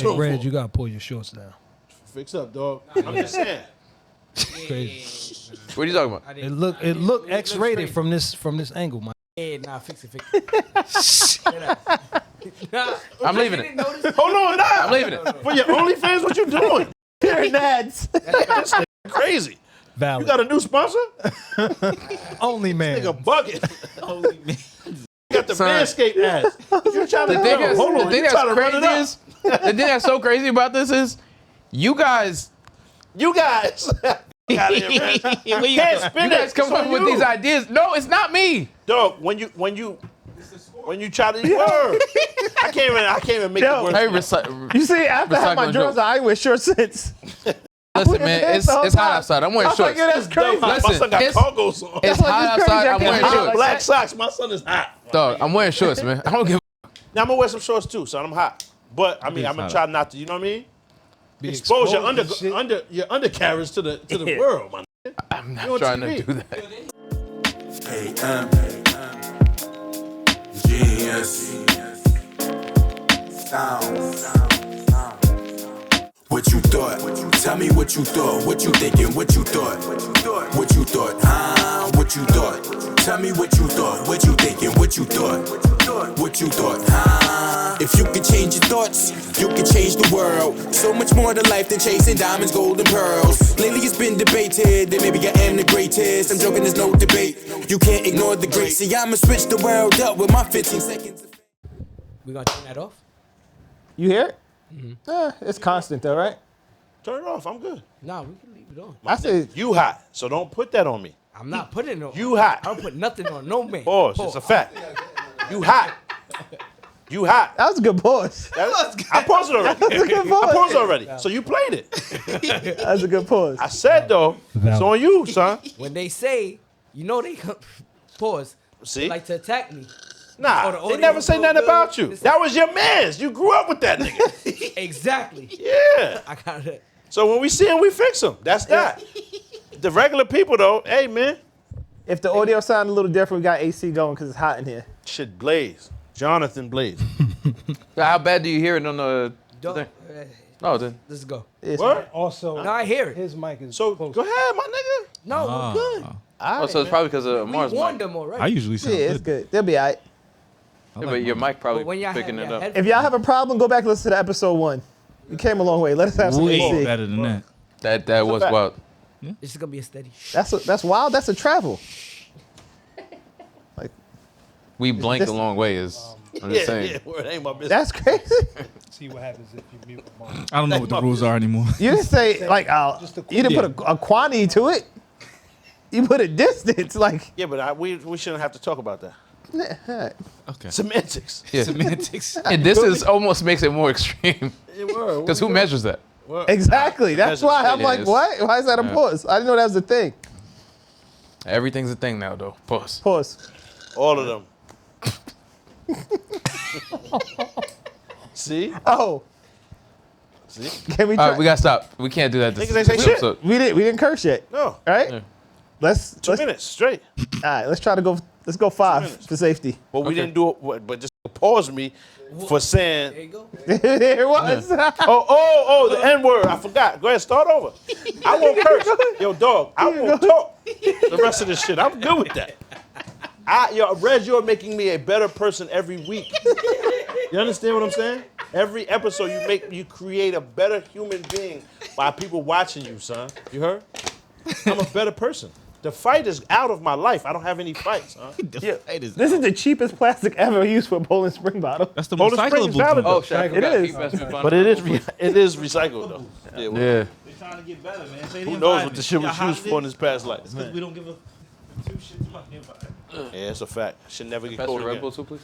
Hey, Red, you gotta pull your shorts down. Fix up, dog. I'm just saying. Crazy. What are you talking about? It look X-rated from this angle, man. Yeah, nah, fix it. I'm leaving it. Hold on, nah. I'm leaving it. For your OnlyFans, what you doing? Hearing ads. That's crazy. Valid. You got a new sponsor? Only man. Nigga bucket. Only man. You got the Manscaped ads. You trying to hold on. The thing You trying to run it up? is, the thing that's so crazy about this is, you guys Got it, man. You can't spin you guys it. come It's up on with you. these ideas. No, it's not me. Dog, when you try to word, I can't even make the word. Hey, You see, after I have my Recycling drawers, joke. I ain't wear shorts since. listen, man, it's hot outside. I'm wearing shorts. That's crazy. My Listen, son got it's- cargos on. It's like hot it's crazy. outside. I I'm can't wearing hide shorts. Black socks. My son is hot. Dog, I'm wearing shorts, man. I don't give. Now I'm gonna wear some shorts too, son. I'm hot. But I mean, I'm gonna try not to. You know what I mean? Expose your undercarriage to the world, man. I'm not trying to do that. Genius. Sound. What you thought? Tell me what you thought. What you thinking? What you thought? What you thought? What you thought? Tell me what you thought. What you thinking? What you thought? What you thought? If you could change your thoughts, you could change the world. So much more to life than chasing diamonds, gold, and pearls. Lately it's been debated that maybe I am the greatest. I'm joking, there's no debate. You can't ignore the great. See, I'ma switch the world up with my 15 seconds. We gonna turn that off? You hear it? It's constant though, right? Turn it off. I'm good. Nah, we can leave it on. I said, You hot, so don't put that on me. I'm not putting it on. You hot. I don't put nothing on no man. Pause. It's a fact. You hot. You hot. that was a good pause. I paused it already. That's a good pause. I paused it already. So you played it. That was a good pause. I said though, it's on you, son. When they say, you know they come, pause. See? They like to attack me. Nah, the they audio never say was nothing good. about you. That was your man's. You grew up with that nigga. Exactly. Yeah. I got it. So when we see him, we fix him. That's that. The regular people though, hey man, If the audio sounded a little different, we got AC going because it's hot in here. shit blaze. Jonathan Blaze. How bad do you hear it on the Don't, thing? No, then. let's go. It's What? Also, No, I hear it. his mic is So close. go ahead, my nigga. No, we're good. Oh, so it's probably because of We Mars warned mic. them already. I usually sound Yeah, it's good. good. They'll be all right. Yeah, but your mic probably But when y'all picking have it your up. headphones, If y'all have a problem, go back and listen to episode 1. You came a long way. Let us have some Way AC. better than that. That was fact. wild. this is gonna be a steady. That's wild. That's a travel. Like We blanked this- a long way. I'm just saying. Word ain't my business. that's crazy. See what happens if you mute the mic. I don't know what the rules are anymore. You didn't say like you didn't put a quantity to it. You put a distance like Yeah, but we shouldn't have to talk about that. Okay. Semantics. Yeah. Semantics. And this is almost makes it more extreme. Because who measures that? exactly. That's why I'm Yeah, like, it's- what? Why is that a pause? I didn't know that was a thing. Everything's a thing now, though. Pause. Pause. All of them. See? Oh, See? can we? All Try? right, we gotta stop. We can't do that. Niggas ain't say shit. we didn't curse yet. No. All right. Yeah. Let's 2 minutes straight. All right. Let's try to go. Let's go 5 minutes. for safety. But we didn't do it. But just pause me for saying, There you go. There it was. the N word. I forgot. Go ahead, start over. I won't curse. Yo, dog, I won't talk the rest of this shit. I'm good with that. Reg, you're making me a better person every week. You understand what I'm saying? Every episode you create a better human being by people watching you, son. You heard? I'm a better person. The fight is out of my life. I don't have any fights, huh? This is the cheapest plastic ever used for a Poland Spring bottle. That's the Poland Spring is recyclable valid, thing. though. Oh, shit. I It forgot. is. Keep asking me about But it is recycled though. Yeah. Yeah. We're trying to get better, man. Say the Who knows what the environment. shit Y'all was hot used for in today? his past life? It's 'cause we don't give a two shits about the environment. Yeah, it's a fact. Should never get Pass cold the Red again. Bull too, please.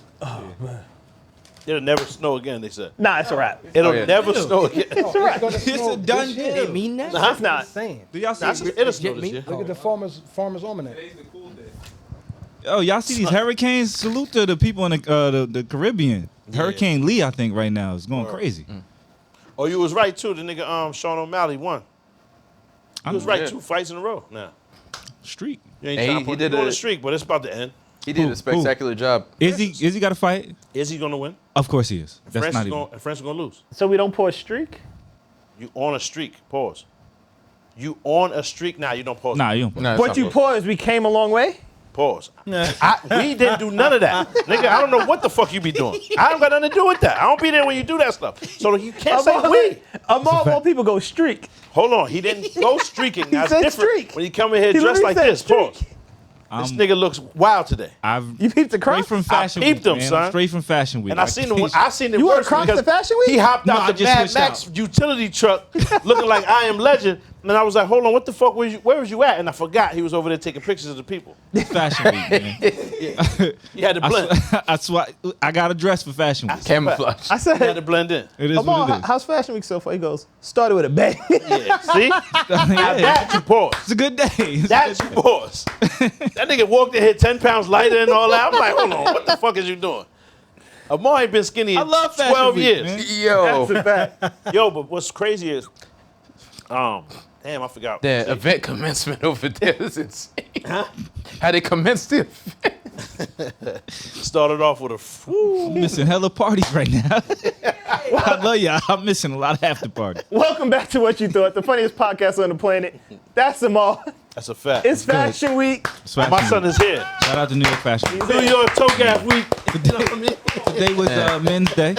It'll never snow again, they said. Nah, it's a wrap. It'll yeah. never snow again. It's a done Did they deal. mean that? It's not. Saying. Do y'all see? It'll snow Legit this year. Look at the farmer's almanac. Oh, y'all see these hurricanes? Salute to the people in the Caribbean. Hurricane Lee, I think, right now is going crazy. Oh, you was right too. The nigga Sean O'Malley won. He was right 2 fights in a row now. Streak. You ain't Hey, trying he to put did you on a- the streak, but it's about to end. He did Who? a spectacular job. Is he got to fight? Is he gonna win? Of course he is. That's not even. And France is gonna lose. So we don't pour a streak? You on a streak. Pause. You on a streak now. You don't pause. Nah, you don't. Nah, it's What not you close. pour is we came a long way? Pause. We didn't do none of that. Nigga, I don't know what the fuck you be doing. I don't got nothing to do with that. I don't be there when you do that stuff. So you can't say we. All people go streak. Hold on. He didn't go streaking. That's said different. streak. When you come in here He dressed literally like said this. streak. Pause. This nigga looks wild today. You peeped the Straight Crocs? from Fashion peeped Week, them, man. son. Straight from Fashion Week. And I seen the You wore worst Crocs because to Fashion Week? He hopped No, I out the just Mad switched Max out. utility truck looking like I Am Legend. And I was like, hold on, what the fuck, where was you at? And I forgot he was over there taking pictures of the people. Fashion Week, man. He had to blend. I swear, I got a dress for Fashion Week. Camouflage. I He had to said, blend in. It is Amal, what it is. how's Fashion Week so far? He goes, started with a bang. Yeah, see? Now Yeah. that you pause. It's a good day. It's That you pause. That nigga walked in here 10 pounds lighter and all that. I'm like, hold on, what the fuck is you doing? Amar ain't been skinny in I love Fashion 12 Week, years. man. Yo. That's a fact. Yo, but what's crazy is, damn, I forgot. The event commencement over there is insane. How they commenced the event. Started off with a, I'm missing hella parties right now. I love y'all. I'm missing a lot of after parties. Welcome back to What You Thought, the funniest podcast on the planet. That's Amal. that's a fact. It's Fashion Week. It's Fashion My Week. son is here. Shout out to New York Fashion Week. New York Togaf Week. You know what I mean? Today was Men's Day.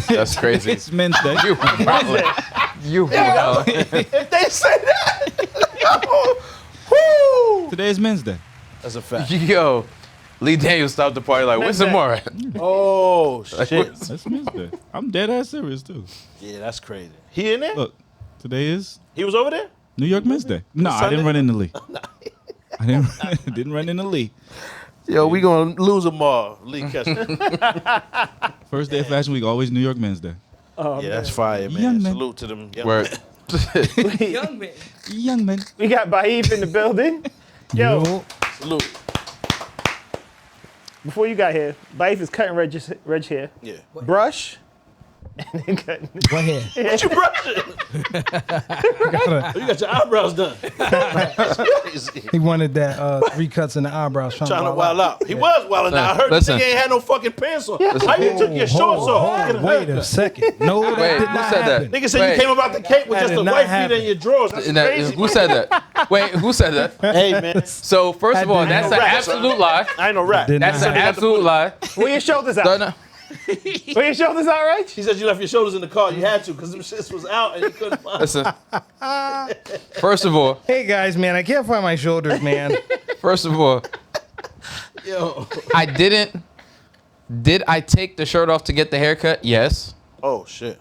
That's crazy. It's Men's Day. You wildin'. You wildin'. If they say that, woo! Today is Men's Day. That's a fact. Yo. Lee Daniels stopped the party like, where's Amar at? Oh, shit. That's Men's Day. I'm dead ass serious too. Yeah, that's crazy. He in there? Look, today is He was over there? New York Men's Day. No, I didn't Sunday? run into Lee. I didn't run into Lee. Yo, we gonna lose them all. Lee Kessler. First day of Fashion Week, always New York Men's Day. Yeah, that's fire, man. Young man. Salute to them. Young Word. Young man. Young man. We got Baif in the building. Yo, men. Salute. before you got here, Baif is cutting Reg hair. Yeah. Brush. And then cutting. What hair? What you brushing? Oh, you got your eyebrows done. That's crazy. He wanted that 3 cuts in the eyebrows. Trying to wild out. He was wilding out. I heard Listen. this nigga ain't had no fucking pants on. How you took your shorts off? Wait a second. No, that Wait, did who not said that? happen. Nigga said Wait. you came about the cake with That just did the not white feet happen. and your drawers. That's And that- crazy. who said that? Wait, who said that? Hey, man. So, first of all, I that's didn't an know. absolute lie. I ain't no rat. Did That's not an happen. absolute lie. Where your shoulders Don't out? know. Where your shoulders out, Reg? He said you left your shoulders in the car. You had to because them shits was out and you couldn't find them. Listen. First of all, Hey guys, man, I can't find my shoulders, man. Yo. I didn't. Did I take the shirt off to get the haircut? Yes. Oh, shit.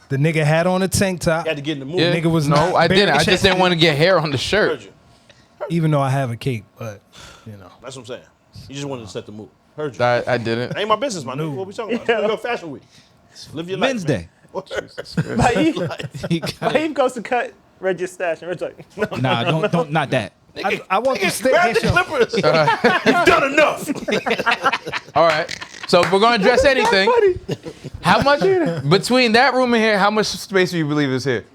The nigga had on a tank top, You had to get in the mood. Yeah. Nigga was no, not I didn't. I bare just didn't want to get hair on the Heard shirt. you. even though I have a cape, but you know. That's what I'm saying. You just wanted to set the mood. Heard you. I didn't. Ain't my business, my nigga. What we talking about? It's New York Fashion Week. Live your Men's life, Day. Baif, He got it. Baif goes to cut Reg's stash, and Reg's like, no. Nah, don't, not that. I want to stay Grab the here. clippers. You've done enough. All right. So if we're gonna address anything, how much between that room and here? How much space do you believe is here?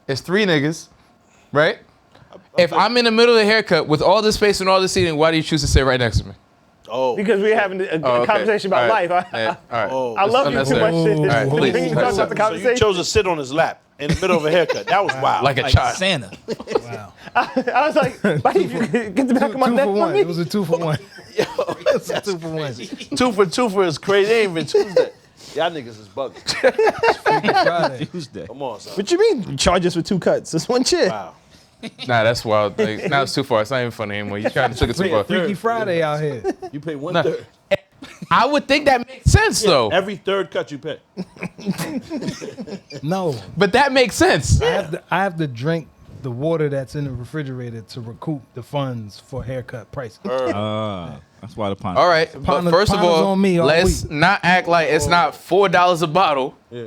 It's 3 niggas, right? If I'm in the middle of the haircut with all the space and all the seating, why do you choose to sit right next to me? Oh. Because we're having a Oh, okay. conversation about All right. life. Yeah, all right. Oh. I love you too much shit. All right, please. Bring you talk about the So you conversation. chose to sit on his lap in the middle of a haircut. That was wild. Like a child. Santa. Wow. I was like, Baif, get the back of my Two neck for for one. me. It was a 2 for 1. It's a 2 for 1. 2 for 2 for is crazy. It ain't even Tuesday. Y'all niggas is bugging. Friday. Tuesday. Come on, son. What you mean? Charge us for 2 cuts. That's one shit. Wow. Nah, that's wild. Like, now it's too far. It's not even funny anymore. You trying to take it too far. Freaky Friday out here. You pay 1/3. Nah. I would think that makes sense though. Every third cut you pay. No, But that makes sense. I have to drink the water that's in the refrigerator to recoup the funds for haircut prices. That's why the pond. All right, but Partner- first of partners all, on me all let's week. not act like it's not $4 a bottle, Yeah.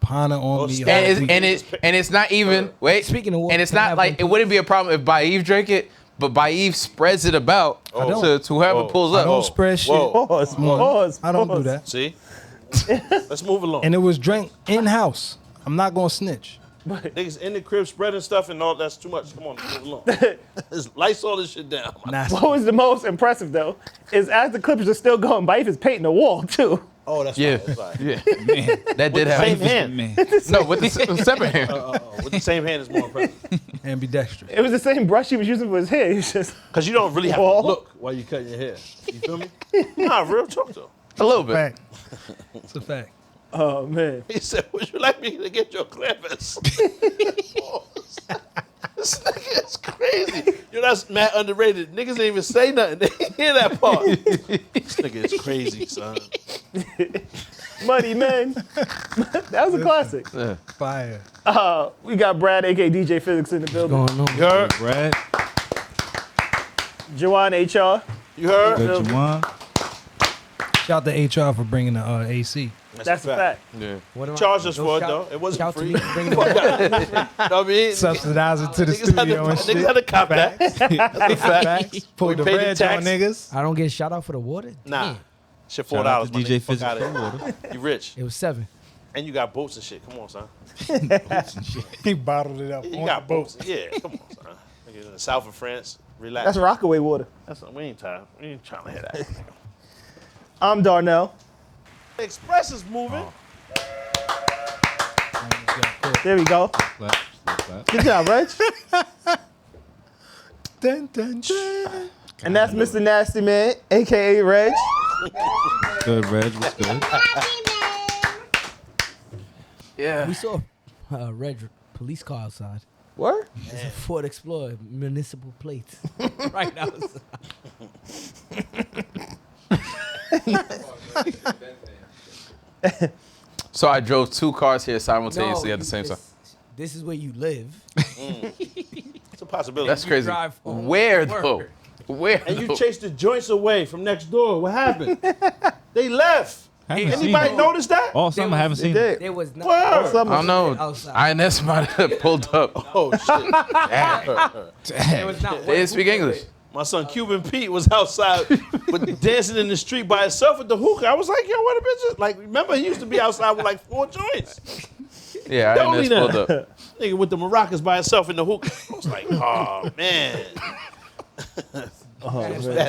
Pana on me. stop. all and week. it's not even wait. Speaking of what, and it's can I not have like one, it wouldn't be a problem if Baif drank it, but Baif spreads it about don't. to whoever Oh. pulls I up. don't spread shit. Whoa. Pause. Pause. I don't do pause. that. See? Let's move along. And it was drank in house. I'm not gonna snitch. Niggas in the crib spreading stuff and all that's too much. Come on, move along. Let's lights all this shit down. Nasty. What was the most impressive though is as the Clippers are still going, Baif is painting the wall too. Oh, that's Yeah. right. That's right. Yeah. Man. That did the happen. same hand. Man. No, with the separate hand. With the same hand is more impressive. Ambidextrous. It was the same brush he was using for his hair. He's just Because you don't really have Wall. to look while you cutting your hair. You feel me? Nah, real talk though. A little bit. Fact. It's a fact. oh man. He said, would you like me to get your clevis? This nigga is crazy. You know, that's mad underrated. Niggas didn't even say nothing. They didn't hear that part. This nigga is crazy, son. Money man. That was a classic. Fire. We got Brad, aka DJ Physics, in the building. Going on. You heard? Brad. Jawan HR. You heard? Good Jawan. Shout to HR for bringing the AC. That's a fact. Yeah. What am I- Charge us no for it, shout- though. It wasn't shout to free. me for bringing Know it back. what I mean? Subsidizing to the Niggas had studio to, and niggas shit. had to cop that. That's a fact. Facts. Pull We the paid the bread on tax. niggas. I don't get a shout out for the water. Nah. Damn. Shit, Shout out $4. to my DJ nigga. Fuck Physics outta for here. water. You rich. It was 7. And you got boats and shit. Come on, son. He bottled it up. You on got the boat. boats. Yeah, come on, son. Nigga in the south of France. Relax. That's Rockaway water. We ain't tired. We ain't trying to hear that. I'm Darnell. Express is moving. There we go. Clap, clap. Good job, Reg. Dun, dun, dun. And that's Mr. Nasty Man, aka Reg. Good, Reg. What's good? Yeah. We saw a red police car outside. What? It's a Ford Explorer, municipal plates. Right outside. So I drove 2 cars here simultaneously at the same time. This is where you live. It's a possibility. That's crazy. drive home Where from though? work. Where? And you though? chased the joints away from next door. What happened? They left. Haven't seen Anybody it. notice that? All summer, I haven't They seen it. did. There was not. Word. I don't know. Outside. I and that's somebody that pulled up. Oh shit. There was not. They didn't speak English. My son Cuban Pete was outside with dancing in the street by himself with the hookah. I was like, yo, what a bitch. Like, remember he used to be outside with like 4 joints. Yeah, I Tell and me that's pulled that. up. Nigga with the maracas by himself in the hookah. I was like, oh man.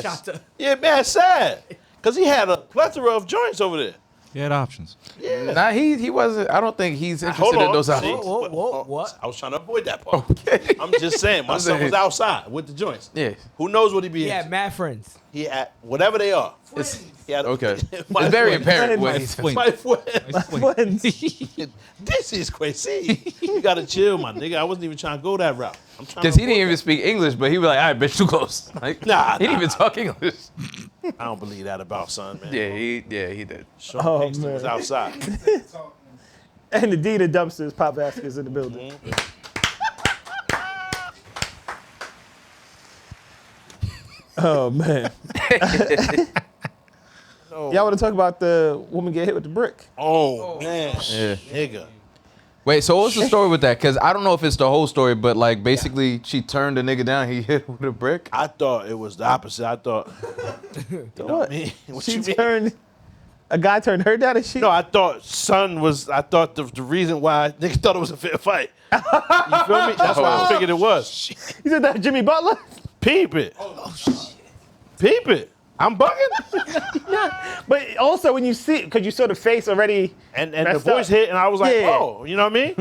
Shot Yeah, man, sad. Cause he had a plethora of joints over there. He had options. Yeah. Nah, he wasn't. I don't think he's Hold interested in on. those See? options. Whoa, what? I was trying to avoid that part. Okay. I'm just saying, my son was outside with the joints. Yeah. Who knows what he be He had into? mad friends. He had whatever they are. It's, He had okay. My It's very friend. apparent. When Nice. he's, My friend. Twins. This is crazy. You gotta chill, my nigga. I wasn't even trying to go that route. I'm trying because to he didn't avoid even speak English, but he was like, "All right, bitch, too close." Like, Nah, he didn't nah, even talk English. that. I don't believe that about son, man. Yeah, he did. Sean Oh, Kingston man. was outside. And the Dean of Dumpsters, Pop Vasquez in the building. Oh man. Y'all want to talk about the woman get hit with the brick? Oh, man. Yeah. Nigga. Wait, so what's the story with that? Because I don't know if it's the whole story, but like basically she turned the nigga down, he hit him with a brick. I thought it was the opposite. I thought. What? What She you mean? turned. A guy turned her down, and she. No, I thought son was. I thought the reason why nigga thought it was a fair fight. You feel me? That's why I figured it was. You said that Jimmy Butler. Peep it. Oh shit. Peep it. I'm bugging. But also when you see, because you saw the face already. And the Messed voice up. hit, and I was like, Yeah. oh, you know what I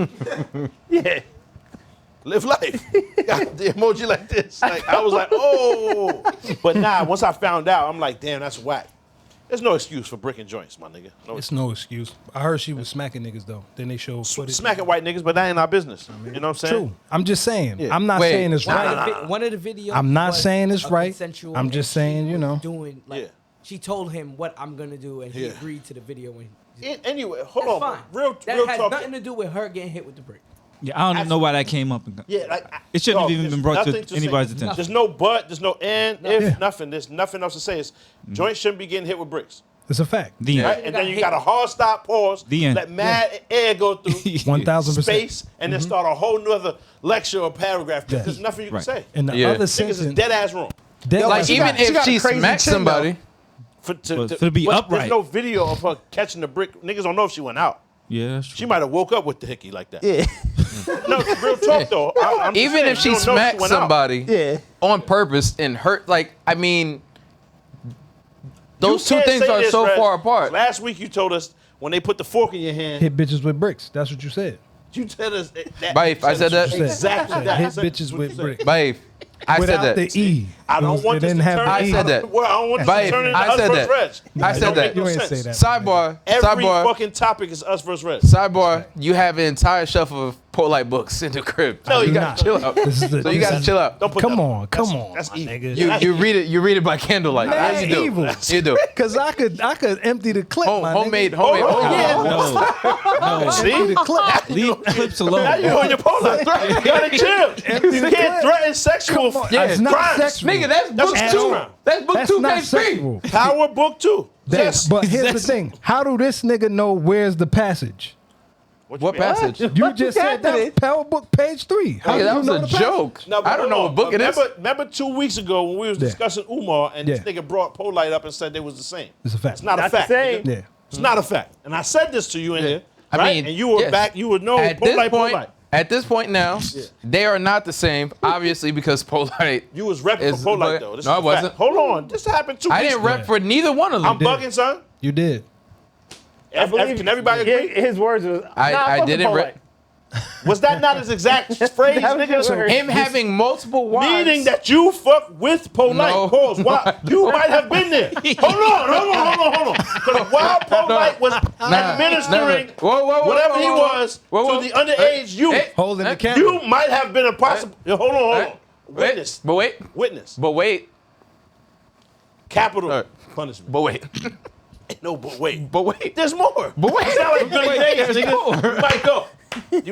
mean? Yeah. Live life. Got the emoji like this. Like I was like, oh. But nah, once I found out, I'm like, damn, that's whack. There's no excuse for bricking joints, my nigga. No It's no excuse. I heard she was smacking niggas though. Then they showed footage. smacking white niggas, but that ain't our business. You know what I'm saying? True. I'm just saying. Yeah. I'm not Wait. saying it's right. One of the videos. I'm not was saying it's a right. consensual I'm just and saying, she you know. was doing like Yeah. she told him what I'm gonna do, and he Yeah. agreed to the video. When Anyway, hold that's on. fine. Real that has talk. nothing to do with her getting hit with the brick. Yeah, I don't even know why that came up. Yeah, like It shouldn't have dog, even there's been brought to nothing say. anybody's attention. There's no but, there's no and, if, Yeah. nothing. There's nothing else to say. It's joints shouldn't be getting hit with bricks. It's a fact. The Right? end. And then you got a hard stop, pause, The end. let mad air go through 1000%. space, and then start a whole nother lecture or paragraph. Yeah. There's nothing you can Right. say. In the Yeah. other Niggas is sentence, dead ass wrong. Like she even got- she if got a she crazy smacked chin, somebody, For to be but upright. There's no video of her catching the brick. Niggas don't know if she went out. Yeah, that's true. She might have woke up with the hickey like that. Yeah. No, real talk though. I'm just even saying, if she you don't know smacked went out. somebody Yeah. on purpose and hurt, like I mean, Those You two can't things say are this, so Reg. far apart. Last week you told us when they put the fork in your hand, Hit bitches with bricks. That's what you said. you tell us that. Baif, I said that. You said, Exactly you said that. hit That's bitches what with you said. bricks. Baif, I Without said that. the E. I don't want it this didn't to have turn. the I E. said that. Well, I don't want this Baif, to turn into I us said versus that. Reg. I said Don't that. make no You ain't sense. say that. Sidebar. Every Sidebar. fucking topic is us versus Reg. Sidebar. You have an entire shelf of Polite books in the crib. No, you you gotta not. chill out. This is the- So you this gotta is- chill out. Don't put Come that on, come on. That's my evil. nigga. You read it by candlelight. Man, Yes, you do. evil. You do. Cause I could empty the clip. my Homemade. nigga. Oh, yeah. No. See? Empty the clip. Leave clips Now alone. you on your pole. You gotta chill. You the can't clip. threaten sexual Come on, Yeah. it's not crimes. sexual. Nigga, that's book That's two. crime. That's book That's 2, not page 3. sexual. Power book 2. Yes. But here's the thing. How do this nigga know where's the passage? you What mean? passage? You just said that was Power Book page 3. How Nigga, do that you was know a the passage? joke. No, but I don't know hold what book on. it is. Remember 2 weeks ago when we was Yeah. discussing Umar and this Yeah. nigga brought Polite up and said they was the same. It's a fact. It's not a Not the fact. same. nigga. Yeah. It's not a fact. And I said this to you in here. I right? mean, and you were yes. back. You would know At this Polite, point, Polite. at this point now, they are not the same. Obviously, because Polite. You was repping is- for Polite but- though. This no, is I a wasn't. fact. Hold on. This happened 2 weeks I didn't ago. rep for neither one of them. I'm bugging, son. You did. Can everybody agree? His words was. I didn't rep. Was that not his exact phrase, That was nigga? his word. Him having multiple wives. Meaning that you fuck with Polite. No. Pause. Why? You might have been there. Hold on. Because while Polite was administering Whoa, whatever he was Whoa. to the underage youth, Hey. Holding the Hey. camera. you might have been a possible. Hold on. Hey. Witness. But wait. Witness. But wait. Capital Alright. punishment. But wait. No, but wait. But wait. There's more. But wait. It's not like good Wait, days, there's more. nigga. You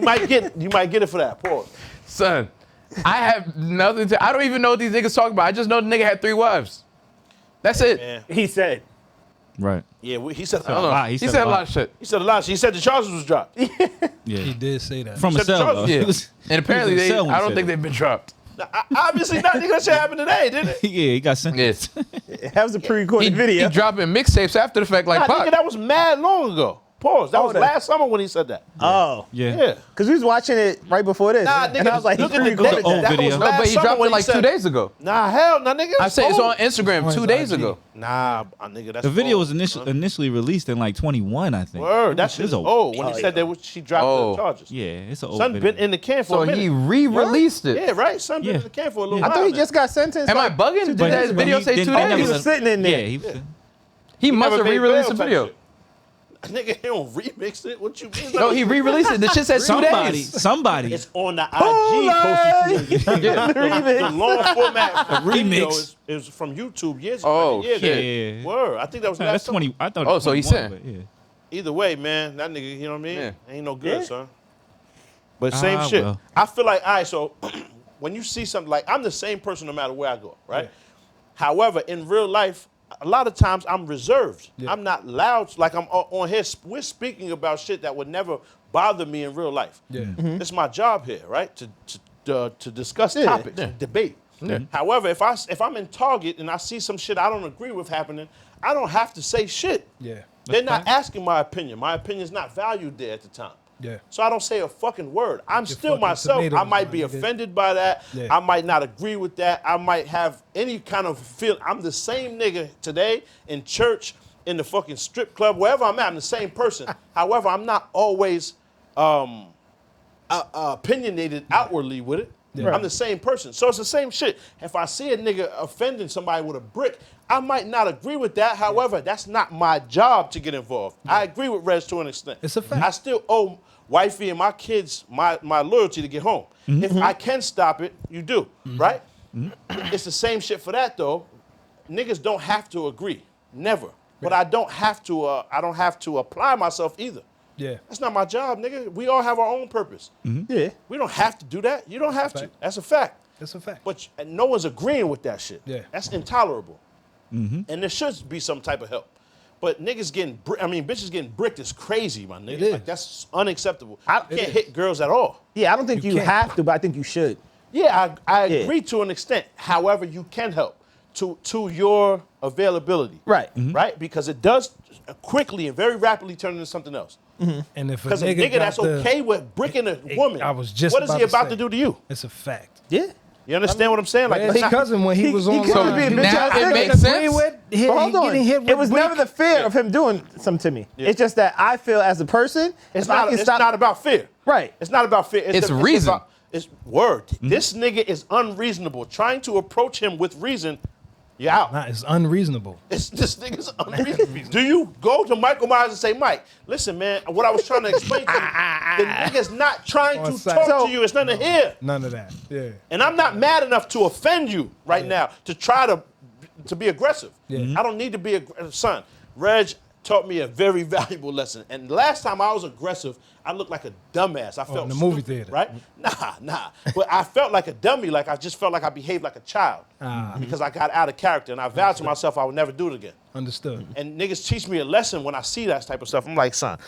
might go. You might get it for that. Pause. Son, I have nothing to. I don't even know what these niggas talking about. I just know the nigga had 3 wives. That's it. Man. He said. Right. Yeah, he said. I don't know. lot. He said a lot of shit. He said a lot. He said the charges was dropped. He Yeah. did say that. From a said the cell. charges. though. Yeah. He was- And apparently, he was in they, a cell when I he don't said think it. they've been dropped. Obviously not. Nigga, that shit happened today, didn't it? Yeah, he got sentenced. Yes. That was a pre-recorded video. He dropping mixtapes after the fact like Nah, Pac. nigga, that was mad long ago. Pause. That was that- last summer when he said that. Oh. Yeah. Yeah. Because we was watching it right before this. Nah, and nigga, I was like, he look at the pre-recorded date. old that. That video. was No, last but he summer dropped when it like said- 2 days ago. Nah, hell, nah, nigga. I said it's old. on Instagram On 2 his days IG. ago. Nah, nigga, that's The video old. was initially released in like 21, I think. Word, that shit It's is old. When he said that she dropped Oh. the charges. Yeah, it's an old Son video. been in the can for So a minute. he re-released it. Yeah, right. Son been Yeah. in the can for a little I while. thought he now. just got sentenced. Am I like, bugging? Did But that he- video he say didn't- 2 he never he days? was sitting in there. Yeah, he, He must never have paid re-released the bail type video. shit. Nigga, he don't remix it. What you mean? No, he re-released it. The shit said 2 somebody. days. It's on the IG posted. Yeah. The long format video remix. is from YouTube years ago. Oh, yeah, shit. yeah. Word. I think that was Nah, last that's summer. 20. I thought. It Oh, was so he 21, said. but yeah. Either way, man, that nigga, you know what I mean? Yeah. Ain't no good, Yeah. son. But same Ah, shit. well. I feel like, all right, so when you see something like, I'm the same person no matter where I go, right? However, in real life, a lot of times I'm reserved. I'm not loud. Like I'm on here, we're speaking about shit that would never bother me in real life. Yeah. It's my job here, right? To discuss topics, debate. However, if I'm in Target and I see some shit I don't agree with happening, I don't have to say shit. Yeah. They're not asking my opinion. My opinion's not valued there at the time. Yeah. So I don't say a fucking word. I'm Your still fucking myself. I tomatoes, might my be nigga. offended by that. Yeah. I might not agree with that. I might have any kind of feel. I'm the same nigga today in church, in the fucking strip club, wherever I'm at. I'm the same person. However, I'm not always opinionated outwardly with it. Yeah. I'm the same person. So it's the same shit. If I see a nigga offending somebody with a brick, I might not agree with that. However, that's not my job to get involved. I agree with Rez to an extent. It's a fact. I still owe wifey and my kids my loyalty to get home. If I can stop it, you do, right? It's the same shit for that though. Niggas don't have to agree, never. But I don't have to apply myself either. Yeah. That's not my job, nigga. We all have our own purpose. Yeah. We don't have to do that. You don't have to. That's a fact. That's a fact. But no one's agreeing with that shit. Yeah. That's intolerable. And there should be some type of help. But niggas getting, bitches getting bricked is crazy, my nigga. It is. Like, that's unacceptable. I- You can't hit girls at all. Yeah, I don't think you can't. have to, but I think you should. Yeah, I Yeah. agree to an extent. However, you can help to your availability. Right. Right? Because it does quickly and very rapidly turn into something else. And if a Because a nigga, nigga that's got the- okay with bricking a woman, I was just what is he about about say. to do to you? It's a fact. Yeah. You understand what I'm saying? Like, His cousin when he was on. could be a bitch Now ass it nigga. makes sense. But hold on. It was never the fear of him doing something to me. Yeah. It's just that I feel as a person, it's not about fear. Right. It's not about fear. It's reason. It's word. This nigga is unreasonable. Trying to approach him with reason, you're out. Nah, it's unreasonable. This nigga's unreasonable. Do you go to Michael Myers and say, Mike, listen, man, what I was trying to explain to you, the nigga's not trying to talk to you. It's nothing to hear. None of that. Yeah. And I'm not mad enough to offend you right now to try to be aggressive. Yeah. I don't need to be aggressive. Son, Reg taught me a very valuable lesson. And the last time I was aggressive, I looked like a dumbass. I felt in the movie stupid, theater. right? Nah. But I felt like a dummy. Like I just felt like I behaved like a child because I got out of character. And I vowed to myself I would never do it again. Understood. And niggas teach me a lesson when I see that type of stuff. I'm like, son,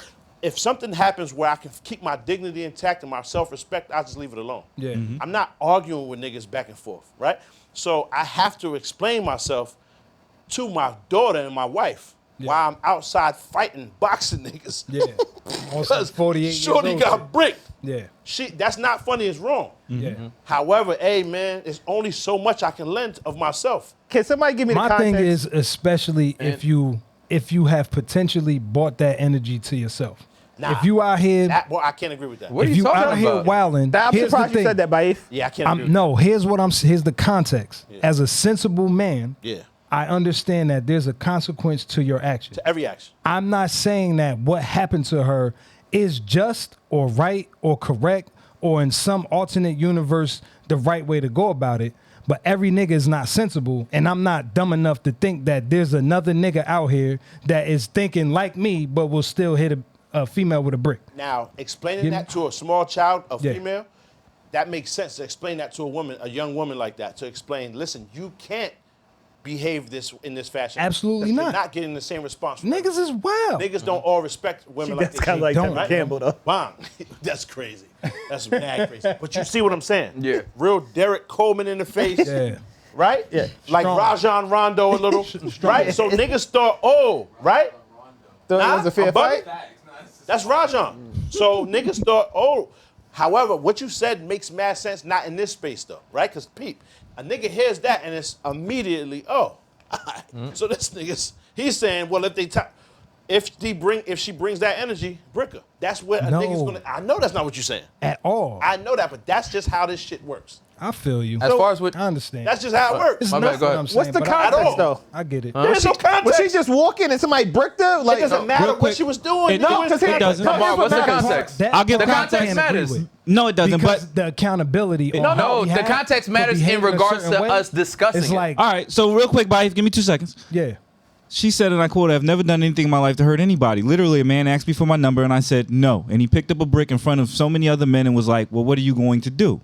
if something happens where I can keep my dignity intact and my self-respect, I'll just leave it alone. Yeah. I'm not arguing with niggas back and forth, right? So I have to explain myself to my daughter and my wife while I'm outside fighting, boxing niggas. Yeah. Also 48 years Shorty old. got bricked. Yeah. That's not funny, it's wrong. Yeah. However, hey man, there's only so much I can lend of myself. Can somebody give me the My context? thing is, especially if you have potentially bought that energy to yourself. Nah. If you out here, Well, I can't agree with that. What are if you you out talking here about? wilding, I'm here's the surprised you thing. said that, Baif. Yeah, I can't agree with No, here's the context. As a sensible man, that. Yeah, I understand that there's a consequence to your action. to every action. I'm not saying that what happened to her is just or right or correct or in some alternate universe the right way to go about it. But every nigga is not sensible, and I'm not dumb enough to think that there's another nigga out here that is thinking like me but will still hit a female with a brick. Now, explaining You- that to a small child, a Yeah. female, that makes sense to explain that to a woman, a young woman like that, to explain, listen, you can't behave in this fashion. Absolutely 'Cause not. You're not getting the same response. from Niggas is wild. Niggas don't all respect women like That's they kind of like don't, Tevin Campbell, though. Bang. That's crazy. That's mad crazy. But you see what I'm saying? Yeah. Real Derek Coleman in the face. Yeah. Right? Yeah. Like Strong. Rajon Rondo a little. Right? So niggas thought, oh, right? So it Nah, was a fair I'm bugging. fight? That's Rajon. So niggas thought, oh. However, what you said makes mad sense, not in this space though, right? Because peep, a nigga hears that and it's immediately, oh. So this nigga's, he's saying, well, if she brings that energy, brick her. That's what a No. nigga's gonna. I know that's not what you're saying. At all. I know that, but that's just how this shit works. I feel you. As far as what, I understand. That's just how it works. It's My bad, nuts go what ahead. I'm saying, What's the but context, all. though? I get it. There's no context. Was she just walking and somebody bricked her? It Like, doesn't matter real what quick, she was doing. no, Nigga, because it doesn't. Amar, what's the context? That I'll give part the I context can't agree matters. with. No, it doesn't. Because But the accountability. on no, our the behalf context to matters behave in a regards certain to way, us discussing It's it. like, all right, so real quick, Baif, give me 2 seconds. yeah. She said, and I quote, "I've never done anything in my life to hurt anybody." Literally, a man asked me for my number, and I said no. And he picked up a brick in front of so many other men and was like, "Well, what are you going to do?"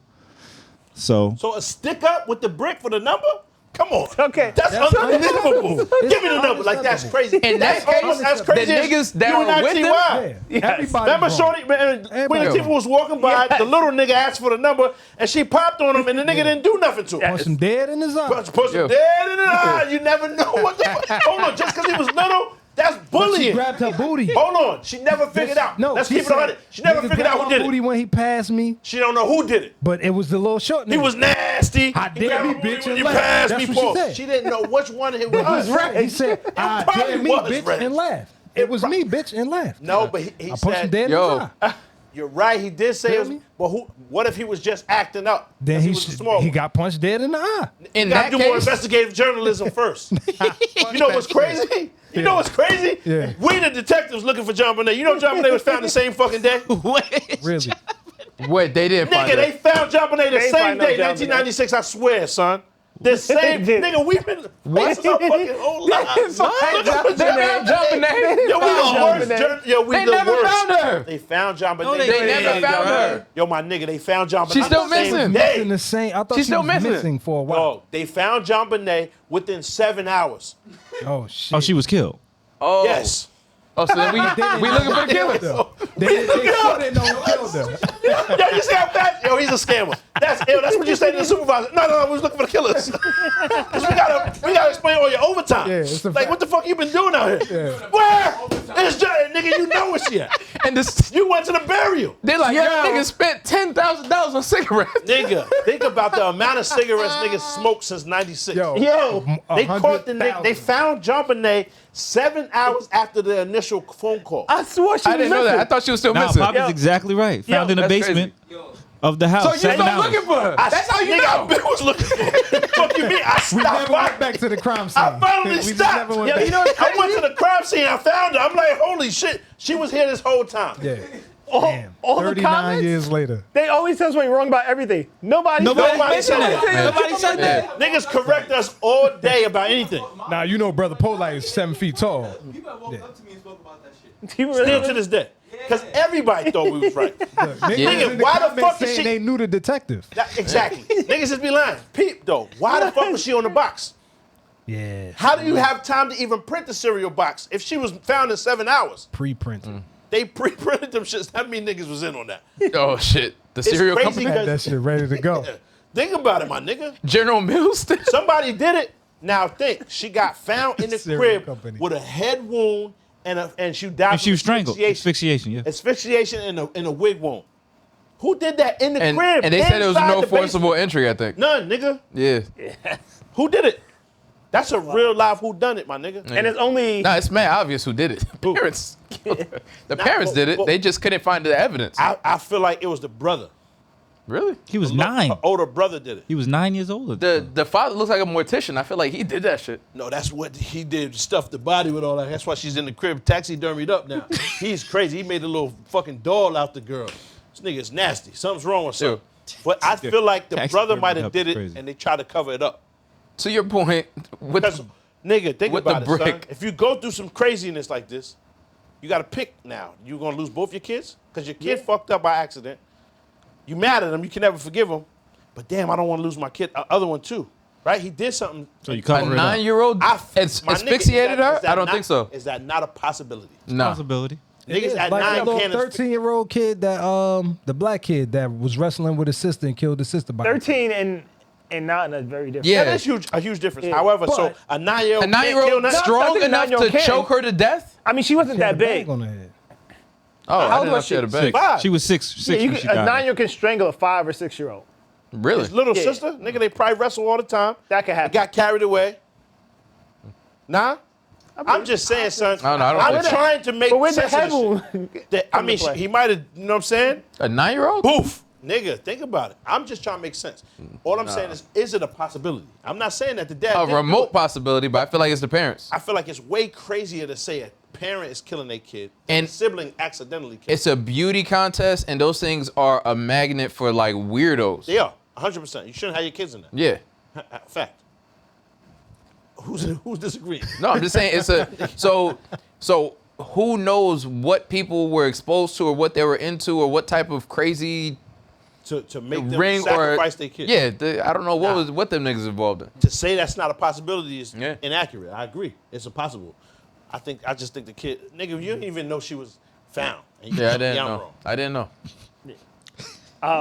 So So a stick up with the brick for the number? Come on. Okay. That's unbelievable. Give me the number. Like, that's crazy. In That's that almost case, as crazy the as niggas that you and are with ITY. them- Yeah. Everybody. Remember Shorty, when Everybody Latifah was walking by, the little nigga asked for the number, and she popped on him, and the nigga didn't do nothing to him. Want some dead in his eye. Push Yeah. him dead in the eye. You never know what the fuck. Hold on, just because he was little, that's She bullying. grabbed her booty. Hold on, she never figured out. No, Let's she keep it said, 100. She never "Nigga figured out grabbed who my did booty it. when he passed me, She don't know who did it. but it was the little short nigga. He was nasty. I He dare grabbed me, my booty bitch, when and you laugh. passed That's me, what she Paul. said. She didn't know which one it But was. he's right. He said, I probably dare me, was bitch, right. and laugh. It was me, bitch, and laugh. No, but he I punched him said, dead in Yo. his eye. you're right, he did say it was, Feel me? but what if he was just acting up? Then 'Cause he was the small he one. got punched dead in the eye. In You gotta that do more case, investigative journalism first. You know what's crazy? You know what's crazy? Yeah. We the detectives looking for John Bonet. You know John Bonet was found the same fucking day? Really. wait, they didn't find Nigga, they it. found John Bonet the They same find no day, John 1996, I swear, son. The same, did. nigga, we've been wasting our fucking whole lives. What? Look They found John Bonet. Yo, we the worst. Yo, They the never worst. found her. They found John Bonet. they They never found her. Yo, my nigga, they found John Bonet. She's still the same missing. day. In the same, I thought She's she still was missing. for a while. Oh, they found John Bonet within 7 hours. Oh shit. oh, she was killed. Oh, Yes. Oh, so then we looking for the killer. They still didn't know who killed her. Yo, you see how fast? Yo, he's a scammer. That's ill. That's what you say to the supervisor. No, we was looking for the killers. 'Cause we gotta explain all your overtime. Yeah, it's a like, fact. what the fuck you been doing out here? Yeah. Where? It's just, nigga, you know where she at. And this, You went to the burial. they're like, yo, nigga spent $10,000 on cigarettes. Nigga, think about the amount of cigarettes niggas smoked since 96. Yo, They caught the nigga. 100,000. They found John Bonet 7 hours after the initial phone call. I swore she I was didn't know that. I missing. thought she was still Nah, missing. Poppy's exactly right. Found in the that's basement of the house. So you 7 start hours. looking for her. That's how you nigga, I know. been was looking for her. Fuck you mean? I We stopped never by. went back to the crime scene. I finally We just stopped. never went Yo, back. you know, I went to the crime scene. I found her. I'm like, holy shit. She was here this whole time. Yeah. All, all the 39 comments, years later. they always tell us we're wrong about everything. Nobody Nobody said said that. Man. Nobody said that. Niggas correct us all day about anything. Now, you know Brother Polite is 7 feet tall. People walked up to me and spoke about that shit. Still to this day. Because everybody thought we was right. Niggas Yeah. in the Why the comments fuck is saying she- they knew the detective? Exactly. Niggas just be lying. Peep, though. Why the fuck was she on the box? Yeah. How do you have time to even print the cereal box if she was found in 7 hours? Pre-printed. They pre-printed them shits. That mean niggas was in on that. Oh, shit. The cereal crazy company? Had that shit ready to go. Think about it, my nigga. General Mills? Somebody did it. Now think, she got found in the Cereal crib company. with a head wound and she died. And she from was strangled. asphyxiation. Asphyxiation, yeah. Asphyxiation and a wig wound. Who did that in the crib? And they said there was inside no the forcible basement? entry, I think. None, nigga. Yeah. Who did it? That's a real live who done it, my nigga. And it's only Nah, it's mad obvious who did it. The parents. The parents did it. They just couldn't find the evidence. I feel like it was the brother. Really? He was 9. Her older brother did it. He was 9 years old. The father looks like a mortician. I feel like he did that shit. No, that's what he did. Stuffed the body with all that. That's why she's in the crib taxidermied up now. He's crazy. He made a little fucking doll out the girl. This nigga is nasty. Something's wrong with him. But I feel like the brother might have did it Crazy. and they tried to cover it up. To your point, with Because, nigga, think with about the it, son. brick. If you go through some craziness like this, you got to pick now. You gonna lose both your kids because your kid fucked up by accident. You mad at him, you can never forgive him. But damn, I don't want to lose my kid. Other one too, right? He did something. So you a cover it up. 9-year-old My nigga, asphyxiated her? is that I don't not- think so. Is that not a possibility? No. Possibility. Niggas at Like 9 that little can't. 13-year-old kid that the black kid that was wrestling with his sister and killed his sister by 13 and not in a very different. Yeah. That is a huge difference. Yeah. However, so But- a 9-year-old A 9-year-old I strong think a enough 9-year-old to can. choke her to death? I mean, she wasn't Had a that bag big. on her head. Oh, I old didn't know was she had a she? bag. Five. She was 6 Yeah, when she a got 9-year-old can strangle a 5 or 6-year-old. Really? His little Yeah. sister, nigga, they probably wrestle all the time. That could happen. Got carried away. Nah? I'm just saying, son. I don't know, I don't I'm think so. trying to make But with the sense of head this wound, shit. I mean, play. he might have, you know what I'm saying? A 9-year-old? Poof. Nigga, think about it. I'm just trying to make sense. All I'm saying is it a possibility? I'm not saying that the dad A didn't do remote it. possibility, but I feel like it's the parents. I feel like it's way crazier to say a parent is killing their kid And a sibling accidentally kills. It's a beauty contest, and those things are a magnet for like weirdos. They are, 100%. You shouldn't have your kids in that. Yeah. Fact. Who's disagreeing? No, I'm just saying it's a so who knows what people were exposed to or what they were into or what type of crazy To make them ring or sacrifice their kid. yeah, I don't know Nah. what them niggas involved in. To say that's not a possibility is Yeah. inaccurate. I agree. It's impossible. I just think the kid, nigga, you didn't even know she was found. And you Yeah, I tell me didn't I'm know. wrong. I didn't know. You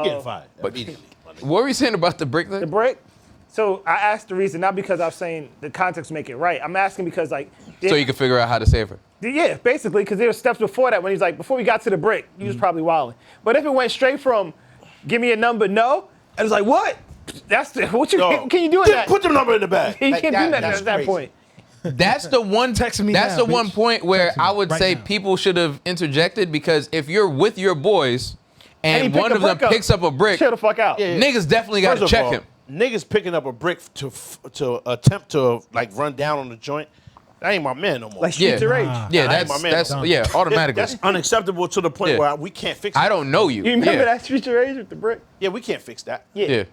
getting fired immediately. my nigga. What were you saying about the brick the thing? break. So I asked the reason, not because I'm saying the context make it right. I'm asking because like, So you can figure out how to save her. yeah, basically, because there were steps before that when he's like, before we got to the break, you was probably wilding. But if it went straight from, give me a number, no, and it's like, what? That's the, what you Yo, can you do in that? Put the number in the bag. You Like can't do that that's at that crazy. point. That's the one. Text me That's now, the one bitch. point where Text me I would right say now. people should have interjected because if you're with your boys And he and picked one a of them brick up. picks up a brick, Chill the fuck out. Yeah. niggas definitely got First to of check all, him. Niggas picking up a brick to attempt to like run down on the joint. That ain't my man no more. Like streets Yeah. of rage. Yeah, Nah, I ain't my man. that's yeah, automatically. That's unacceptable to the point Yeah. where we can't fix it. I don't know you. You remember yeah. that streets of rage with the brick? Yeah, we can't fix that. Yeah. Yeah.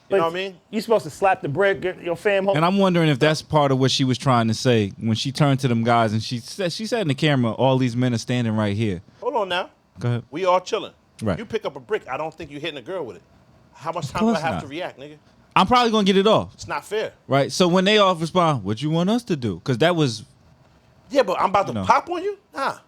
You know what I mean? You supposed to slap the brick, get your fam home. And I'm wondering if that's part of what she was trying to say when she turned to them guys and she said in the camera, all these men are standing right here. Hold on now. Go ahead. We all chilling. Right. You pick up a brick, I don't think you're hitting a girl with it. How much time do I course have not. to react, nigga? I'm probably gonna get it off, It's not fair. right? So when they all respond, what you want us to do? Because that was Yeah, but I'm about to No. pop on you? Nah.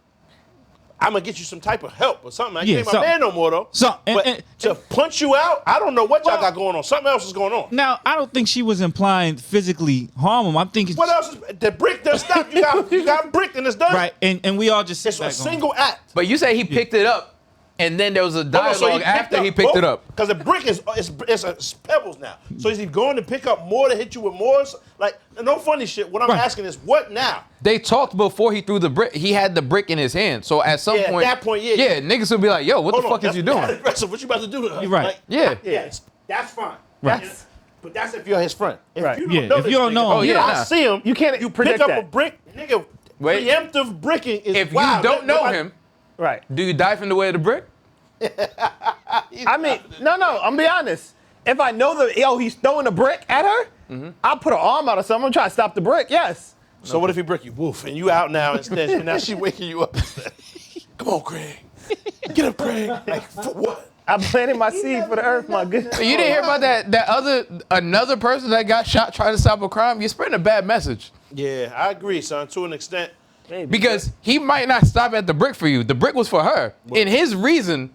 I'm gonna get you some type of help or something. I Yeah, ain't my something. man no more though. So, But to punch you out, I don't know what y'all got going on. Something else is going on. now, I don't think she was implying physically harm him. I'm thinking, What else? The brick does stop. You got bricked and it's done. right? And we all just sit It's a back single act. But you say he picked it up, and then there was a dialogue after he picked it up. Because the brick is it's pebbles now. So is he going to pick up more to hit you with more? Like, no funny shit. What I'm Right. asking is, what now? They talked before he threw the brick. He had the brick in his hand. So at some Yeah, at point, that point, yeah. niggas would be like, "Yo, what Hold the on, fuck is that's you mad doing?" aggressive. What you about to do to her? You're right. Like, Yeah. that's fine. Right. But that's if you're his friend. If Right. you don't Yeah, know if this you don't nigga, know him, yeah, I nah. see him. You can't You pick predict up that. a brick, nigga. Wait. Preemptive bricking is If wild. you don't know Nobody- him, Right. do you dive in the way of the brick? I mean, no. I'm gonna be honest. If I know he's throwing a brick at her, I'll put her arm out or something. I'm trying to stop the brick. Yes. So what if he brick you? Woof, and you out now instead. And now she waking you up instead. Come on, Craig. Get up, Craig. Like, for what? I'm planting my seed for the earth, my goodness. You didn't hear about another person that got shot trying to stop a crime? You're spreading a bad message. Yeah, I agree, son, to an extent. Maybe. Because he might not stop at the brick for you. The brick was for her. In his reason,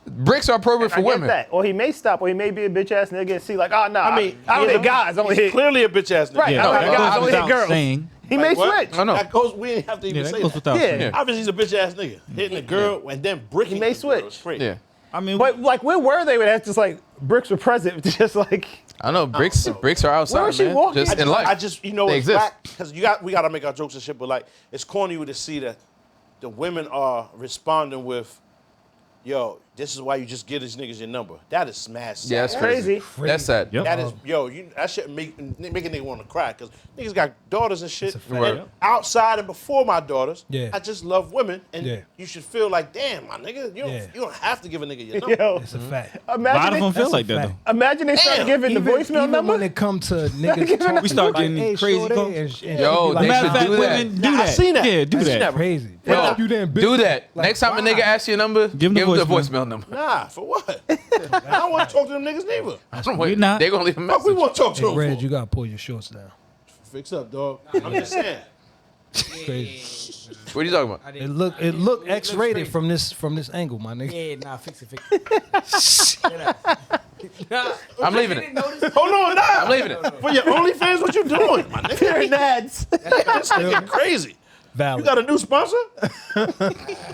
bricks are appropriate I for get women. that. Or he may stop, or he may be a bitch ass nigga and see like, oh no, I mean, I don't hit guys, I only he's hit. clearly a bitch ass nigga. Right, Yeah, I don't hit that guys, I goes only hit without girls. saying. He may What? switch. I know. That goes. We didn't have to even Yeah, that say goes that. without Yeah. saying. Obviously, he's a bitch ass nigga hitting a girl and then bricking. He may the girl. switch. It's crazy. Yeah. I mean, But like, where were they when that's just like bricks were present? Just like, I know bricks are outside, Where was she man. walking? Just in life. I just, you know, They it's exist. because we gotta make our jokes and shit, but like, it's corny to see that the women are responding with, "Yo, this is why you just give these niggas your number." That is smash. Yeah, that's crazy. crazy. That's sad. Yep. That is, that shit make a nigga want to cry because niggas got daughters and shit. It's a fact. And outside and before my daughters, Yeah. I just love women, and Yeah. you should feel like, damn, my nigga, Yeah. you don't have to give a nigga your number. Yo, It's a fact. a lot of imagine them they, feel like a that fact. though. imagine they started giving the voicemail even number. when it comes to niggas Giving talking, We start like, getting hey, crazy shorty, calls. and she Yo, be they Matter should of fact, do that. women do Nah, I that. seen that. Yeah, do I seen that. that. crazy. Yo, You didn't do that. Like, Next time a why? nigga asks your number, give him the the voicemail. voicemail number. Nah, for what? I don't want to talk to them niggas neither. I don't wait. You're not. They gonna leave a Fuck, we message. want to talk to Hey, them Reg, for? you gotta pull your shorts down. Fix up, dog. I'm just saying. Crazy. What are you talking about? It look X-rated from this angle, my nigga. Yeah, nah, fix it. Nah, I'm leaving you it. didn't notice? Hold on, nah. I'm leaving it. For your OnlyFans, what you doing, my nigga? Nads. This nigga crazy. Valid. You got a new sponsor?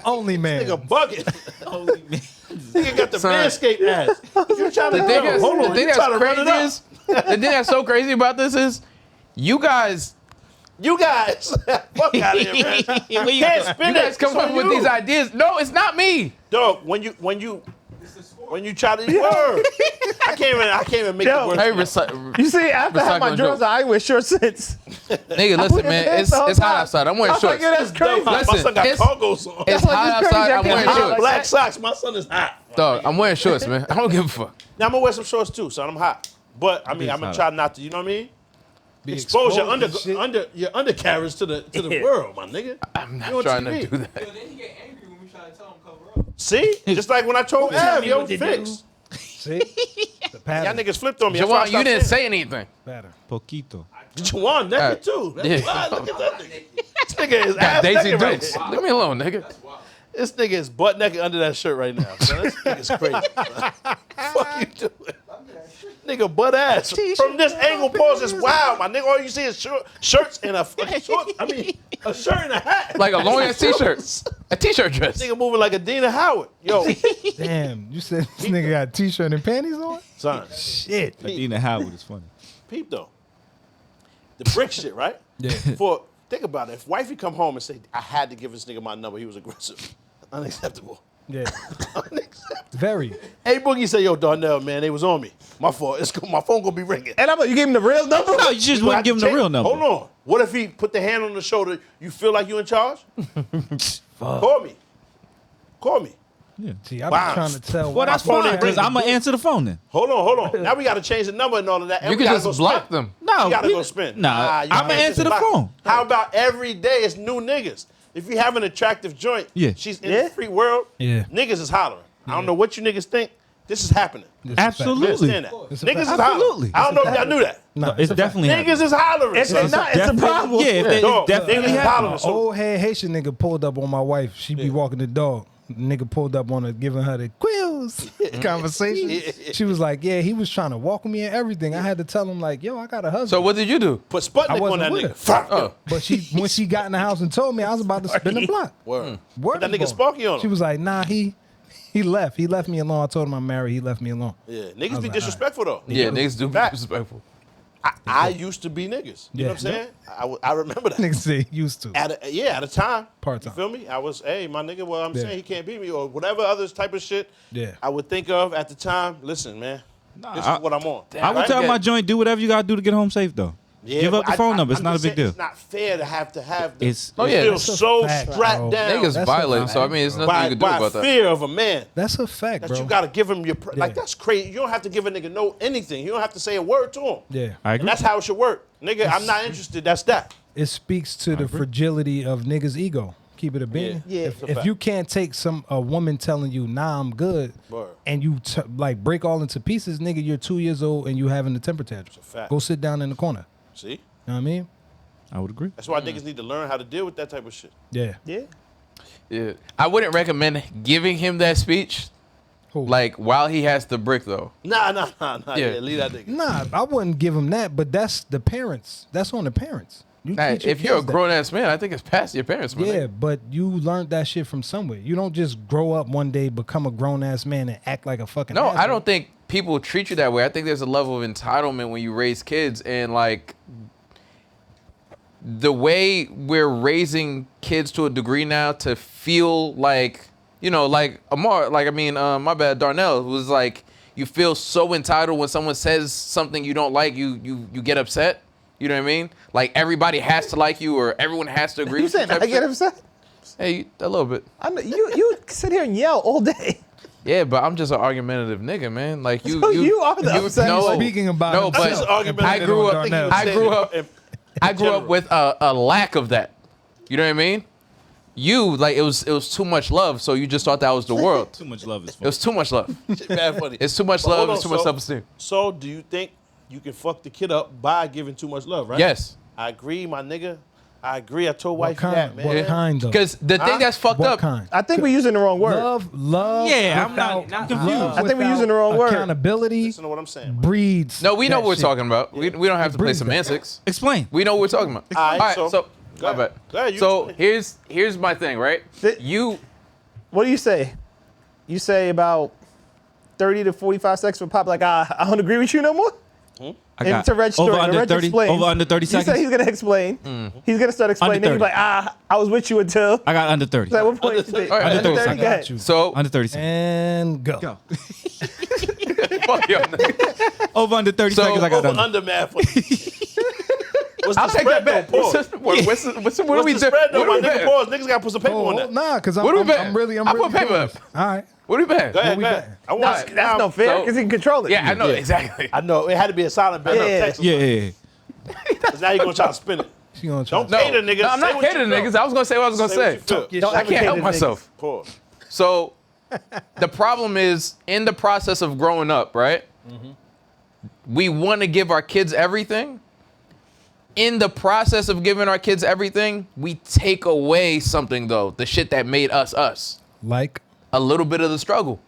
Only man. Nigga bucket. Nigga got the Son. Manscaped ass. What you trying to The do? thing, is, Hold the on, thing you trying that's to run it crazy up. is, the thing that's so crazy about this is, you guys You guys, fuck out of here, man. Can't spin You guys it. come It's up on with you. these ideas. No, it's not me. Dog, when you try to word, I can't even make Yo. the Hey, words. You see, after I have my Recycling drawers, joke. I wear short since. Nigga, listen, man. It's hot outside. I'm wearing I was like, shorts. yeah, that's crazy. My Listen, son got it's- cargos on. It's like, hot it's crazy. outside. I I'm can't wearing hide shorts. Black socks. My son is hot. Dog, I'm wearing shorts, man. I don't give a fuck. Now I'm gonna wear some shorts too, son. I'm hot. But I mean, It's I'm gonna hot try not to. You know what I mean? Be Expose your exposed and shit. your undercarriage to the Yeah. world, my nigga. I'm not You on trying to TV. do that. Yo, then he get angry when we try to tell him cover up. See, just like when I told Av, yo, what to fix. See? The Y'all pattern. niggas flipped on me. That's why I Jawan, you stopped didn't saying say anything. Pattern. Poquito. it. Jawan naked too. That's Yeah. why. Look at that nigga. This nigga is Got ass Daisy naked right Dukes. now. Leave me alone, nigga. This nigga is butt naked under that shirt right now. Son. This nigga's crazy. Fuck you doing? Nigga butt ass. From this angle, pause is wild. My nigga, all you see is shirts and a fucking short. I mean, a shirt and a hat. Like a long ass t-shirt. A t-shirt dress. Nigga moving like a Dina Howard. Yo, Damn, you said this nigga got a t-shirt and panties on? son, Shit. Adina Howard is funny. peep though. The brick shit, right? Yeah. Think about it. If wifey come home and say, I had to give this nigga my number, he was aggressive. Unacceptable. Yeah. Unacceptable. Very. Hey, Boogie say, yo, Darnell, man, they was on me. My fault. My phone gonna be ringing. And I'm like, you gave him the real number? No, you just wouldn't give him the real number. Hold on. What if he put the hand on the shoulder? You feel like you in charge? Call me. Call me. See, I've Wow. been trying to tell. Well, why that's phone fine, ain't because ringing. I'm going to answer the phone then. Hold on. Now we gotta change the number and all of that. And You we can gotta just go block spin. them. No, You gotta we- go spin. Nah, you I'ma can't answer just the block. phone. How about every day it's new niggas? If you have an attractive joint, Yeah. she's in Yeah. the free world, Yeah. niggas is hollering. I don't know what you niggas think. This is happening. This is a fact. You Absolutely. understand that? It's a Niggas fact. is hollering. Absolutely. I don't know if y'all knew that. No, It's a fact. definitely happening. Niggas is hollering. If they not, it's a Definitely- problem. Yeah, it's Dog, definitely niggas is happening. hollering. So Old head Haitian nigga pulled up on my wife. She be walking the dog. Nigga pulled up on her, giving her the quills conversation. She was like, "Yeah, he was trying to walk with me and everything." I had to tell him like, "Yo, I got a husband." So what did you do? put I Sputnik on wasn't that with nigga. her. Fuck. Oh. But when she got in the house and told me, I was about to spin the block. Word. Word That is nigga bond. Sparky on him. She was like, "Nah, he left. He left me alone. I told him I'm married. He left me alone." Yeah, I niggas was be like, disrespectful though. Yeah, niggas do be Fact. disrespectful. I used to be niggas. You know what I'm saying? I remember that. Niggas say used to. At a time. Part-time. You feel me? I was, hey, my nigga, well, I'm saying he can't beat me or whatever other type of shit Yeah. I would think of at the time. Listen, man, this is what I'm on. I would Right? tell my joint, do whatever you gotta do to get home safe, though. Yeah, Give up but the phone number. It's I'm not a just big saying deal. It's not fair to have the It's Oh, yeah, feel that's a so fact, strapped bro. down Niggas That's a violent, so I fact, mean, it's bro. nothing you can do by about that. fear of a man. That's a fact, That bro. you gotta give him your like Yeah. that's crazy. You don't have to give a nigga no anything. You don't have to say a word to him. Yeah. I And agree. that's how it should work. Nigga, I'm not interested. That's that. It speaks to the fragility of niggas' ego. Keep it a bean. Yeah, If, it's a if fact. you can't take a woman telling you, "Nah, I'm good," Word. and you like break all into pieces, nigga, you're 2 years old and you having a temper tantrum. fact. Go sit down in the corner. See? You know what I mean? I would agree. That's why niggas need to learn how to deal with that type of shit. Yeah. Yeah. Yeah, I wouldn't recommend giving him that speech, Who? like while he has the brick though. Nah. Yeah. Yeah, leave that nigga. Nah, I wouldn't give him that, but that's the parents. That's on the parents. You Hey, teach your if you're a kids that. grown ass man, I think it's past your parents. Man. Yeah, but you learned that shit from somewhere. You don't just grow up one day, become a grown ass man, and act like a fucking No, I asshole. don't think people treat you that way. I think there's a level of entitlement when you raise kids, and like the way we're raising kids to a degree now to feel like, you know, like Amar, like my bad, Darnell was like, you feel so entitled when someone says something you don't like, you get upset. You know what I mean? Like everybody has to like you, or everyone has to agree You with you. saying type I get shit. upset? Hey, a little bit. I know you sit here and yell all day. Yeah, but I'm just an argumentative nigga, man. Like you, So you are the upset no, one. Speaking about no, himself. but This argument I grew up. Darnell. I grew up. In I grew up general. with a lack of that. You know what I mean? You like it was too much love, so you just thought that was the world. Too much love is It was too much love. Mad funny. It's too much But love. hold on, It's too much so- self-esteem. So do you think you can fuck the kid up by giving too much love, right? Yes, I agree, my nigga. I agree. I told What wife kind? that, man. What kind though? because the thing that's fucked What up. kind? I think we're using the wrong word. Love. Yeah, I'm without- not confused. love I think we're without using the wrong word. Accountability Listen to what I'm saying. man. breeds. No, we know that what we're shit. talking about. We don't have to play breeds that. semantics. Explain. We know what we're talking about. All right, so so- my Go bad. ahead. Go ahead, you So explain. here's my thing, right? You What do you say? You say about 30 to 45 seconds for Pop, like, I don't agree with you no more? I And to Reg story, over under Reg 30. explains. Over under 30 You say seconds. he's going to explain. He's going to start explaining. Then he's 30. like, I was with you until. I got under 30. So at what point you think? All right, under 30 go seconds. ahead. You. so Under 30 seconds. And go. fuck y'all niggas. Over under 30 So, seconds. I got Over under. under mad funny. What's the I'll take spread that though? back. Pause. What are we What's doing? the spread though, What my are we nigga? betting? Pause. Niggas gotta put some paper on Oh, that. nah, because What are we I'm betting? really I put paper curious. up. All right. What are we betting? Go ahead, we go bet? ahead. I want That's no fair So- because he can control it. Yeah, I know exactly. I know it had to be a silent bet. Yeah. Text or Yeah, something. yeah, yeah. 'Cause now you're gonna try to spin it. She gonna try. Don't to- cater, nigga. No, I'm Say not what you catering feel. niggas. I was gonna say what I was gonna Say say. what you feel. Don't I ever can't cater help to myself. Pause. So the problem is in the process of growing up, right? We want to give our kids everything. In the process of giving our kids everything, we take away something though, the shit that made us us. Like, A little bit of the struggle.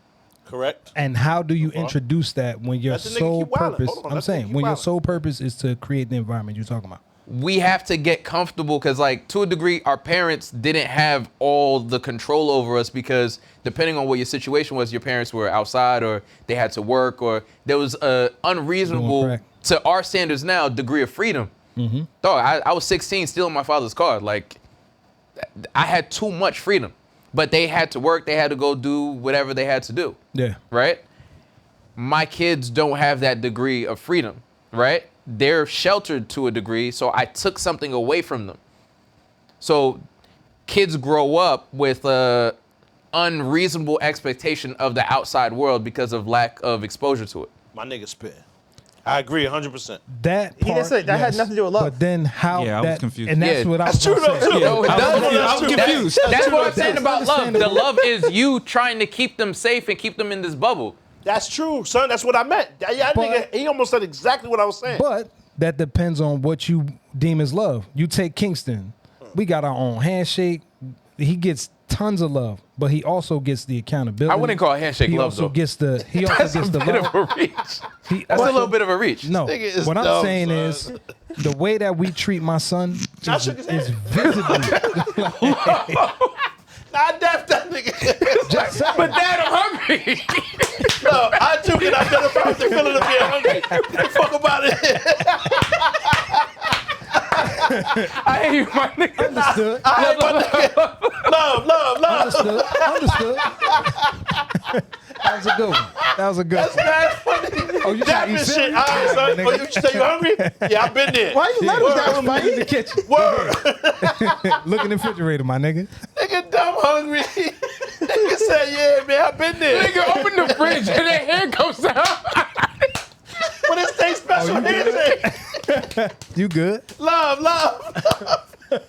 Correct. and how do you introduce that when your Let the nigga sole keep wildin'. purpose? Hold on, I'm let the nigga saying keep when your wildin'. sole purpose is to create the environment you're talking about. We have to get comfortable because, like, to a degree, our parents didn't have all the control over us because depending on what your situation was, your parents were outside or they had to work or there was a Doing unreasonable, crack. to our standards now, degree of freedom. Dog, I was 16 stealing my father's car. Like, I had too much freedom, but they had to work. They had to go do whatever they had to do. Yeah. Right? My kids don't have that degree of freedom, right? They're sheltered to a degree, so I took something away from them. So kids grow up with a unreasonable expectation of the outside world because of lack of exposure to it. My nigga spit. I agree 100%. That He didn't part, say- that had yes. nothing to do with love. But then how? Yeah, I was that, confused. And that's Yeah. what I was That's true gonna though, say. too. No, it I was does. confused. I was confused. That's what I'm saying That's about love. The understandable. love is you trying to keep them safe and keep them in this bubble. That's true, son. That's what I meant. Yeah, nigga, he almost said exactly what I was saying. But that depends on what you deem as love. You take Kingston. We got our own handshake. He gets tons of love, but he also gets the accountability. I wouldn't call handshake he love also though. Gets the, he also That's gets a the bit love. of a reach. He That's a also- little bit of a reach. No, Nigga is what I'm dumb, saying son. is the way that we treat my son I is shook his hand. visibly. Nah, deaf that nigga. But Dad, I'm hungry. No, I too can identify with the feeling of being hungry. Fuck about it. I hear you, my nigga. Understood. Love. Understood. That was a good one. That was a good one. That's funny. Oh, you Deaf trying to eat and shit. cereal? All right, son. Oh, you say you hungry? Yeah, I've been there. Why you let us down, I'm in the kitchen. Word. Look in the refrigerator, my nigga. Nigga, dumb hungry. Nigga said, yeah, man, I've been there. Nigga, open the fridge and that hair comes out. But this thing special handshake. You good? Love.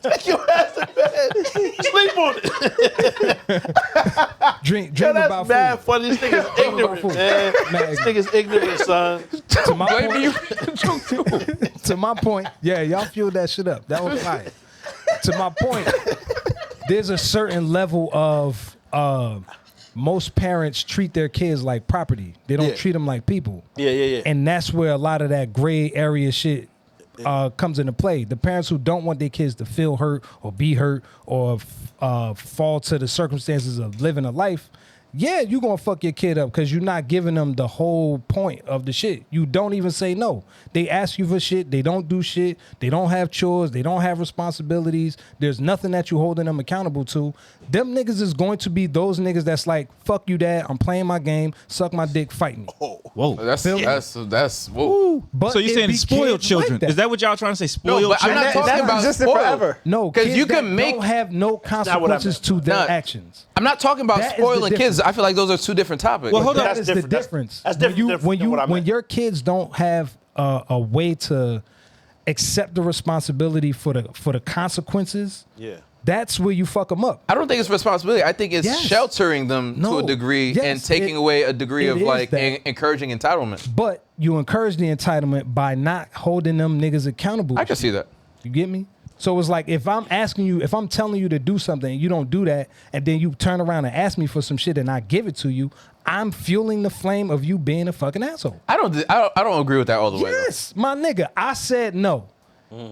Take your ass to bed. Sleep on it. Dream That's about mad food. funny. This nigga's ignorant, food. man. Mad This nigga's ignorant, son. To my Blame point, you. to my point, yeah, y'all fueled that shit up. That was fire. To my point, there's a certain level of most parents treat their kids like property. They don't Yeah. treat them like people. Yeah. And that's where a lot of that gray area shit comes into play. The parents who don't want their kids to feel hurt or be hurt or fall to the circumstances of living a life, yeah, you're going to fuck your kid up because you're not giving them the whole point of the shit. You don't even say no. They ask you for shit. They don't do shit. They don't have chores. They don't have responsibilities. There's nothing that you're holding them accountable to. Them niggas is going to be those niggas that's like, fuck you, dad. I'm playing my game. Suck my dick. Fight me. Whoa. That's whoa. But So you're it saying be spoiled kids children? like Is that what y'all trying to say? Spoiled but I'm children? not talking That's about existed spoiled. forever. No, 'Cause kids you that can make- don't have no not what I consequences to their Nah. actions. I'm not talking about That is spoiling the kids. I feel like those are two different topics. Well, hold on. That That's is the different. That's- difference. that's different than what I when meant. your kids don't have a way to accept the responsibility for the consequences, Yeah. that's where you fuck them up. I don't think it's responsibility. I think it's Yes. sheltering them to No. a degree Yes, and taking it- away a degree it of is like that. encouraging entitlement. But you encourage the entitlement by not holding them niggas accountable. I can see that. You get me? So it's like if I'm asking you, if I'm telling you to do something and you don't do that, and then you turn around and ask me for some shit and I give it to you, I'm fueling the flame of you being a fucking asshole. I don't agree with that all the way. though. Yes, my nigga, I said no.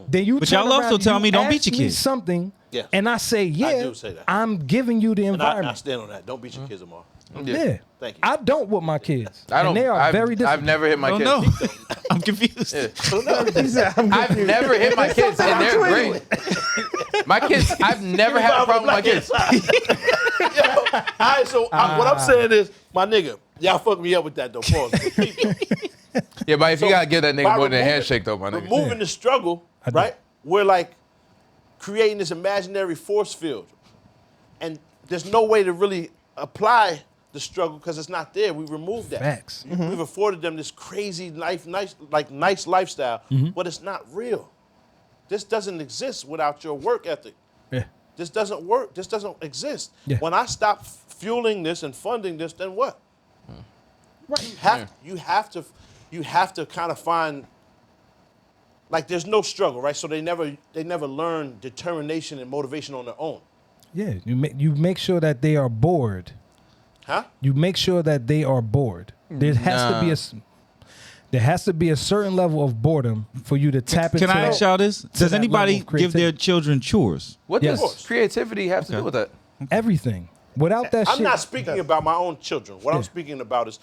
Then you But turn y'all also around, tell you me don't beat ask your me kids. something, Yes. and I say, yeah, do say that. I'm giving you the And I environment. stand on that. Don't beat your kids, Amar. Yeah. Thank you. I don't with my kids. I don't. And they are I've, very different. I've never hit my Oh, kids. no. I'm confused. He said, I'm I've confused. never hit my kids, and they're great. My kids, I've never had a problem with my kids. All right, so what I'm saying is, my nigga, y'all fuck me up with that though. Pause. But keep going. Yeah, but if you So, gotta give that by nigga more than a removing- handshake, though, my nigga. Removing the struggle, do. right? We're like creating this imaginary force field, and there's no way to really apply the struggle because it's not there. We removed that. Facts. We've afforded them this crazy life, nice lifestyle, but it's not real. This doesn't exist without your work ethic. Yeah. This doesn't work. This doesn't exist. Yeah. When I stop fueling this and funding this, then what? Right. You have to kind of find like there's no struggle, right? So they never learn determination and motivation on their own. Yeah. You make sure that they are bored. Huh? You make sure that they are bored. There has to be a certain level of boredom for you to tap into. Can I ask y'all this? Does that anybody level of give their creativity. children chores? What Yes. does creativity have to do with that? everything? Without that I'm shit, not speaking about my own children. What I'm Yeah. speaking about is,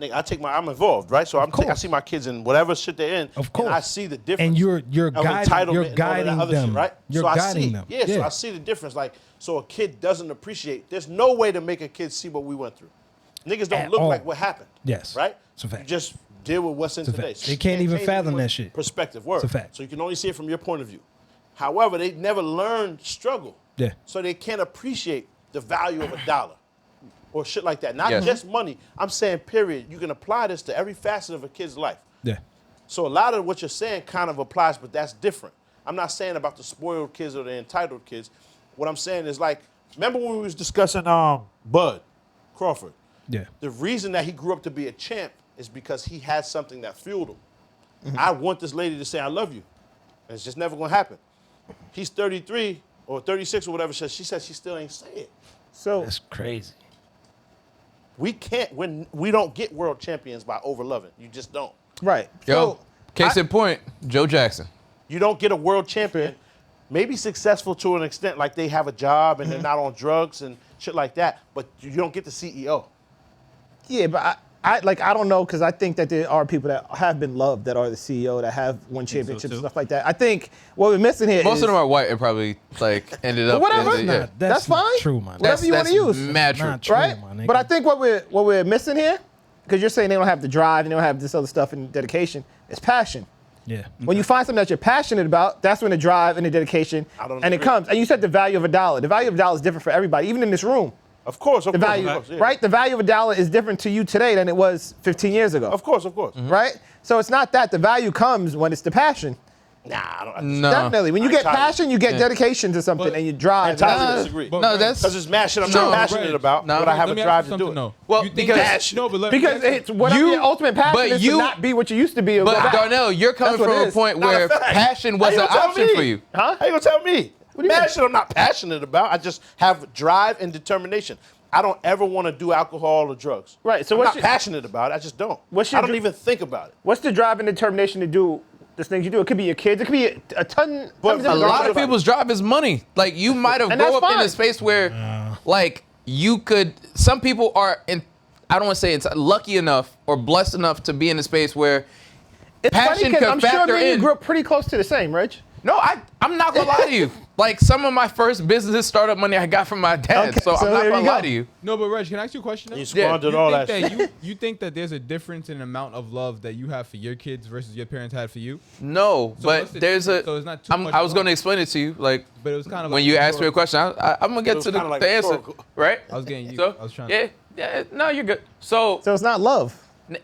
nigga, I'm involved, right? So I course. see my kids in whatever shit they're in. Of course. And I see the difference. and you're of guiding, entitlement you're and all of that guiding other them, shit, right? You're so I guiding see, them. Yeah, so I see the difference. Like, so a kid doesn't appreciate. There's no way to make a kid see what we went through. Niggas don't At look all. like what happened. Yes. Right? It's a fact. You just deal with what's in It's a today. fact. So They you can't even change fathom anyone's that shit. Perspective, word. It's a fact. So you can only see it from your point of view. However, they never learned struggle. Yeah. So they can't appreciate the value of a dollar or shit like that. Not Yes. just money. I'm saying, period. You can apply this to every facet of a kid's life. Yeah. So a lot of what you're saying kind of applies, but that's different. I'm not saying about the spoiled kids or the entitled kids. What I'm saying is like, remember when we was discussing Bud Crawford? Yeah. The reason that he grew up to be a champ is because he had something that fueled him. I want this lady to say I love you. And it's just never gonna happen. He's 33 or 36 or whatever. She said she still ain't say it. So That's crazy. We can't we don't get world champions by overloving. You just don't. right. Yo, So case in point, Joe Jackson. You don't get a world champion, maybe successful to an extent, like they have a job and they're not on drugs and shit like that, but you don't get the CEO. yeah, but I don't know, because I think that there are people that have been loved that are the CEO that have won championships and too. stuff like that. I think what we're missing here Most is of them are white and probably like ended up. whatever. in the- yeah. Nah, That's not fine. true, man. Whatever you want to use. Mad true. Not true, Right? my nigga. But I think what we're missing here, because you're saying they don't have the drive and they don't have this other stuff and dedication, is passion. Yeah. When you find something that you're passionate about, that's when the drive and the dedication and it agree. comes. And you said the value of a dollar. The value of a dollar is different for everybody, even in this room. Of course, The value, yeah. right? The value of a dollar is different to you today than it was 15 years ago. Of course. Right? So it's not that. The value comes when it's the passion. Nah, I don't. No. Definitely. When you get Tyler. passion, you get dedication to something and you drive. And Tyler Nah. disagree. No, that's Because it's mad shit I'm No. not passionate about, No. but I have Let a me drive ask you to do something, it. though. Well, You think because- that- no, but let me Because ask you- it's whatever your ultimate passion is to not be what you used to be. Or go But back. Darnell, you're coming That's what from it a is. point Not a where fact. passion How was you an gonna tell option me? for you. Huh? How you gonna tell me? do you Mad mean? shit I'm not passionate about. I just have drive and determination. I don't ever want to do alcohol or drugs. Right, so I'm what's not your- passionate about it. I just don't. What's I your don't dr- even think about it. What's the drive and determination to do the things you do? It could be your kids. It could be a ton. But tons A of lot of different- people's drive is money. Like you might have And grown that's up in fine. a space where, like, you could. Some people are in. I don't want to say it's lucky enough or blessed enough to be in a space where It's funny passion 'cause could I'm sure factor me and you in. grew up pretty close to the same, Rich. No, I'm not gonna lie to you. Like some of my first business startup money I got from my dad, Okay, so so I'm not there gonna you lie go. to you. No, but Reg, can I ask you a question? Though? You squandered You all think that shit. you think that there's a difference in the amount of love that you have for your kids versus your parents had for you? No, So but what's the there's a. difference? So it's not too much I was love. gonna explain it to you, like But it was kind of when like you asked me a rhetorical. question. I'm gonna get was to the, kinda like the answer, rhetorical. right? I was getting you. So I was trying. yeah, no, you're good. So So it's not love.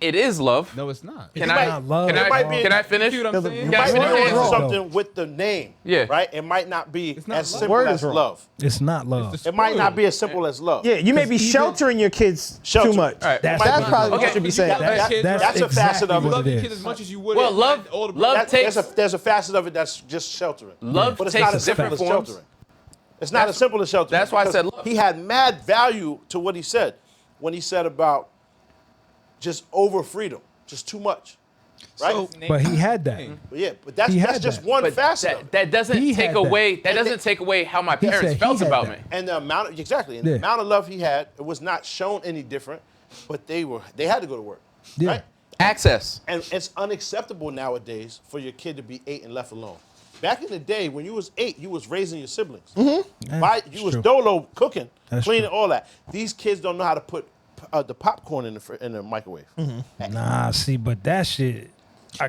it is love. No, it's not. Can might I? not love. Can It might be- I? Can I finish? You see what I'm saying? Can I Might finish be the doing answer? something with the name. Yeah. Right? It might not be not as love. simple Word is as wrong. love. It's not love. It might not be as simple as love. Yeah, you may be even- sheltering your kids Shelter. too much. All right. That's That's what probably it what Okay. you should be saying. That's a facet of exactly it. You what love it your is. kids as much as you would. Well, love takes There's a facet of it that's just sheltering. love But it's takes not as simple different as forms. sheltering. It's not as simple as sheltering. that's why I because said love. he had mad value to what he said when he said about just over freedom, just too much. Right? But he had that. Yeah, but that's He had just that. one But facet of it. that doesn't He take had that. away. That And doesn't they- take away how my He parents said he felt had about that. me. And the amount of and Yeah. the amount of love he had, it was not shown any different, but they had to go to work. Yeah. Right? Access. And it's unacceptable nowadays for your kid to be 8 and left alone. Back in the day, when you was 8, you was raising your siblings. You was true. dolo cooking, That's cleaning, true. all that. These kids don't know how to put the popcorn in the microwave. Nah, see, but that shit,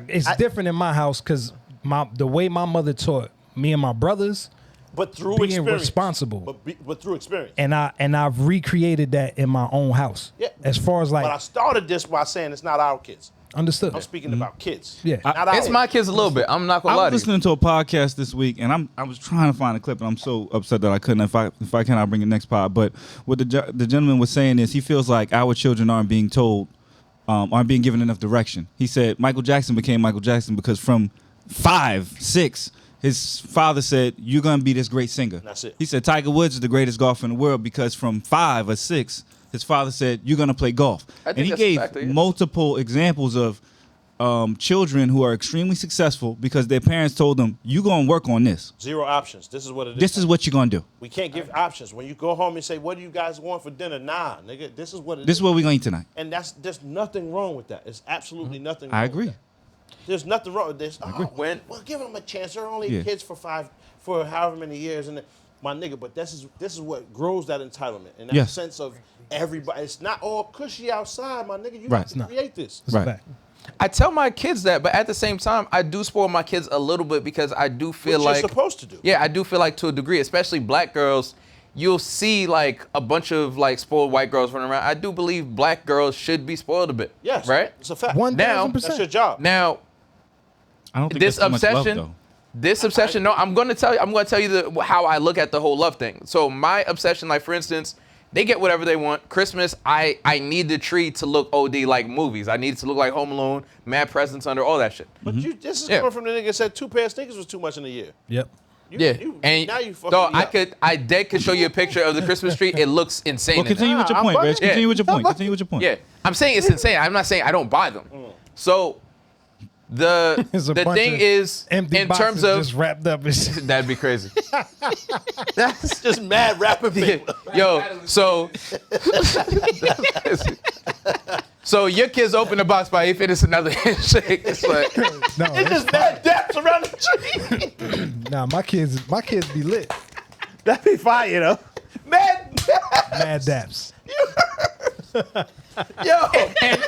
it's different in my house because the way my mother taught me and my brothers, But through being experience. responsible. But through experience. and I've recreated that in my own house. Yeah. As far as like But I started this by saying it's not our kids. understood. I'm speaking about kids. Yeah. Not ours. It's my kids a little bit. I'm not gonna I lie was to you. listening to a podcast this week, and I was trying to find a clip, and I'm so upset that I couldn't. If I can, I'll bring it next pod. But what the gentleman was saying is he feels like our children aren't being told, aren't being given enough direction. He said Michael Jackson became Michael Jackson because from 5, 6, his father said, "You're gonna be this great singer." That's it. He said Tiger Woods is the greatest golfer in the world because from 5 or 6, his father said, "You're gonna play golf," I think and he that's a gave factor, yeah. multiple examples of children who are extremely successful because their parents told them, "You gonna work on this. Zero options. This is what it is. This is what you're gonna do. We can't give options. When you go home and say, "What do you guys want for dinner?" Nah, nigga, this is what it is. This is what we're gonna eat tonight." And there's nothing wrong with that. It's absolutely nothing wrong I with agree. that. There's nothing wrong with this. Oh, When- well, give them a chance. They're only Yeah. kids for however many years. And my nigga, but this is what grows that entitlement and that Yes. sense of everybody. It's not all cushy outside, my nigga. You Right. have It's to not. create this. It's a Right. fact. I tell my kids that, but at the same time, I do spoil my kids a little bit because I do feel What like you're supposed to do. Yeah, I do feel like to a degree, especially black girls, you'll see like a bunch of like spoiled white girls running around. I do believe black girls should be spoiled a bit. Yes. Right? It's a fact. 1000%. That's your job. Now, I don't think this that's too much love, obsession, though. this obsession. No, I'm going to tell you. I'm going to tell you how I look at the whole love thing. So my obsession, like for instance, They get whatever they want. Christmas, I need the tree to look OD like movies. I need it to look like Home Alone, Mad Presents Under, all that shit. But this is coming from the nigga that said 2 pair of sneakers was too much in a year. Yep. And now you fucking dog, me up. I could show you a picture of the Christmas tree. It looks insane. Well, in there. continue with your point, Reg. Continue with your point. Continue with your point. Yeah, I'm saying it's insane. I'm not saying I don't buy them. So the It's a the bunch thing of is, empty in boxes terms of just wrapped up and shit. that'd be crazy. That's just mad rapping paper. Yo, so so your kids open the box by he finished another handshake. It's like No, It's just mad daps around the tree. nah, my kids be lit. That'd be fire, you know. Mad daps. Mad daps. Yo.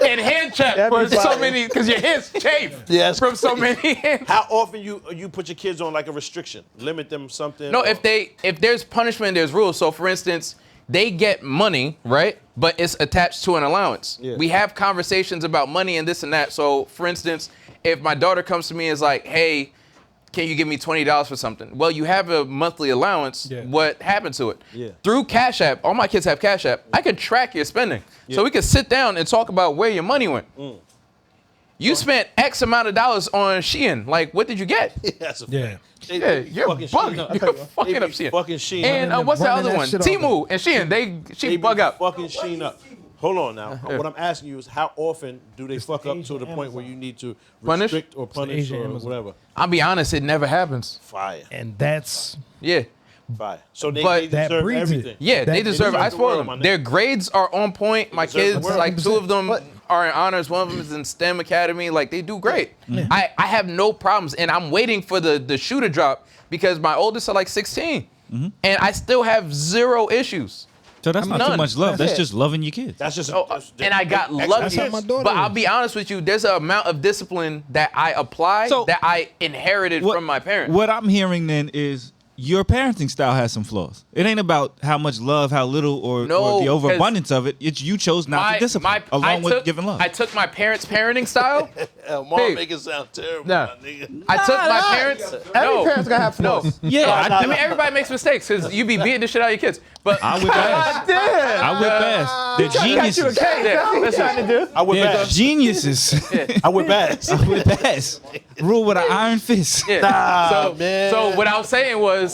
and hand check That'd for be so fire. many because your hands chafe Yes. from so many hands. How often you put your kids on like a restriction? Limit them something? No, or- if there's punishment, there's rules. So for instance, they get money, right? But it's attached to an allowance. Yeah. We have conversations about money and this and that. So for instance, if my daughter comes to me and is like, hey, can you give me $20 for something? Well, you have a monthly allowance. Yeah. What happened to it? Yeah. Through Cash App, all my kids have Cash App. I can track your spending. So we can sit down and talk about where your money went. You spent X amount of dollars on Shein. Like, what did you get? That's a Yeah. fact. Yeah, you're fucking Shein bugging. up. You're fucking They up be Shein. fucking Shein And up. what's the Running other that one? shit off Timu and Shein. She They bug be out. fucking Shein up. Hold on now. What I'm asking you is how often do they fuck up to the point where you need to Punish? restrict or punish Asian or Amazon. whatever? I'll be honest, it never happens. Fire. And that's Yeah. Fire. So they But that deserve breeds it. everything. Yeah, they That- deserve it. I deserve the spoil world, my them. nigga. Their grades are on point. My deserve the kids, world. like 2 of them are in honors. One of them is in STEM Academy. Like, they do great. I have no problems. And I'm waiting for the shoe to drop because my oldest are like 16. And I still have 0 issues. So that's not too None. much love. That's it. just loving your kids. That's just. And I got That's lucky. how my daughter But I'll is. be honest with you, there's an amount of discipline that I apply So- that I inherited from my parents. What I'm hearing then is your parenting style has some flaws. It ain't about how much love, how little, or No, the 'cause overabundance of it. It's you chose not to discipline, along with giving love. I took my parents' parenting style. Mom Hey. make it sound terrible, Nah. my nigga. I took my parents. Every parent's gonna have flaws. yeah, I mean, everybody makes mistakes because you be beating the shit out of your kids. But I whip ass. Damn. I whip ass. They're Got you a geniuses. cake. Yeah, That's what he's listen. trying to do. I whip They're ass. geniuses. I whip ass. I whip ass. Rule with an iron fist. yeah. So, man. so what I was saying was,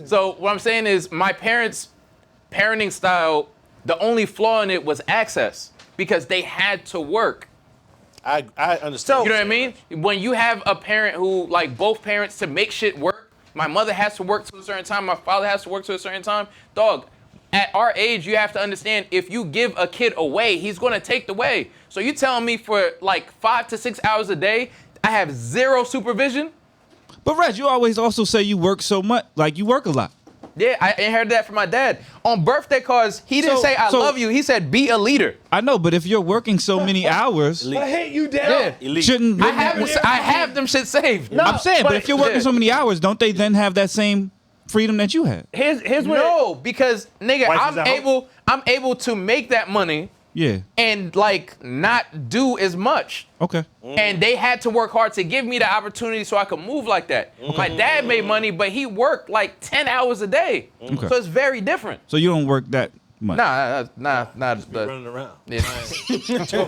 so what I'm saying is my parents' parenting style, the only flaw in it was access because they had to work. I understand. You know what I mean? When you have a parent who, like, both parents to make shit work, my mother has to work to a certain time, my father has to work to a certain time. Dog, at our age, you have to understand if you give a kid away, he's gonna take the way. So you telling me for like 5 to 6 hours a day, I have 0 supervision? But Reg, you always also say you work so much, like you work a lot. Yeah, I inherited that from my dad. On birthday cards, he didn't say I love you. He said be a leader. I know, but if you're working so many hours, I hate you, Dad. Yeah. Elite. shouldn't I have them shit saved. No, I'm saying, but if you're working yeah. so many hours, don't they then have that same freedom that you had? Here's what. No, because nigga, Wife is at home? I'm able to make that money Yeah. and like not do as much. Okay. And they had to work hard to give me the opportunity so I could move like that. My dad made money, but he worked like 10 hours a day. Okay. So it's very different. So you don't work that much. Nah. running around. Yeah.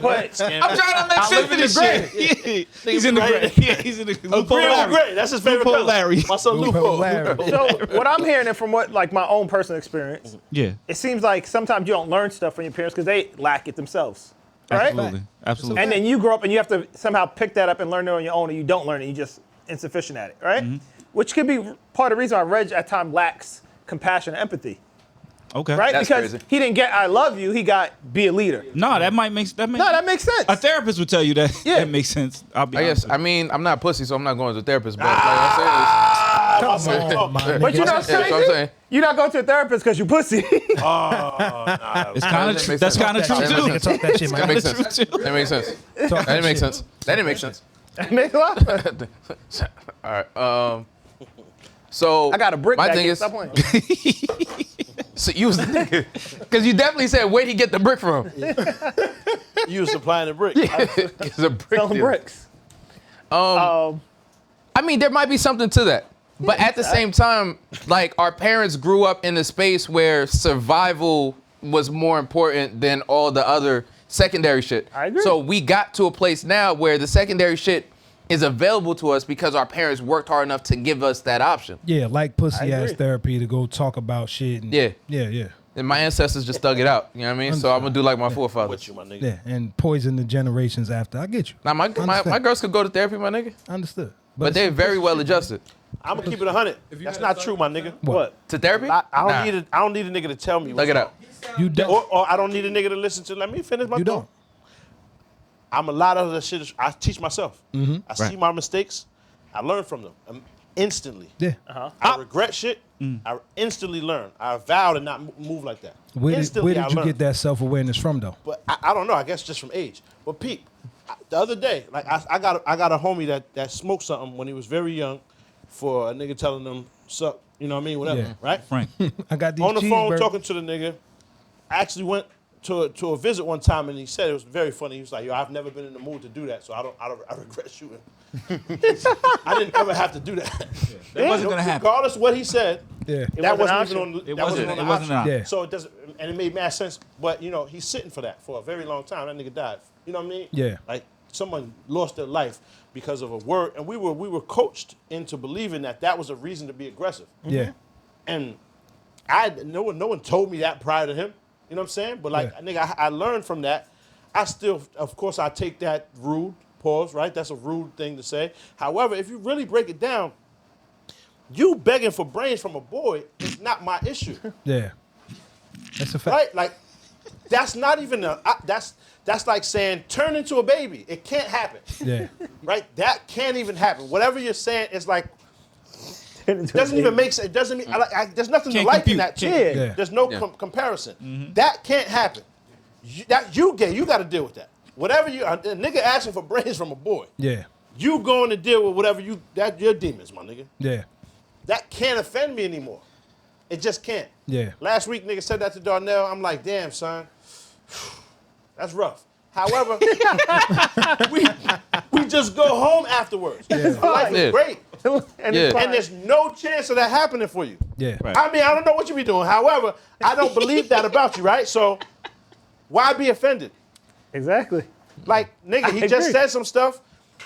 But I'm trying to make sense of this shit. He's in the Right. gray. Yeah, he's in the loophole. Real Larry. great. That's his favorite Loophole color. Larry. My son Loophole Loophole. Larry. so what I'm hearing, and from what like my own personal experience, Yeah. it seems like sometimes you don't learn stuff from your parents because they lack it themselves, right? Absolutely. Absolutely. And then you grow up and you have to somehow pick that up and learn it on your own, and you don't learn it. You're just insufficient at it, right? Which could be part of the reason why Reg at times lacks compassion and empathy, Okay. right? That's because crazy. he didn't get "I love you," he got "be a leader." No, that might make that. No, that makes sense. A therapist would tell you that. Yeah. That makes sense. I'll be I honest. guess, I mean, I'm not pussy, so I'm not going to a therapist. But like I Come said, on, my But you nigga. know what Yeah, I'm that's what I'm saying? saying. You're not going to a therapist because you pussy. It's kind that of makes true. That's sense. kind of true That too. nigga talk that shit, that man. makes sense. That makes sense. That didn't make sense. That didn't make sense. That makes a lot of sense. All right. So I got a brick My back thing here. is, Stop playing. so you was the nigga, because you definitely said where'd he get the brick from? You was supplying the brick. It's a brick Selling dealer. bricks. I mean, there might be something to that. But at the same time, like our parents grew up in a space where survival was more important than all the other secondary shit. I agree. So we got to a place now where the secondary shit is available to us because our parents worked hard enough to give us that option. Yeah, like pussy ass agree. therapy to go talk about shit. And, Yeah. Yeah. And my ancestors just dug it out. You know what I mean? So I'm gonna do like my forefathers. With you, my nigga. Yeah, and poison the generations after. I get you. Now my Understand. girls could go to therapy, my nigga. Understood. But they're very well adjusted. I'm gonna keep it 100. That's not true, my nigga. What? To therapy? I don't Nah. need a nigga to tell me. Look it up. You don't. Or I don't need a nigga to listen to. Let me finish my You thought. don't. I'm a lot of the shit I teach myself. I see my mistakes. I learn from them instantly. Yeah. I regret shit. I instantly learn. I vow to not move like that. Where Instantly, did I you learn. get that self-awareness from, though? But I don't know. I guess just from age. But Pete, the other day, like I got a homie that smoked something when he was very young, for a nigga telling him suck. You know what I mean? Whatever. Yeah. Right? Frank. I got these On the phone cheeseburgers. talking to the nigga. I actually went to a visit one time and he said it was very funny. He was like, "Yo, I've never been in the mood to do that, so I regret shooting." I didn't ever have to do that. That wasn't gonna happen. Regardless of what he said, Yeah. that wasn't wasn't even an on. It That wasn't on wasn't. the It wasn't option. an Yeah. So it doesn't, and it made mad sense. But you know, he's sitting for that for a very long time. That nigga died. You know what I mean? Yeah. Like someone lost their life because of a word, and we were coached into believing that was a reason to be aggressive. Yeah. And no one told me that prior to him. You know what I'm saying? But like, nigga, I learned from that. I still, of course, I take that rude pause, right? That's a rude thing to say. However, if you really break it down, you begging for brains from a boy is not my issue, Yeah. That's a fact. right? Like, that's not even that's like saying turn into a baby. It can't happen, Yeah. right? That can't even happen. Whatever you're saying is like. Doesn't even make sense. It doesn't mean there's nothing to Can't like in compute. that Can't shit. compute. Yeah. There's no comparison. That can't happen. You gay. You got to deal with that. Whatever you a nigga asking for brains from a boy, Yeah. you going to deal with whatever your demons, my nigga. Yeah. That can't offend me anymore. It just can't. Yeah. Last week, nigga said that to Darnell. I'm like, damn, son, that's rough. However, we just go home afterwards. Life is Yeah. great. And Yeah. it's fine. And there's no chance of that happening for you. Yeah. Right. I mean, I don't know what you be doing. However, I don't believe that about you, right? So why be offended? Exactly. Like, nigga, he I just agree. said some stuff.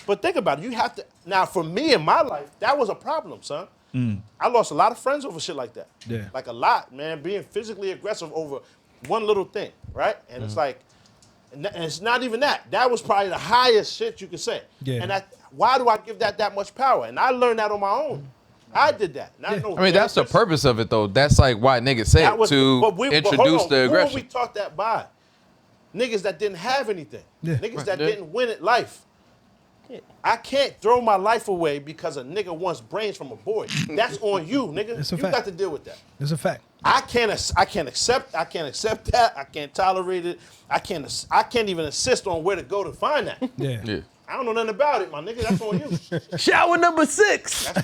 But think about it. You have to. Now, for me in my life, that was a problem, son. I lost a lot of friends over shit like that. Yeah. Like a lot, man. Being physically aggressive over one little thing, right? And it's like, and it's not even that. That was probably the highest shit you could say. Yeah. And why do I give that much power? And I learned that on my own. I did that. Not no I mean, that's the therapist. purpose of it, though. That's like why niggas say That it, was to but hold introduce on. the Who were aggression. we taught that by? Niggas that didn't have anything. Yeah. Niggas that Yeah. didn't win at life. I can't throw my life away because a nigga wants brains from a boy. That's on you, nigga. It's a You fact. got to deal with that. It's a fact. I can't accept that. I can't tolerate it. I can't even insist on where to go to find that. Yeah. Yeah. I don't know nothing about it, my nigga. That's on you. Shower number 6. I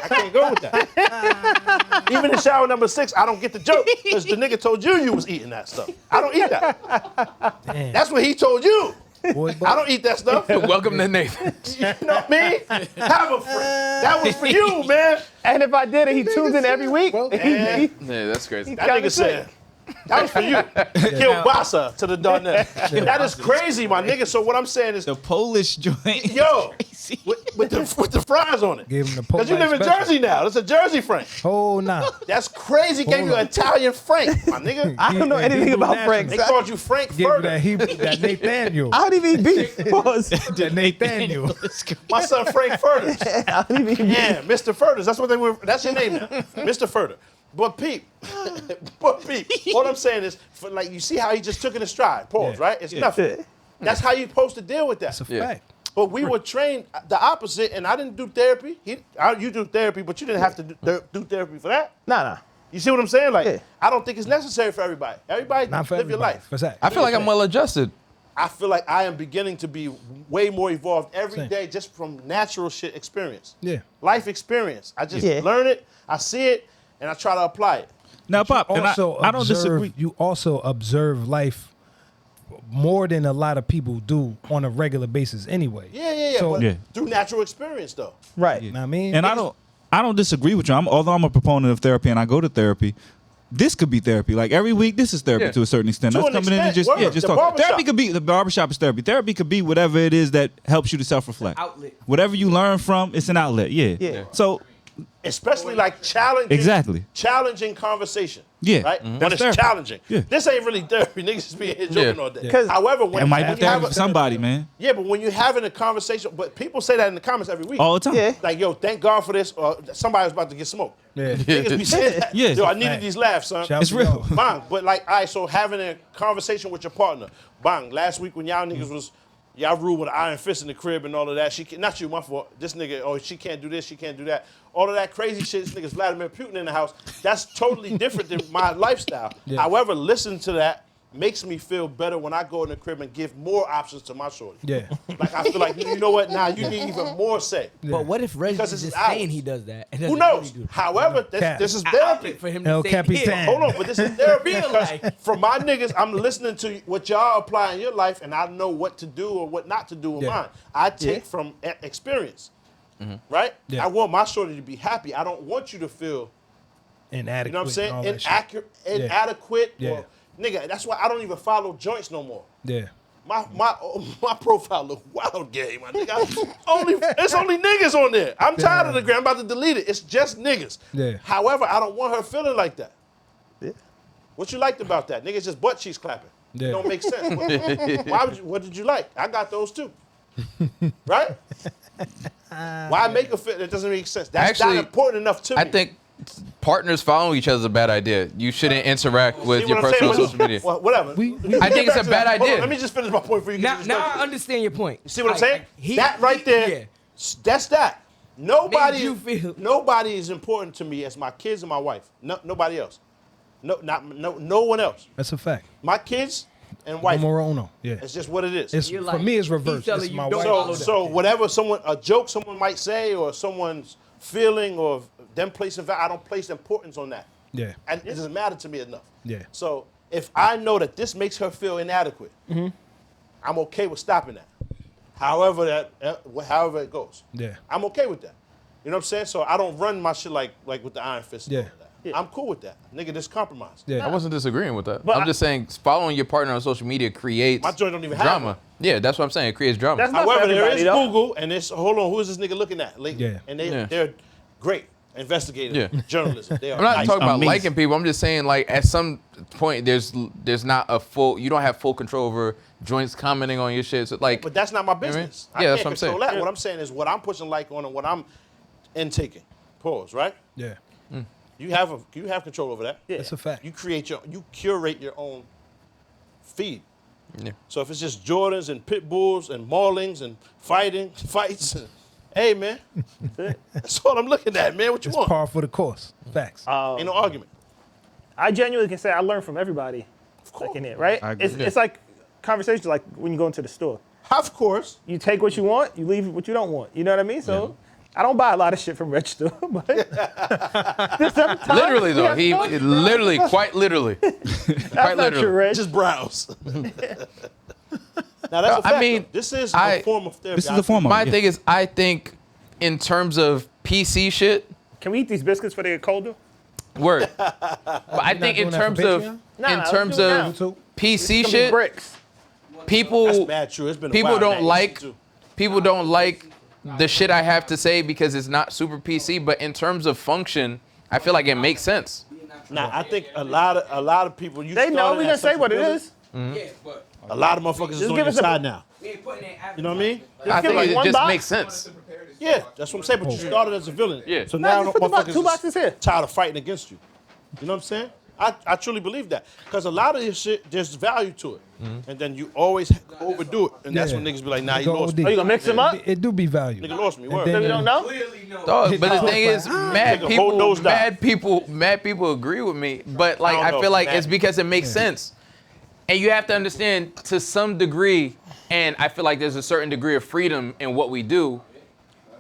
can't go with that. Even in shower number 6, I don't get the joke because the nigga told you was eating that stuff. I don't eat that. Damn. That's what he told you. Boy, I don't eat that stuff. You Welcome to Nathan. know what I mean? Have a friend. That was for you, man. And if I did it, he tunes in every week. man. Yeah, that's crazy. That nigga said, that was for you. Kill Bassa to the Darnell. That is crazy, my nigga. So what I'm saying is, The Polish joint. yo, with the fries on it. Gave him the Because you live in special. Jersey now. That's a Jersey Frank. Oh, nah. That's crazy. Gave you an Italian Frank, my nigga. I don't know anything about Frank. They called you Frank Gave you that Furter. Hebrew, that Nathaniel. I don't even eat beef. Pause. That Nathaniel. My son Frank Furters. I don't even eat beef. Yeah, Mr. Furters. That's what they were. That's your name now, Mr. Furter. But Pete, all I'm saying is, for like, you see how he just took it in stride. Pause, Yeah. right? It's nothing. That's how you're supposed to deal with that. That's a Yeah. fact. But we were trained the opposite, and I didn't do therapy. You do therapy, but you didn't have to do therapy for that. Nah. You see what I'm saying? Like, Yeah. I don't think it's necessary for everybody. Everybody Not for live everybody. your life. For that. I feel like I'm well adjusted. I feel like I am beginning to be way more evolved every Same. day just from natural shit experience. Yeah. Life experience. I just Yeah. learn it, I see it, and I try to apply it. Now, Pop, and Also I don't observe, disagree. you also observe life more than a lot of people do on a regular basis anyway. Yeah. So- But Yeah. through natural experience, though. Right. Know what I mean? And I don't. I don't disagree with you. Although I'm a proponent of therapy and I go to therapy, this could be therapy. Like every week, this is therapy to a certain extent. To That's an coming in and extent, just the talk. barbershop. Therapy could be the barbershop is therapy. Therapy could be whatever it is that helps you to self-reflect. Outlet. Whatever you learn from, it's an outlet. Yeah. So Especially like challenging. Exactly. Challenging conversation. Yeah. Right? Mhm. When That's it's therapy. challenging. Yeah. This ain't really therapy. Niggas just be here joking all day. However, when it might be when you have therapy for somebody, man. Yeah, but when you're having a conversation, but people say that in the comments every week. All the time. Yeah. Like, yo, thank God for this, or somebody was about to get smoked. Yeah. Niggas be saying that. Yeah. Yo, I needed these laughs, son. Shout It's to real. y'all. Bang. But like, all right, so having a conversation with your partner. Bang. Last week when y'all niggas was, y'all ruled with an iron fist in the crib and all of that. She can, not you, my fault. This nigga, oh, she can't do this, she can't do that. All of that crazy shit, this nigga's Vladimir Putin in the house. That's totally different than my lifestyle. Yeah. However, listening to that makes me feel better when I go in the crib and give more options to my shorty. Yeah. Like, I feel like, you know what, now you need even more say. But what if Reggie's Because it's just ours. saying he does that? And Who doesn't knows? really do that? However, Cap. this is An therapy. outlet for him El to say, Capitan. "Yeah." Hold on, but this is therapy Real because life. from my niggas, I'm listening to what y'all apply in your life, and I know what to do or what not to do in Yeah. mine. I take from experience, right? Yeah. I want my shorty to be happy. I don't want you to feel, Inadequate. you know what I'm saying, and all that shit. inadequate. Yeah. Or, nigga, that's why I don't even follow joints no more. Yeah. My profile look wild gay, my nigga. It's only niggas on there. I'm tired of the gram. I'm about to delete it. It's just niggas. Yeah. However, I don't want her feeling like that. Yeah. What you liked about that? Niggas just butt cheeks clapping. Yeah. It don't make sense. What did you like? I got those too. Right? Why make a fit that doesn't make sense? That's Actually, not important enough to me. I think partners following each other is a bad idea. You shouldn't interact with See your what I'm person on saying? social media. Well, whatever. I think it's a bad Hold on, idea. let me just finish my point for you. Now I understand your point. See what I'm saying? That right there, Yeah. that's that. Made you feel- Nobody is important to me as my kids and my wife. No, nobody else. No one else. That's a fact. My kids and wife. Numero uno. Yeah. It's just what it is. It's, You're for like, me, it's he's reversed. telling It's you my don't wife. follow so whatever a joke someone might say or someone's feeling or them placing value, I don't place importance on that. Yeah. And it doesn't matter to me enough. Yeah. So if I know that this makes her feel inadequate, I'm okay with stopping that. However it goes. Yeah. I'm okay with that. You know what I'm saying? So I don't run my shit like with the iron fist. And Yeah. all of that. I'm cool with that. Nigga, this compromise. Yeah. I wasn't disagreeing with that. But I'm just saying following your partner on social media creates My joint don't even have drama. one. Yeah, that's what I'm saying. It creates drama. That's not for However, there everybody, is though. Google and it's hold on, who is this nigga looking at? Like, Yeah. And Yeah. they're great investigative journalism. They are I'm not nice. talking about Amazing. liking people. I'm just saying, like, at some point, there's not a full. You don't have full control over joints commenting on your shit. So, like, But that's not my know what I mean? business. Yeah, I that's can't what I'm saying. control that. What I'm saying is what I'm pushing like on and what I'm intaking. Pause, right? Yeah. You have control over that. That's a fact. You curate your own feed. yeah. So if it's just Jordans and pit bulls and maulings and fights, hey man, that's all I'm looking at, man. What you It's want? par for the course. Facts. Ain't no argument. I genuinely can say I learn from everybody. Of course. Like in it, right? I agree. It's like conversations like when you go into the store. Of course. You take what you want, you leave what you don't want. You know what I mean? So I don't buy a lot of shit from register, but there's sometimes Literally, we though. have He to- literally, quite literally. That's quite not literally. true, Reg. Just browse. Now that's a fact. I mean, though. This is I- a form of therapy. This is a form of My it, yeah. thing is, I think in terms of PC shit, Can we eat these biscuits before they get colder? word. But I think in doing that for terms of Patreon? Nah, in let's terms do it of now. YouTube? PC It's gonna be shit, bricks. That's people mad true. It's been a people while, don't man. like Too. people don't like the shit I have to say because it's not super PC. But in terms of function, I feel like it makes sense. Nah, I think a lot of people. You They know started we at gonna say such a what it village, is. Yeah, but A lot of motherfuckers is Just on give your us a- side now. we ain't putting that. You know what I mean? I give think us it one just box. makes sense. Yeah, that's what I'm saying. But you started as a villain. Yeah. So Nah, now just put the box, motherfuckers two is boxes here. tired of fighting against you. You know what I'm saying? I truly believe that. Because a lot of this shit, there's value to it. And then you always overdo it. And that's Yeah. when niggas be like, nah, you Go lost OD. me. Oh, you gonna mix them up? It do be valued. Nigga lost me. And Word. then So you don't know? Dog, but the thing is, mad Take a whole nose dive. mad people agree with me. But like, I don't I know, feel like mad it's because it makes sense, and you have to understand to some degree. And I feel like there's a certain degree of freedom in what we do.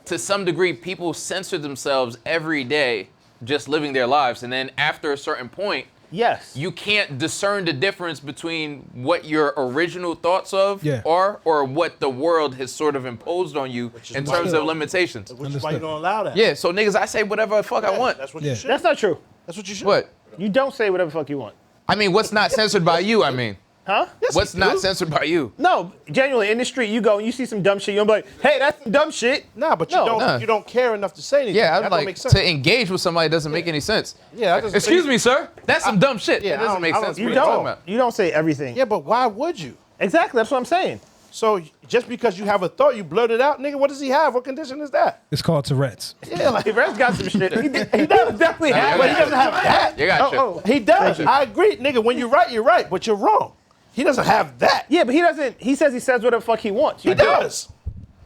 To some degree, people censor themselves every day, just living their lives, and then after a certain point, Yes. you can't discern the difference between what your original thoughts of Yeah. are or what the world has sort of imposed on you in why terms you of don't- limitations. Which is why you don't allow that. Yeah, so niggas, I say whatever the fuck I Yeah, want. That's what Yeah. you should. That's not true. That's what you should. What? You don't say whatever the fuck you want. I mean, what's not censored by you, I mean? Huh? What's not censored by you? No, genuinely, in the street, you go and you see some dumb shit, you're gonna be like, hey, that's some dumb shit. Nah, but you No. don't. Nah. You don't care enough to say anything. Yeah, that I'm don't like, make sense. to engage with somebody doesn't make any sense. Yeah, that doesn't Excuse make- me, sir. That's some dumb shit. Yeah, It doesn't make I don't- sense. you What You are talking don't. about? You don't say everything. Yeah, but why would you? Exactly, that's what I'm saying. So just because you have a thought, you blurt it out, nigga. What does he have? What condition is that? It's called Tourette's. Yeah, like Red's got some shit. He does definitely have, but he doesn't have that. You got shit. Oh, He does. I agree, nigga. When you're right, but you're wrong. He doesn't have that. yeah, but he doesn't. He says whatever the fuck he wants. He does.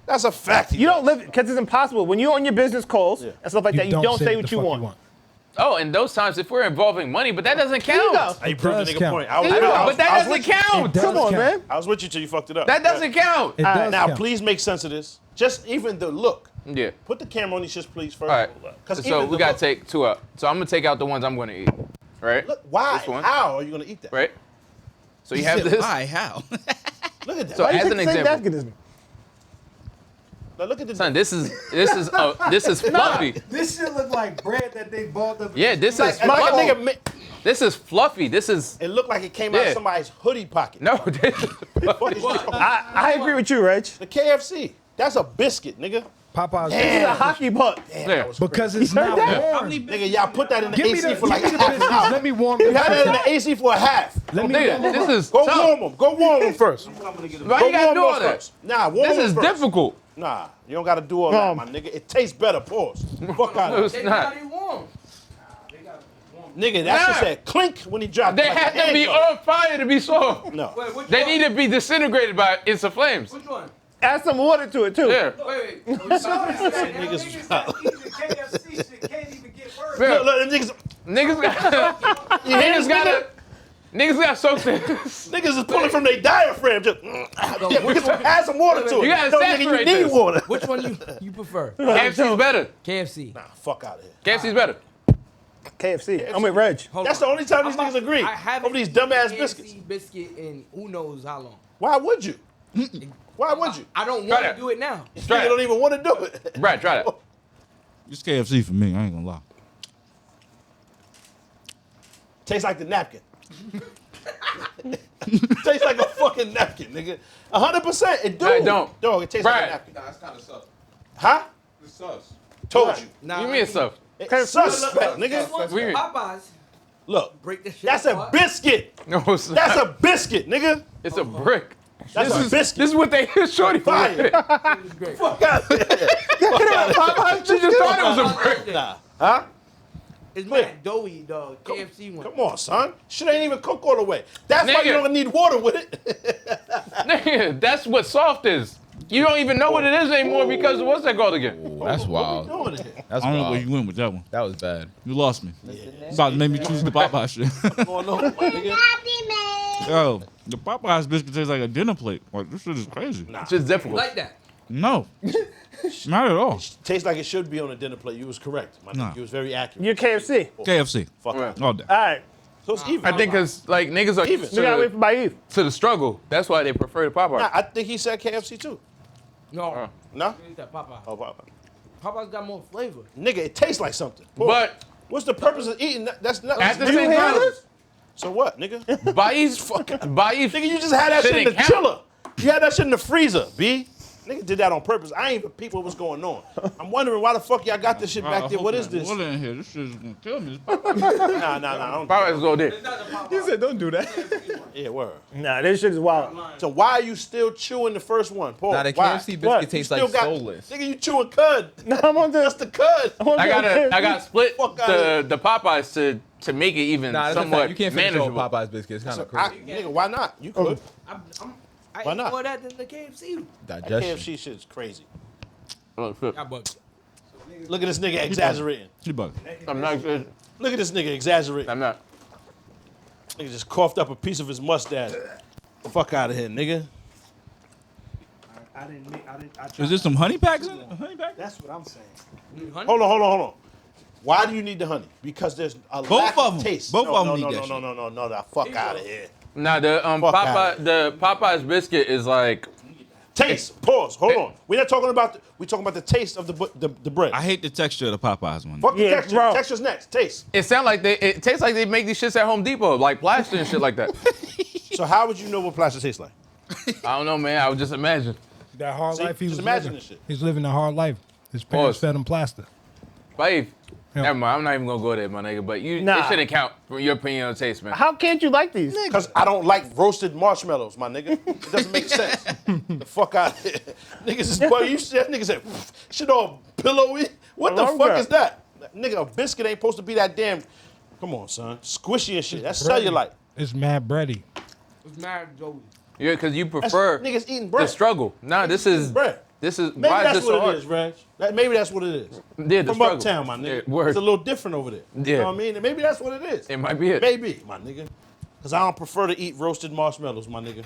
That's a fact. You don't live because it's impossible. When you're on your business calls and stuff like that, you don't say what what the you fuck want. Oh, and those times if we're involving money, but that doesn't There you count. go. You proved the does nigga count. point. I was, There you go, I was- but that I was doesn't with you. count. It does Come on, count. man. I was with you till you fucked it up. That doesn't count. It does Now, count. please make sense of this. Just even the look. Yeah. Put the camera on these shits, please, first. All right. 'Cause So even we the gotta look- take two out. So I'm gonna take out the ones I'm gonna eat. Right? Look, why? This one. How are you gonna eat that? Right? So you have this. Why? How? Look at that. So Why you as take an the same example, napkin as me? Now look at the. son, this is fluffy. This shit look like bread that they bought the. Yeah, this is My fluffy. nigga, This is fluffy. This is it looked like it came out Yeah. of somebody's hoodie pocket. no. This is What is wrong? I agree with you, Reg. The KFC. That's a biscuit, nigga. Popeyes. This is a hockey puck. yeah. Because it's heard not that? warm. Nigga, y'all put that in the Give me AC the, for like give me the half an biscuits. hour. Let me warm You them. had that in the AC for a half. Let me Nigga, warm them. this is Go tough. warm them. Go warm them first. Why Go you gotta warm do all those that? first. Nah, warm This them is first. difficult. Nah, you don't gotta do all that, my nigga. It tastes better. Pause. Fuck out No, of it's here. not. Nigga, that shit Nah. said clink when he dropped They it. like have a to be handcuff. on fire to be soft. No. They need to be disintegrated by its flames. Which one? Add some water to it too. Yeah. Wait. Niggas out. KFC shit can't even get worse. Yeah. Look, them niggas, Niggas got niggas got soaked in this. niggas is pulling from their diaphragm. Just, add some water to it. You gotta No, nigga, saturate you need this. water. Which one you prefer? KFC's better. KFC. Fuck out of here. KFC's better. KFC. I'm with Reg. Hold That's on. the only time these niggas agree. I haven't Over these eaten dumbass KFC biscuits. biscuit in who knows how long. Why would you? Why would you? I don't Try want to that. do it now. Try Nigga it. don't even want to do it. Brad, try that. It's KFC for me. I ain't gonna lie. Tastes like the napkin. Tastes like a fucking napkin, nigga. 100%. It do. No, it don't. Dog, it tastes like a Right. napkin. Nah, it's kind of sus. Huh? It's sus. Told you. Nah, You mean stuff? It's suspect, nigga. What do you mean? Popeyes. Look, Break the shit that's a apart. biscuit. No, it's not. That's a biscuit, nigga. It's a brick. That's This a is biscuit. this is what they shorty for. Fire. She Fuck out of here. just thought it was a brick. Nah. Huh? It's mad doughy, dog. KFC one. Come on, son. Shit ain't even cook all the way. That's why you Nigga. don't need water with it. Nigga, that's what soft is. You don't even know what it is anymore because of what's that called again? That's wild. What we doing here? That's I don't know where wild. you went with that one. That was bad. You lost me. You about to make me choose the Popeye shit. What's going on, my nigga? Yo, the Popeye's biscuit tastes like a dinner plate. Like, this shit is crazy. It's just difficult. Like that. No. Not at all. Tastes like it should be on a dinner plate. You was correct, my Nah. nigga. You was very accurate. You're KFC. KFC. Fuck Right. All day. All right. So it's even. I think because like niggas are Even. used We gotta wait to, for Baif. to the struggle. That's why they prefer the Popeye. Nah, I think he said KFC too. No. No? It's that Popeye. Oh, wow. Popeyes got more flavor. Nigga, it tastes like something. Boy, But what's the purpose of eating that? That's not. at the Do you same hear time, this? So what, nigga? Baif, Baif, Nigga, you just had that Shit shit in the ain't count. chiller. You had that shit in the freezer, B. Nigga did that on purpose. I ain't even peep what was going on. I'm wondering why the fuck y'all got this shit back there. What is this? Water in here. This shit is gonna kill me. Nah. I don't. Popeye's go there. You said don't do that. Yeah, word. Nah, this shit is wild. So why are you still chewing the first one, Paul? Nah, the Why? KFC biscuit What? tastes You like still got- soulless. Nigga, you chewing cud. Nah, I'm on That's the. the cud. I got split Fuck outta the Popeyes to make it even Nah, that's a somewhat fact. You can't finish all manageable. Popeye's biscuits. It's kind of I, crazy. nigga, why not? You could. I Why eat not? more of that than the KFC. That Digestion. KFC shit is crazy. Oh, shit. I bugged. Look at this nigga exaggerating. She bug. I'm not good. Look at this nigga exaggerating. I'm not. Nigga just coughed up a piece of his mustache. Fuck out of here, nigga. I didn't. Is there some honey packs in it? Honey pack? That's what I'm saying. Hold on. Why do you need the honey? Because there's a Both lack of of 'em. taste. Both no, of 'em no, need no, that no, shit. no, the fuck out of here. Nah, the Fuck outta the Popeye's biscuit is like Taste. Pause. Hold on. We're not talking about. We're talking about the taste of the bread. I hate the texture of the Popeyes one. Fuck the Yeah, texture. bro. Texture's next. Taste. it tastes like they make these shits at Home Depot, like plaster and shit like that. So how would you know what plastic tastes like? I don't know, man. I would just imagine. That hard See? life he Just was imagine living. this shit. He's living a hard life. His parents Pause. fed him plaster. But Yeah. never mind. I'm not even gonna go there, my nigga. But it Nah. shouldn't count for your opinion on taste, man. How can't you like these? Because I don't like roasted marshmallows, my nigga. It doesn't make sense. The fuck out of here. Niggas is, boy, you see that nigga said, shit all pillowy. What the Long fuck run. is that? Nigga, a biscuit ain't supposed to be that damn, come on, son. Squishy and shit. That's cellulite. It's mad bready. It's mad Joey. Yeah, because you That's prefer niggas eating the bread. struggle. Nah, this is bread. Maybe Maybe why is that's this so what hard? it is, Reg. Maybe that's what it is. Yeah, the From struggle. uptown, my nigga. Yeah, word. It's a little different over there. You Yeah. know what I mean? And maybe that's what it is. It might be it. Maybe, my nigga. Because I don't prefer to eat roasted marshmallows, my nigga.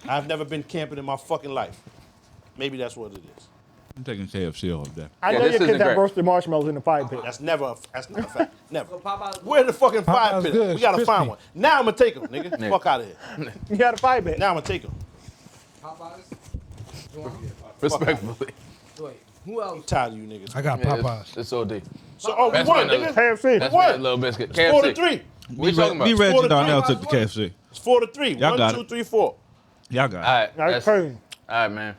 I've never been camping in my fucking life. Maybe that's what it is. I'm taking KFC all day. I Yeah, know this your kids isn't have great. roasted marshmallows in the fire pit. That's not a fact. Never. So Popeye's Where the fucking fire Popeye's pit? good. We gotta It's find crispy. one. Now I'm gonna take them, nigga. Yeah. Fuck out of here. You got a fire pit. Now I'm gonna take them. Popeyes. Respectfully. Wait, who else? Tired of you niggas. I got Yeah, Popeyes. it's OD. So, oh, we That's won, my nigga. KFC. That's What? my little biscuit. 4-3. KFC. What you talking about? Me, Reg, Four and to Darnell three. took the KFC. It's 4-3. Y'all got 1, it. 2, 3, 4. Y'all got it. All right. That's crazy. All right, man.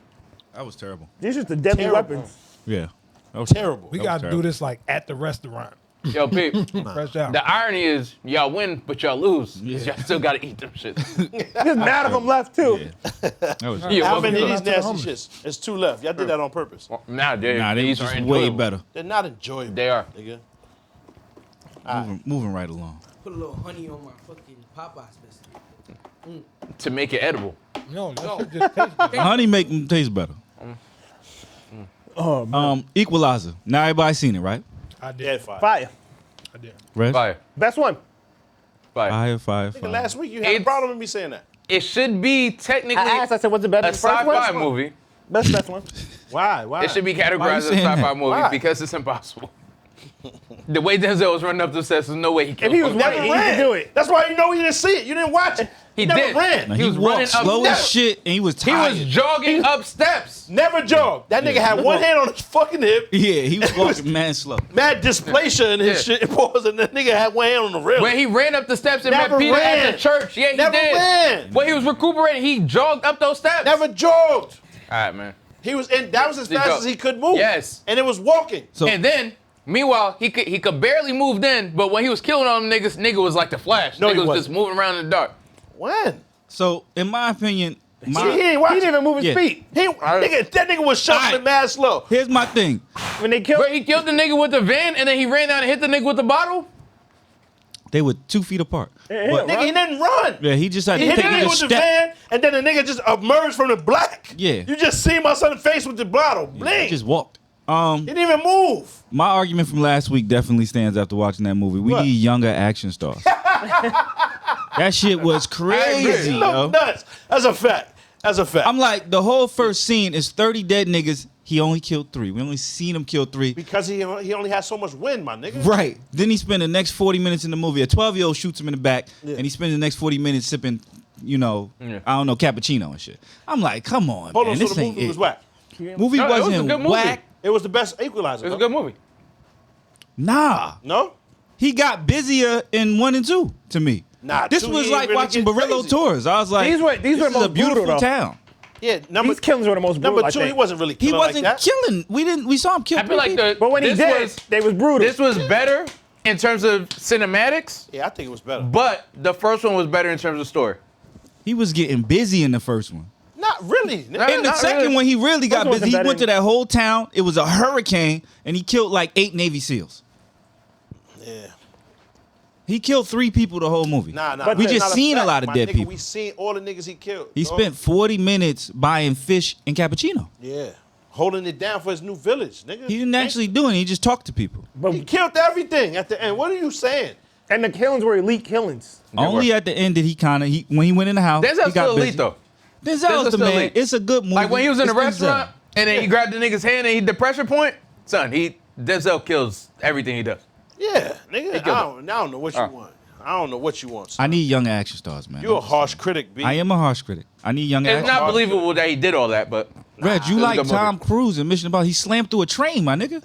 That was terrible. These are the deadly Terrible. weapons. Yeah. That was Terrible. We That was got to do terrible. this like at the restaurant. Yo, Pete. Fresh out. The irony is, y'all win, but y'all lose. 'Cause y'all still gotta eat them shit. There's mad of them left too. That was Yeah, How well, many of Shout these out to the nasty shits? It's 2 left. Y'all did that on purpose. Nah, they was these are just way enjoyable. better. They're not enjoyable. They are. Nigga. Moving right along. Put a little honey on my fucking Popeye's biscuit. To make it edible. No, that shit just tastes good. Honey make them taste better. Oh, man. Equalizer. Now everybody seen it, right? I did. Dead fire. Fire. I did. Reg? Fire. Best one. Fire. Fire. Nigga, last week you had a It's- problem with me saying that. It should be technically I asked, I said, what's it better a than the first sci-fi one? movie. Best one. Why? Why? It should be Why you categorized as a saying sci-fi that? movie Why? because it's impossible. The way Denzel was running up the steps, there's no way he If killed he was him. right, he could do it. That's why you know you didn't see it. You didn't watch it. He never did. ran. Now, He was walked running up slow as steps. shit, and he was He tired. was jogging up steps. Never jogged. That nigga had one hand on his fucking hip, Yeah, he was walking mad slow. mad dysplasia in his Yeah. shit. Pause, and the nigga had one hand on the rail. When he ran up the steps and Never met Peter at ran. the church, yeah, he Never did. ran. When he was recuperating, he jogged up those steps. Never jogged. All right, man. He was in. That was as He fast jogged. as he could move. Yes. And it was walking. So And then, meanwhile, he could barely move then, but when he was killing all them niggas, nigga was like the Flash. No, he nigga was wasn't. just moving around in the dark. When? So, in my opinion, See, he ain't He watching. didn't even move his Yeah. feet. That nigga was shuffling Alright. mad slow. here's my thing. When they killed But he killed the nigga with the van, and then he ran down and hit the nigga with the bottle? They were 2 feet apart. Yeah, But- Nigga, he didn't run. yeah, he just had He to hit take the a nigga little with the step. van, and then the nigga just emerged from the black. Yeah. You just see my son's face with the bottle. Blink. He just walked. He didn't even move. My argument from last week definitely stands after watching that movie. We What? need younger action stars. That shit was crazy, You yo. look nuts. That's a fact. That's a fact. I'm like, the whole first scene is 30 dead niggas. He only killed 3. We only seen him kill 3. Because he only has so much wind, my nigga. Right. Then he spent the next 40 minutes in the movie. A 12-year-old shoots him in the back, Yeah. and he spends the next 40 minutes sipping, Yeah. I don't know, cappuccino and shit. I'm like, come on, Hold man. on, so This the ain't movie it. was whack. Movie No, it was a wasn't good movie. whack. It was the best Equalizer. It was a no? good movie. Nah. No? He got busier in 1 and 2 to me. Nah, This 2 was he like ain't really watching get Barillo crazy. tours. I was like, These were this the is most a beautiful brutal, though. town. Yeah, number These killings were the most brutal, number I 2, think. he wasn't really He killing wasn't like that. killing. We saw him kill. I feel like But when he this did, they was brutal. This was better in terms of cinematics, Yeah, I think it was better. but the first one was better in terms of story. he was getting busy in the first one. Not really. Not- In the not second really. one, he really got First one busy. He wasn't went to better. that whole town. It was a hurricane, and he killed like 8 Navy SEALs. Yeah. He killed 3 people the whole movie. Nah. But we that's just not seen a fact, lot of my dead nigga. people. We seen all the niggas he killed. He dog. spent 40 minutes buying fish and cappuccino. Yeah. Holding it down for his new village, nigga. He didn't actually do it. He just talked to people. He killed everything at the end. What are you saying? And the killings were elite killings. Only at the end did he kind of, when he went in the house, he Denzel's got still busy. elite though. Denzel's Denzel's the still man. elite. It's a good movie. Like when he was in the It's Denzel. restaurant and then he grabbed the nigga's hand and he the pressure point, son, Denzel kills everything he does. Yeah, nigga. I don't know what you want. I don't know what you want. Son. I need young action stars, man. You're a harsh critic, B. I am a harsh critic. I need young action. It's not believable that he did all that, but Reg, you It's a like good Tom movie. Cruise in Mission Impossible? He slammed through a train, my nigga.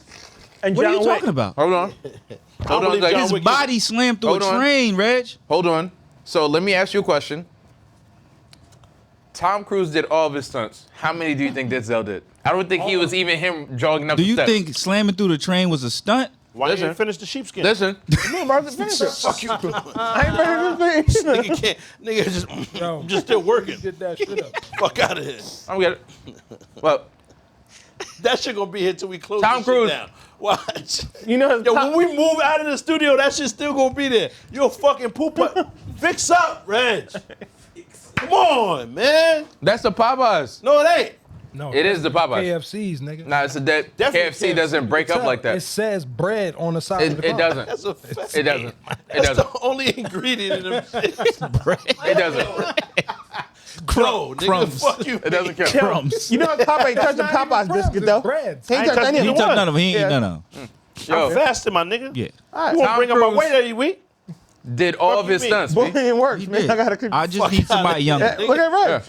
And What are John you Wick. talking about? hold on. Hold on, believe guys. John His Wick body slammed through Hold a on. train, Reg. Hold on. So let me ask you a question. Tom Cruise did all of his stunts. How many do you think Denzel did? I don't think he was even him jogging up Do the you steps. think slamming through the train was a stunt? Why Listen. you didn't finish the sheepskin? Listen, Fuck you. Nigga can't. Nigga just, Yo, just still working. get that shit up. Fuck out of here. I'm get it. Well, That shit gonna be here till we close Tom this shit Cruise. down. Watch. You know, Yo, when we move out of the studio, that shit still gonna be there. You're a fucking pooper. Fix up, Reg. Come on, man. that's the Popeyes. No, it ain't. No, It is the Popeyes. KFC's, nigga. Nah, it's a dead. Definitely KFC doesn't break up like It that. says bread on the side of It, the it car. doesn't. That's a fact. It doesn't. It That's doesn't. the only ingredient in them shit. It doesn't. No, nigga, Crumbs. fuck you. It doesn't count. Crumbs. you know Popeye ain't touching Not even Popeye's crumbs, biscuit it's though. bread. He ain't I ain't touched touched any of He either them. took none of them. He ain't Yeah. eat none of them. Yo, I'm fasting, my nigga. Yeah. You want Tom to bring up my Cruise- weight every week? did all of you his mean? stunts. Boy, B. it works, He man. did. I gotta keep. I just need somebody young. Look at Reg. Yeah.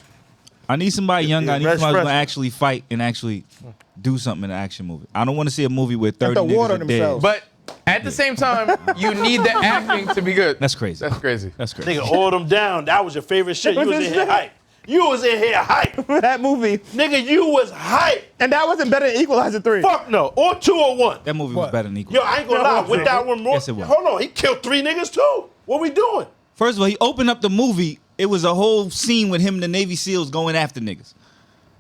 I need somebody young. I need Reg somebody who's fresh. gonna actually fight and actually do something in an action movie. I don't want to see a movie where 30 throw niggas water are on dead. themselves. But at the same time, you need the acting to be good. That's crazy. That's crazy. That's crazy. Nigga, oil them down. That was your favorite shit. You was in here hype. You was in here hype. that movie, Nigga, you was hype. and that wasn't better than Equalizer 3. Fuck no. Or 2 or 1. That movie was What? better than Equal. Yo, I ain't gonna lie. it With wasn't. that one more. Yes, it was. Hold on. He killed 3 niggas too. What we doing? First of all, he opened up the movie. It was a whole scene with him and the Navy SEALs going after niggas.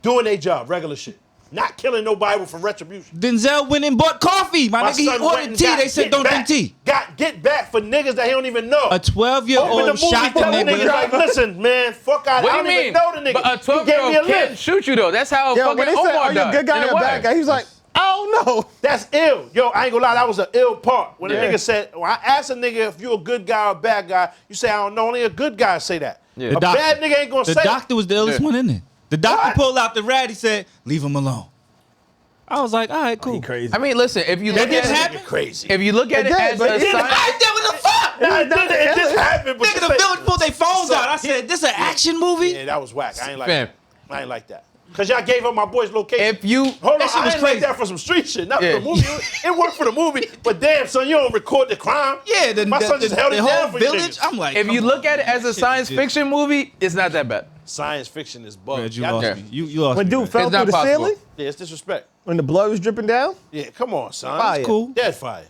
Doing their job. Regular shit. Not killing nobody for retribution. Denzel went and bought coffee. My nigga, he son went ordered and tea. got They said get don't back. drink tea. Get back for niggas that he don't even know. A Open the 12-year-old movie shot the telling niggas nigga. like, listen, man, fuck out. What I do don't you even mean? know the nigga. But a He gave me 12-year-old a can't list. shoot you though. That's how Yo, fucking when they said, Omar "Are you a died. good guy in or the a bad Wire. guy?" He's like, "I don't know." That's ill. Yo, I ain't gonna lie, that was an ill part. When the Yeah. nigga said, when I asked a nigga if you a good guy or a bad guy, you say, I don't know, only a good guy say that. Yeah. A The bad nigga ain't gonna The say doctor was the illest Yeah. one in there. The doctor What? pulled out the rat. He said, "Leave him alone." I was like, "All right, cool." Crazy. I mean, listen. If you look didn't at it, happen? crazy. if you look at it It did, as but a it didn't science, What the fuck? Nah, it just happened. But Nigga, to the say- village pulled their phones So- out. I said, "This an action movie?" Yeah, that was whack. I ain't like Fam. that. I ain't like that. Cause y'all gave up my boy's location. if you Hold on, That shit I was ain't like crazy. that for some street shit, not Yeah. for the movie. It worked for the movie, but damn, son, you don't record the crime. Yeah, my son just held it the down whole for you village. niggas. I'm like, if you come look on. at it as a science fiction movie, it's not that bad. Science fiction is bugged. Reg, you Y'all lost just- me. You lost When me. dude Reg. fell It's through not the possible. ceiling, Yeah, it's disrespect. when the blood was dripping down, Yeah, come on, son. Fire. Cool. Dead fire.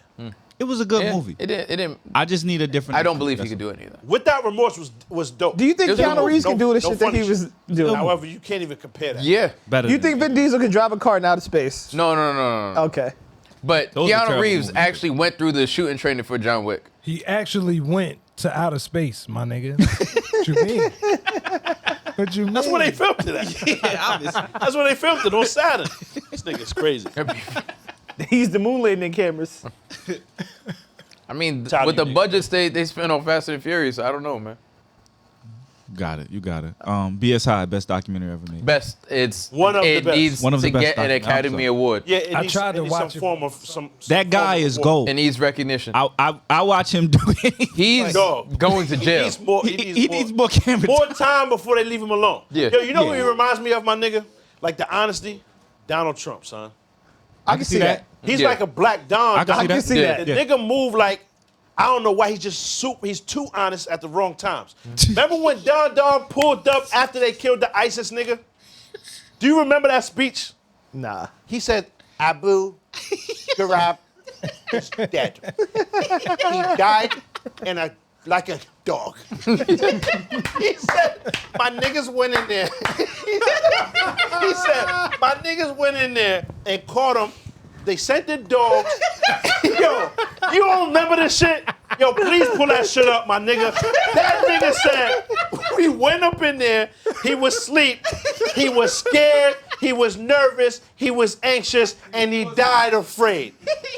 It was a good Yeah, movie. It didn't. I just need a different. I don't believe he That's could do it either. Without Remorse was dope. do you think It was a Keanu movie. Reeves can do the No shit that funny he was shit. doing? However, you can't even compare that. Yeah. better. You than think Vin Diesel can drive a car in outer space? No. Okay. But Those are Keanu terrible Reeves movies. actually went through the shooting training for John Wick. He actually went to outer space, my nigga. What you mean? What you mean? That's where they filmed it at. That's where they filmed it, on Saturn. This nigga's crazy. They used the moon landing cameras. I mean, Charlie, with the nigga. budget they spent on Fast and Furious, I don't know, man. Got it. You got it. BSI, best documentary ever made. Best, it's One of the it best. needs One of the to best get an doc- I'm Academy sorry. Award. Yeah, it I needs, tried to it needs watch some it. form of some That guy form of is award. gold. It needs recognition. I watch him do it. He's Dog. going to He jail. needs more. He needs more camera more time. time before they leave him alone. Yeah. Yo, you know what Yeah. he reminds me of, my nigga? Like the honesty, Donald Trump, son. I can see that. He's Yeah. like a black Don. I can see dog. that. see Yeah. that. The Yeah. nigga move like, I don't know why he's too honest at the wrong times. Remember when Don pulled up after they killed the ISIS nigga? Do you remember that speech? Nah. He said, Abu Ghraib is dead. He died like a dog. He said, my niggas went in there. He said, my niggas went in there and caught him. They sent the dogs. Yo, you don't remember this shit? Yo, please pull that shit up, my nigga. That nigga said, we went up in there, he was asleep, he was scared, he was nervous, he was anxious, and he died afraid.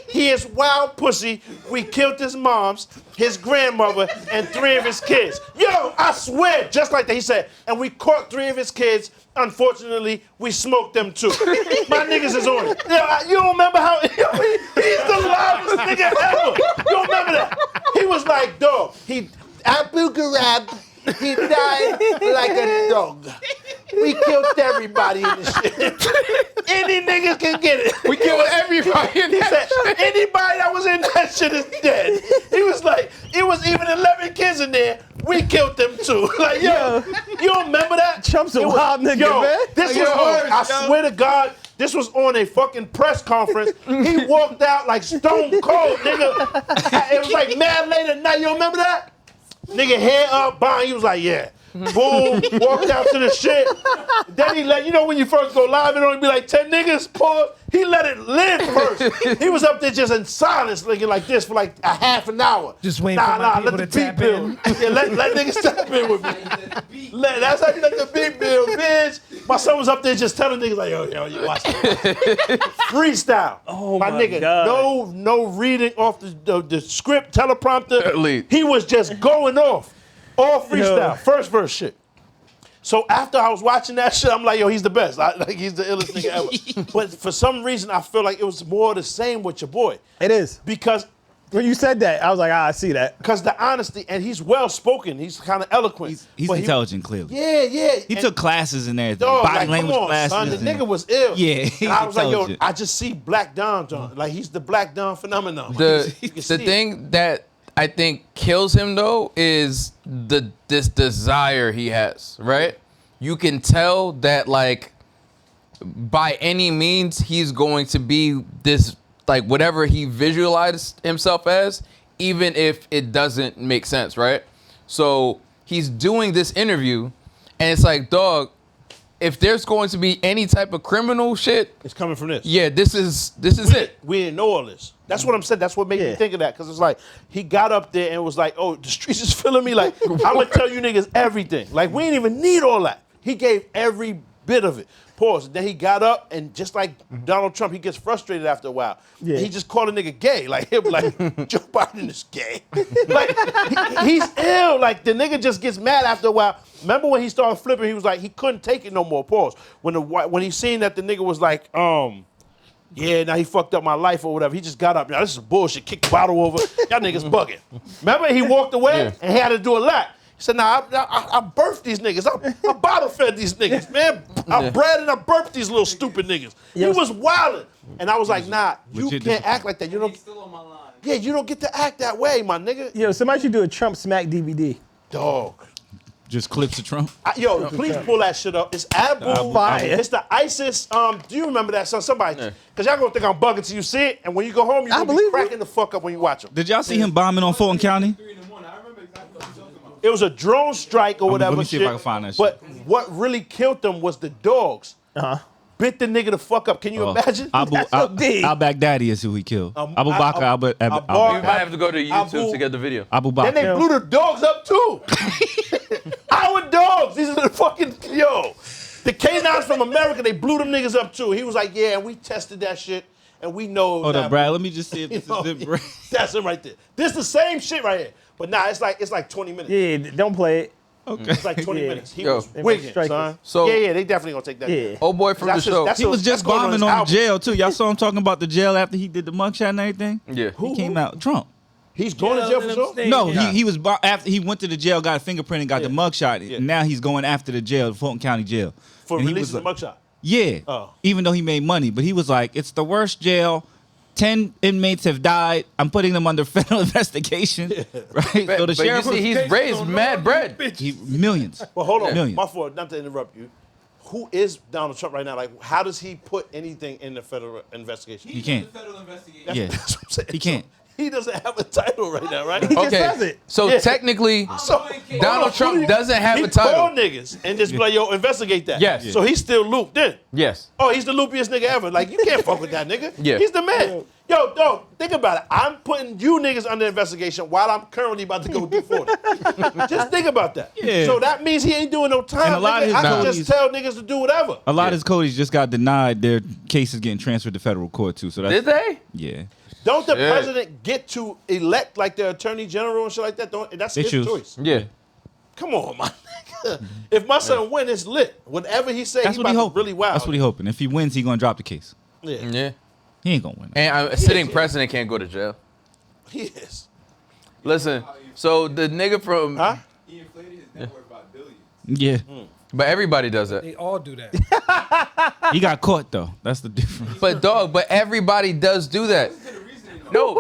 He is wild pussy. We killed his moms, his grandmother, and 3 of his kids. Yo, I swear, just like that, he said, and we caught 3 of his kids. Unfortunately, we smoked them too. My niggas is on it. Yo, you don't remember how he's the loudest nigga ever. You don't He died like a dog. We killed everybody in the shit. Any niggas can get it. We killed everybody in He that said, anybody that was in that shit is dead. He was like, it was even 11 kids in there. We killed them too. Like, yo, you don't remember that? Trump's a It was- wild nigga, yo, man. This was on, I swear to God, this was on a fucking press conference. He walked out like stone cold, nigga. It was like mad late at night. You remember that? Nigga head up, bang. He was like, yeah. Boom, walked out to the shit. Then he let, you know when you first go live, it only be like 10 niggas, pause. He let it live first. He was up there just in silence, looking like this for like a half an hour. Just waiting for my people let the to beat tap build. in. Yeah, let niggas tap in with me. That's how you let the beat build, bitch. My son was up there just telling niggas like, yo, you watch it. Freestyle. Oh my nigga, God. no reading off the script, teleprompter. Elite. He was just going off. All freestyle, Yo. first verse shit. So after I was watching that shit, I'm like, yo, he's the best. Like he's the illest nigga ever. But for some reason, I feel like it was more the same with your boy. It is. Because When you said that, I was like, I see that. the honesty, and he's well spoken. He's kind of eloquent. He's But intelligent, clearly. Yeah. He And took classes and everything. dog, Body like, language come on, classes. son, the and- nigga was ill. Yeah, he's and I was like, yo, intelligent. I just see Black Don, John. Like he's the Black Don phenomenon. The You can the see it. thing that I think kills him though is this desire he has, right? You can tell that like by any means he's going to be this, like whatever he visualized himself as, even if it doesn't make sense, right? So he's doing this interview and it's like, dog, if there's going to be any type of criminal shit, It's coming from this. yeah, this is it. We didn't know all this. That's what I'm saying. That's what made me think of that. Because it's like, he got up there and was like, oh, the streets is feeling me. Like, I'm going to tell you niggas everything. Like, we didn't even need all that. He gave every bit of it. Pause. Then he got up and just like Donald Trump, he gets frustrated after a while. Yeah. He just called a nigga gay. Like, he'll be like, Joe Biden is gay. Like, he's ill. Like, the nigga just gets mad after a while. Remember when he started flipping, he was like, he couldn't take it no more. Pause. When he seen that the nigga was like, yeah, now he fucked up my life or whatever. He just got up. Now this is bullshit. Kicked the bottle over. Y'all niggas bugging. Remember he walked away and he had to do a lap. He said, nah, I birthed these niggas. I bottle fed these niggas, man. I bred and I birthed these little stupid niggas. He was wilding. And I was like, nah, you legit can't act like that. You don't. Still on my line. Yeah, you don't get to act that way, my nigga. Yo, somebody should do a Trump smack DVD. Dog. Just clips of Trump. Yo, please pull that shit up. It's Abu. Fire. It's the ISIS. Do you remember that, son? Somebody. Because y'all gonna think I'm bugging till you see it. And when you go home, you're gonna be believe cracking the fuck up when you watch them. Did y'all see him bombing on Fulton County? It was a drone strike or whatever. let me see if shit. I can find that shit. But what really killed them was the dogs. Bit the nigga the fuck up. Can you imagine? Al-Baghdadi is who he killed. Abu Bakr Abu- You might have to go to YouTube Abu- to get the video. Abu Then they Bakr. blew the dogs up too. Our dogs. These are the fucking the canines from America. They blew them niggas up too. He was like, yeah, we tested that shit and we know. Hold that up, Brad. Let me just see if You this know, is it, Brad. that's him right there. This the same shit right here. But nah, it's like 20 minutes. Yeah, don't play it. Okay. It's like 20 Yeah. minutes. He Yo. was They wigging, strikers. son. So- yeah, they definitely gonna take that. Yeah. Old boy from the That's just- show. that's He was that's just going on bombing his on the album. jail too. Y'all saw him talking about the jail after he did the mugshot and everything. Yeah. He came out Trump. He's going to jail for sure. No, he was after he went to the jail, got a fingerprint, and got the mugshot. And now he's going after the jail, the Fulton County jail. For And he releasing was the mugshot. Yeah. Oh. Even though he made money, but he was like, it's the worst jail. 10 inmates have died. I'm putting them under federal investigation. Right? So the But you sheriff see, he's raised mad bread. millions. But hold on, Millions. my fault, not to interrupt you. Who is Donald Trump right now? Like, how does he put anything in the federal investigation? He can't. Yeah. That's what I'm saying. He can't. So he doesn't have a title right now, right? He just says Okay. it. So Yeah. technically, So, Donald Trump doesn't have he a title. called niggas and just be like, yo, investigate that. Yes. So he's still looped in. yes. Oh, he's the loopiest nigga ever. Like, you can't fuck with that nigga. Yeah. He's the man. Yo, dog, think about it. I'm putting you niggas under investigation while I'm currently about to go do 40. Just think about that. Yeah. So that means he ain't doing no time. And a lot of nigga. his I can codies- just tell niggas to do whatever. A lot of his Codys just got denied. Their case is getting transferred to federal court too. So that's Did they? yeah. Don't the Shit. president get to elect like the attorney general and shit like that? That's They his choose. choice. Yeah. Come on, my nigga. If my son win, it's lit. Whatever he say, That's he what he about hoping. to really wild. That's what he hoping. If he wins, he gonna drop the case. Yeah, Yeah. He ain't gonna win. And a sitting president can't go to jail. he is. Listen, so the nigga from Huh? He inflated his net worth by Yeah. But everybody does that. They all do that. He got caught though. That's the difference. But everybody does do that. No,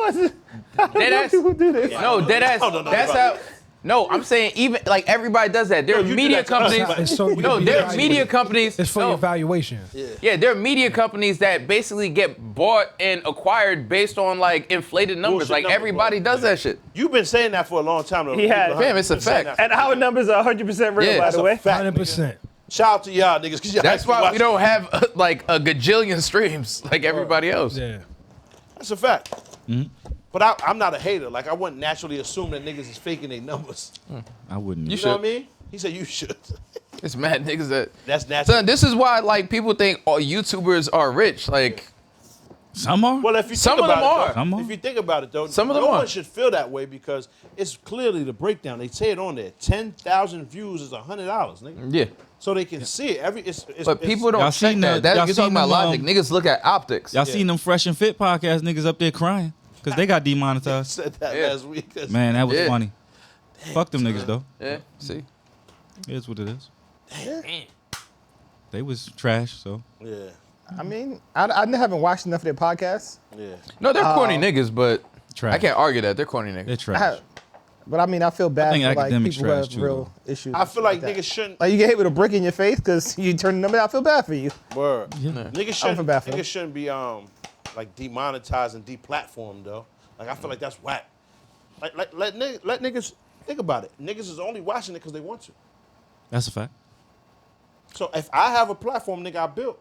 dead ass. People do this. No, dead ass. That's how. No, I'm saying even like everybody does that. There are you do media that to us. companies. It's so you No, can be there are evaluated. media companies. It's for no. your evaluation. Yeah, there are media companies that basically get bought and acquired based on like inflated numbers. Bullshit Like numbers, everybody bro. does that shit. You've been saying that for a long time. Though. He has. People Fam, it's a been saying fact. that. And our numbers are 100% real, Yeah, by that's the a way. fact. 100%. Shout out to y'all niggas, cause y'all That's actually why watch we don't have like a gajillion streams like everybody else. Yeah. That's a fact. But I'm not a hater. Like I wouldn't naturally assume that niggas is faking their numbers. I wouldn't. You You know what I should. mean? He said you should. It's mad niggas that. That's natural. Son, this is why like people think all YouTubers are rich. Like Some are. Well, if you Some think of them about it, are. though, Some are. if you think about it though, Some of them no are. one should feel that way because it's clearly the breakdown. They say it on there. 10,000 views is $100, nigga. yeah. So they can see it. But people don't Y'all check seen that. that- y'all You're talking seen about them, logic. Niggas look at optics. Y'all seen them Fresh and Fit podcast niggas up there crying because they got demonetized. said that Yeah. last week. Man, that was Yeah. funny. Fuck them niggas though. Yeah. See. It is what it is. They was trash, so Yeah, I mean, I haven't watched enough of their podcasts. yeah. No, they're corny niggas, but trash. I can't argue that they're corny They're niggas. trash. But I mean, I feel bad think for like academics people who trash have too, real issues. I feel like that. niggas shouldn't. Like you get hit with a brick in your face because you turn the number. I feel bad for you. Word. Yeah. Niggas feel shouldn't. bad for them. Niggas shouldn't be like demonetized and deplatformed though. Like I feel like that's whack. Like let niggas think about it. Niggas is only watching it because they want to. That's a fact. So if I have a platform, nigga, I built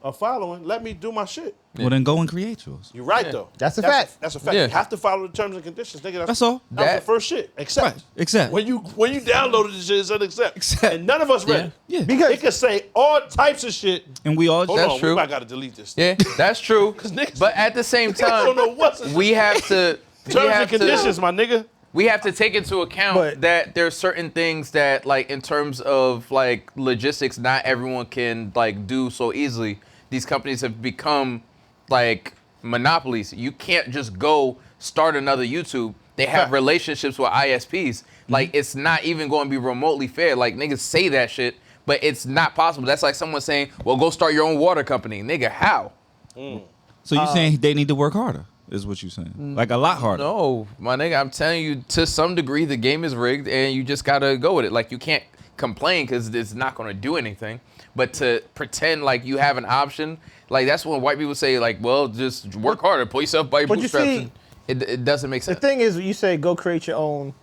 a following, let me do my shit. Well, then go and create yours. You're right though. That's a fact. That's a fact. Yeah. You have to follow the terms and conditions, nigga. That's all. That's That- the first shit. Accept. Except. When you downloaded the shit, it said accept. Accept. And none of us read it. Yeah. It could say all types of shit. And we all Hold That's on, true. we might gotta delete this. Yeah, that's true. niggas- But at the same I don't time, know what's in we have to. terms and conditions, my nigga. We have to take into account But- that there are certain things that, like, in terms of like logistics, not everyone can like do so easily. These companies have become like monopolies. You can't just go start another YouTube. They have Fact. relationships with ISPs. Like, it's not even going to be remotely fair. Like, niggas say that shit, but it's not possible. That's like someone saying, well, go start your own water company. Nigga, how? So you saying they need to work harder? Is what you saying? Like a lot harder. No, my nigga, I'm telling you, to some degree, the game is rigged, and you just gotta go with it. Like, you can't complain because it's not gonna do anything. But to pretend like you have an option, like that's when white people say, like, well, just work harder, pull yourself by your But you bootstraps. see, And it doesn't make The sense. thing is, you say go create your own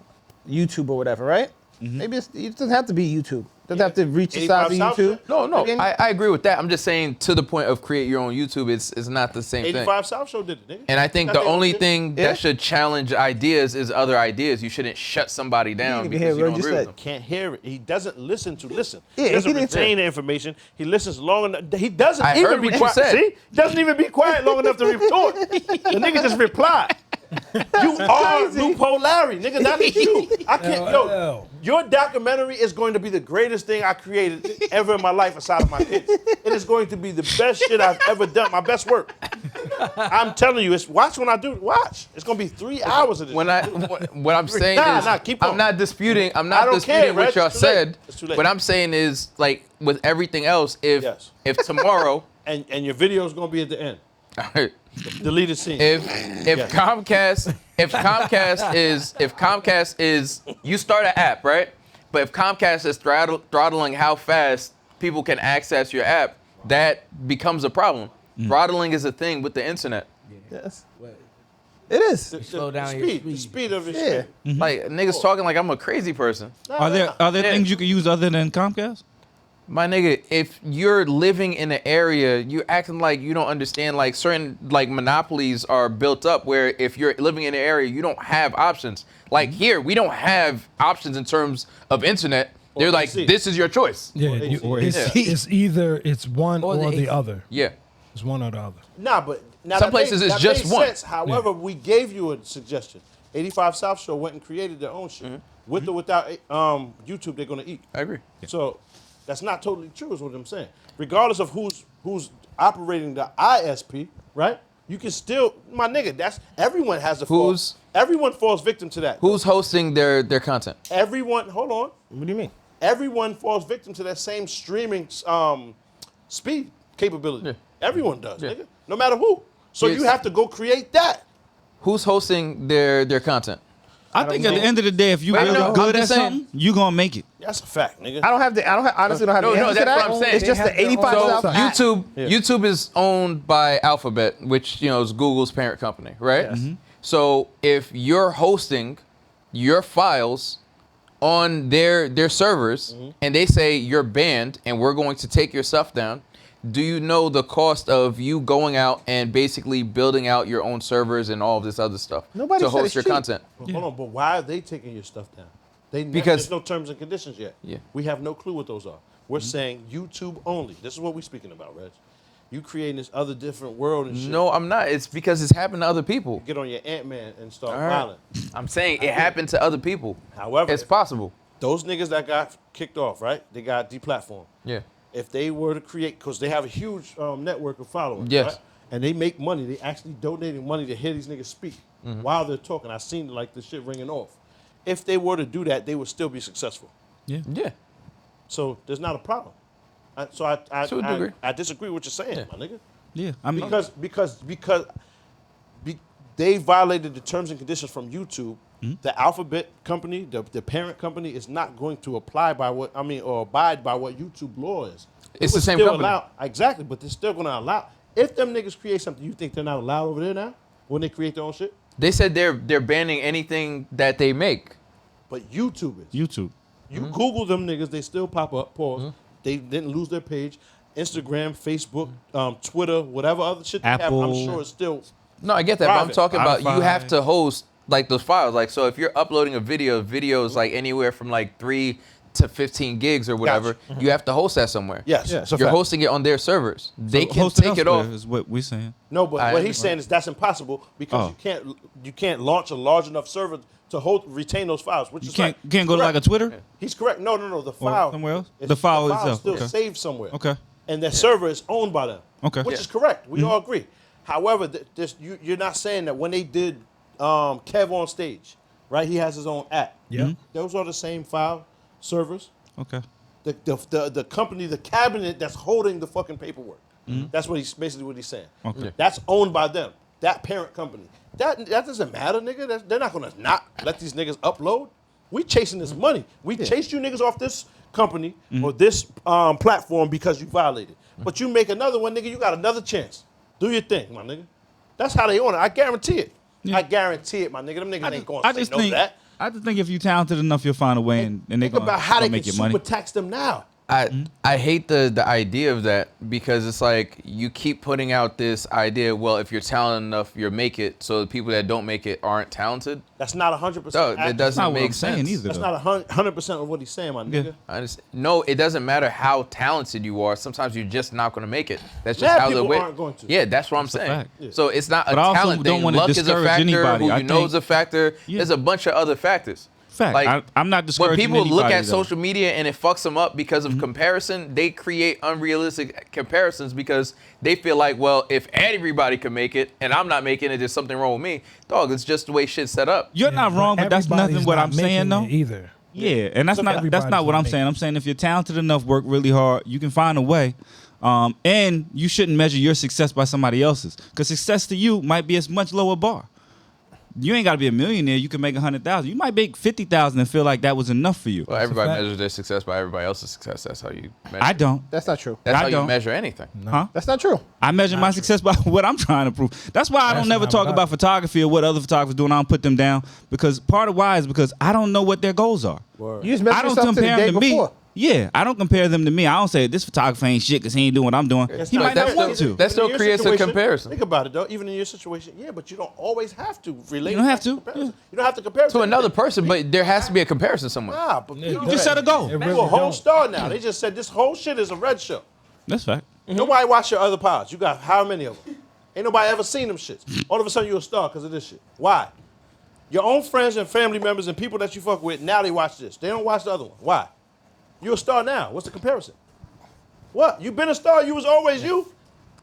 YouTube or whatever, right? Maybe it doesn't have to be YouTube. It doesn't have to reach the size of 85 South YouTube. shit? No, Again, I agree with that. I'm just saying, to the point of create your own YouTube, it's not the same thing. 85 South Show did it, nigga. And I think Got the their own only shit. thing Yeah. that should challenge ideas is other ideas. You shouldn't shut somebody down even because hear you what don't you agree said. with them. Can't hear it. He doesn't listen to listen. Yeah, He doesn't he didn't retain the information. He listens long enough. He doesn't I even heard be what you quiet. said. See? Doesn't even be quiet long enough to retort. The nigga just replied. You are Loophole Larry, nigga. That's you. I can't. Yo, LL. your documentary is going to be the greatest thing I created ever in my life aside of my kids. It is going to be the best shit I've ever done. My best work. I'm telling you. It's watch when I do. Watch. It's going to be 3 hours of this. What I'm saying Nah, is, nah, keep on. I'm not disputing. I'm I not don't disputing care, what Reg. y'all It's too late. said. It's too late. What I'm saying is, like, with everything else, if Yes. if tomorrow, and your video is going to be at the end. Deleted scene. if Yes. Comcast is you start an app, right? But if Comcast is throttling how fast people can access your app, that becomes a problem. Throttling is a thing with the internet. Yes. It is. Slow down your the speed. speed of it. Yeah. Like, niggas talking like I'm a crazy person. Are there Yeah. things you could use other than Comcast? My nigga, if you're living in an area, you're acting like you don't understand, like certain like monopolies are built up where if you're living in an area, you don't have options. Like here, we don't have options in terms of internet. They're like, AC. this is your choice. Yeah, Or it's either one Or or the the AC. other. Yeah. It's one or the other. Nah, but now Some that places it's that just makes one. sense. However, we gave you a suggestion. 85 South Show went and created their own shit. With or without YouTube, they're gonna eat. I agree. So that's not totally true, is what I'm saying. Regardless of who's operating the ISP, right? You can still, my nigga. That's everyone has a Who's- everyone falls victim to that. Who's hosting their content? Everyone? Hold on. What do you mean? everyone falls victim to that same streaming speed capability. Yeah. Everyone does, Yeah. nigga. No matter who. So Yes. you have to go create that. Who's hosting their content? I think at the end of the day, if you Wait, really no, good I'm at just saying. something, you gonna make it. That's a fact, nigga. Honestly don't have the No, answer to that's that. what I'm saying. It's just They the have their 85 own South site. app. YouTube is owned by Alphabet, which is Google's parent company, right? Yes. So if you're hosting your files on their servers and they say you're banned and we're going to take your stuff down, do you know the cost of you going out and basically building out your own servers and all of this other stuff Nobody to said host it's your cheap. content? Well, hold on, but why are they taking your stuff down? Because- there's no terms and conditions yet. Yeah. We have no clue what those are. We're saying YouTube only. This is what we're speaking about, Reg. You creating this other different world and shit. No, I'm not. It's because it's happened to other people. Get on your Ant-Man and start All right. violent. I'm saying it happened to other people. However, It's possible. those niggas that got kicked off, right? They got deplatformed. Yeah. If they were to create, because they have a huge network of followers, Yes. right? And they make money. They actually donating money to hear these niggas speak while they're talking. I seen like the shit ringing off. If they were to do that, they would still be successful. Yeah. So there's not a problem. To a degree. I disagree with what you're saying, Yeah. my nigga. Yeah, I mean, Because they violated the terms and conditions from YouTube. The Alphabet company, the parent company, is not going to apply by what or abide by what YouTube law is. They It's the would same still company. Exactly, but they're still going to allow. If them niggas create something, you think they're not allowed over there now when they create their own shit? They said they're banning anything that they make. But YouTube is. YouTube. You Google them niggas, they still pop up. Pause. They didn't lose their page. Instagram, Facebook, Twitter, whatever other shit they have, I'm Apple. sure it's still. No, I get that, but I'm Private. talking about you Spotify. have to host like those files. Like, so if you're uploading a video is like anywhere from like 3 to 15 gigs or whatever, Gotcha. you have to host that somewhere. Yes. Yeah, it's a You're fact. hosting it on their servers. They can Host take it elsewhere off. is what we're saying. No, but I what he's understand. saying is that's impossible because you can't launch a large enough server to retain those files, which You is can't right. can't go to like a Twitter. He's correct. No. The file somewhere else? is- The file is itself, still okay. saved somewhere. Okay. And that server is owned by them. Okay. Which Yeah. is correct. We all agree. However, you're not saying that when they did Kev on stage, right? He has his own app. Yeah. Those are the same file servers. Okay. The company, the cabinet that's holding the fucking paperwork. That's what he's basically what he's saying. Okay. That's owned by them. That parent company. That doesn't matter, nigga. They're not gonna not let these niggas upload. We chasing this money. We chased you niggas off this company or this platform because you violated. But you make another one, nigga, you got another chance. Do your thing, my nigga. That's how they own it. I guarantee it. Yeah. I guarantee it, my nigga. Them niggas ain't gonna I say just no think to that. I just think if you're talented enough, you'll find a way, and they're Think gonna, about how they gonna make can your money. super tax them now. I hate the idea of that because it's like you keep putting out this idea, well, if you're talented enough, you'll make it. So the people that don't make it aren't talented. That's not 100%. No, it That's doesn't not what make I'm saying sense. either. That's though. not 100% of what he's saying, my nigga. I just, no, it doesn't matter how talented you are. Sometimes you're just not going to make it. That's just Mad how the people way. aren't going to. Yeah, that's what I'm a saying. fact. Yeah. So it's not a But I also talent don't thing. wanna Luck is a discourage factor. anybody. Who I you know think- is a factor. Yeah. There's a bunch of other factors. Fact. Like, I'm not when discouraging people look anybody, at though. social media and it fucks them up because of comparison, they create unrealistic comparisons because they feel like, well, if everybody can make it and I'm not making it, there's something wrong with me. Dog, it's just the way shit's set up. You're not wrong, but that's everybody's nothing what not I'm saying, making though. it either. Yeah, and that's not everybody's what I'm not saying. I'm saying if you're talented enough, work really hard, you can find a way. And you shouldn't measure your success by somebody else's, because success to you might be a much lower bar. You ain't got to be a millionaire. You can make 100,000. You might make 50,000 and feel like that was enough for you. Well, everybody fact. measures their success by everybody else's success. That's how you measure. I don't. That's not true. That's I how you don't. measure anything. Huh? That's not true. I measure my success by what I'm trying to prove. That's why I That's don't never not talk what about photography or what other photographers doing. I don't put them down, because part of why is because I don't know what their goals are. You just measure I don't yourself to the compare day them to me. before. Yeah, I don't compare them to me. I don't say this photographer ain't shit because he ain't doing what I'm doing. He not- might that's not want still- to. that still Even in your creates a situation, comparison. Think about it, though. Even in your situation, yeah, but you don't always have to relate. You don't have that to, comparison. yeah. You don't have to compare To another anything. person, but there has to be a comparison somewhere. Nah, but You Just set a goal. It you really a whole don't. star now. They just said this whole shit is a red show. That's fact. Nobody watch your other pods. You got how many of them? Ain't nobody ever seen them shits. All of a sudden you a star because of this shit. Why? Your own friends and family members and people that you fuck with, now they watch this. They don't watch the other one. Why? You a star now. What's the comparison? What? You been a star. You was always you.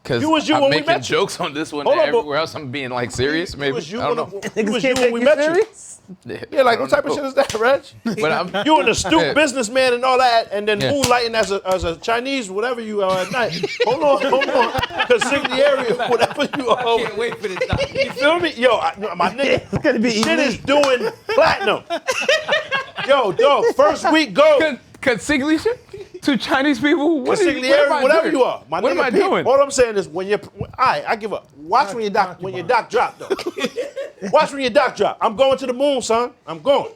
Because You was you I'm when we making met you. jokes on this one Hold and on, but- everywhere else I'm being like serious. It Maybe was you I don't when know. it was you Can't when take we you met you. serious? Yeah, like I what type don't of know. shit is that, Reg? But I'm You an astute businessman and all that, and then Yeah. moonlighting as a Chinese, whatever you are at night. Hold on. Consigliere, whatever you are. Can't wait for this. Doc. You feel me? Yo, my nigga, It's gonna be shit is elite. doing platinum. Yo, dog, first week go. consigliere to Chinese people. What am Consigliere, I whatever doing? you are. My What am nigga, I Pete, doing? All I'm saying is when you're, I give up. Watch when your doc drop, though. Watch when your doc drop. I'm going to the moon, son. I'm going.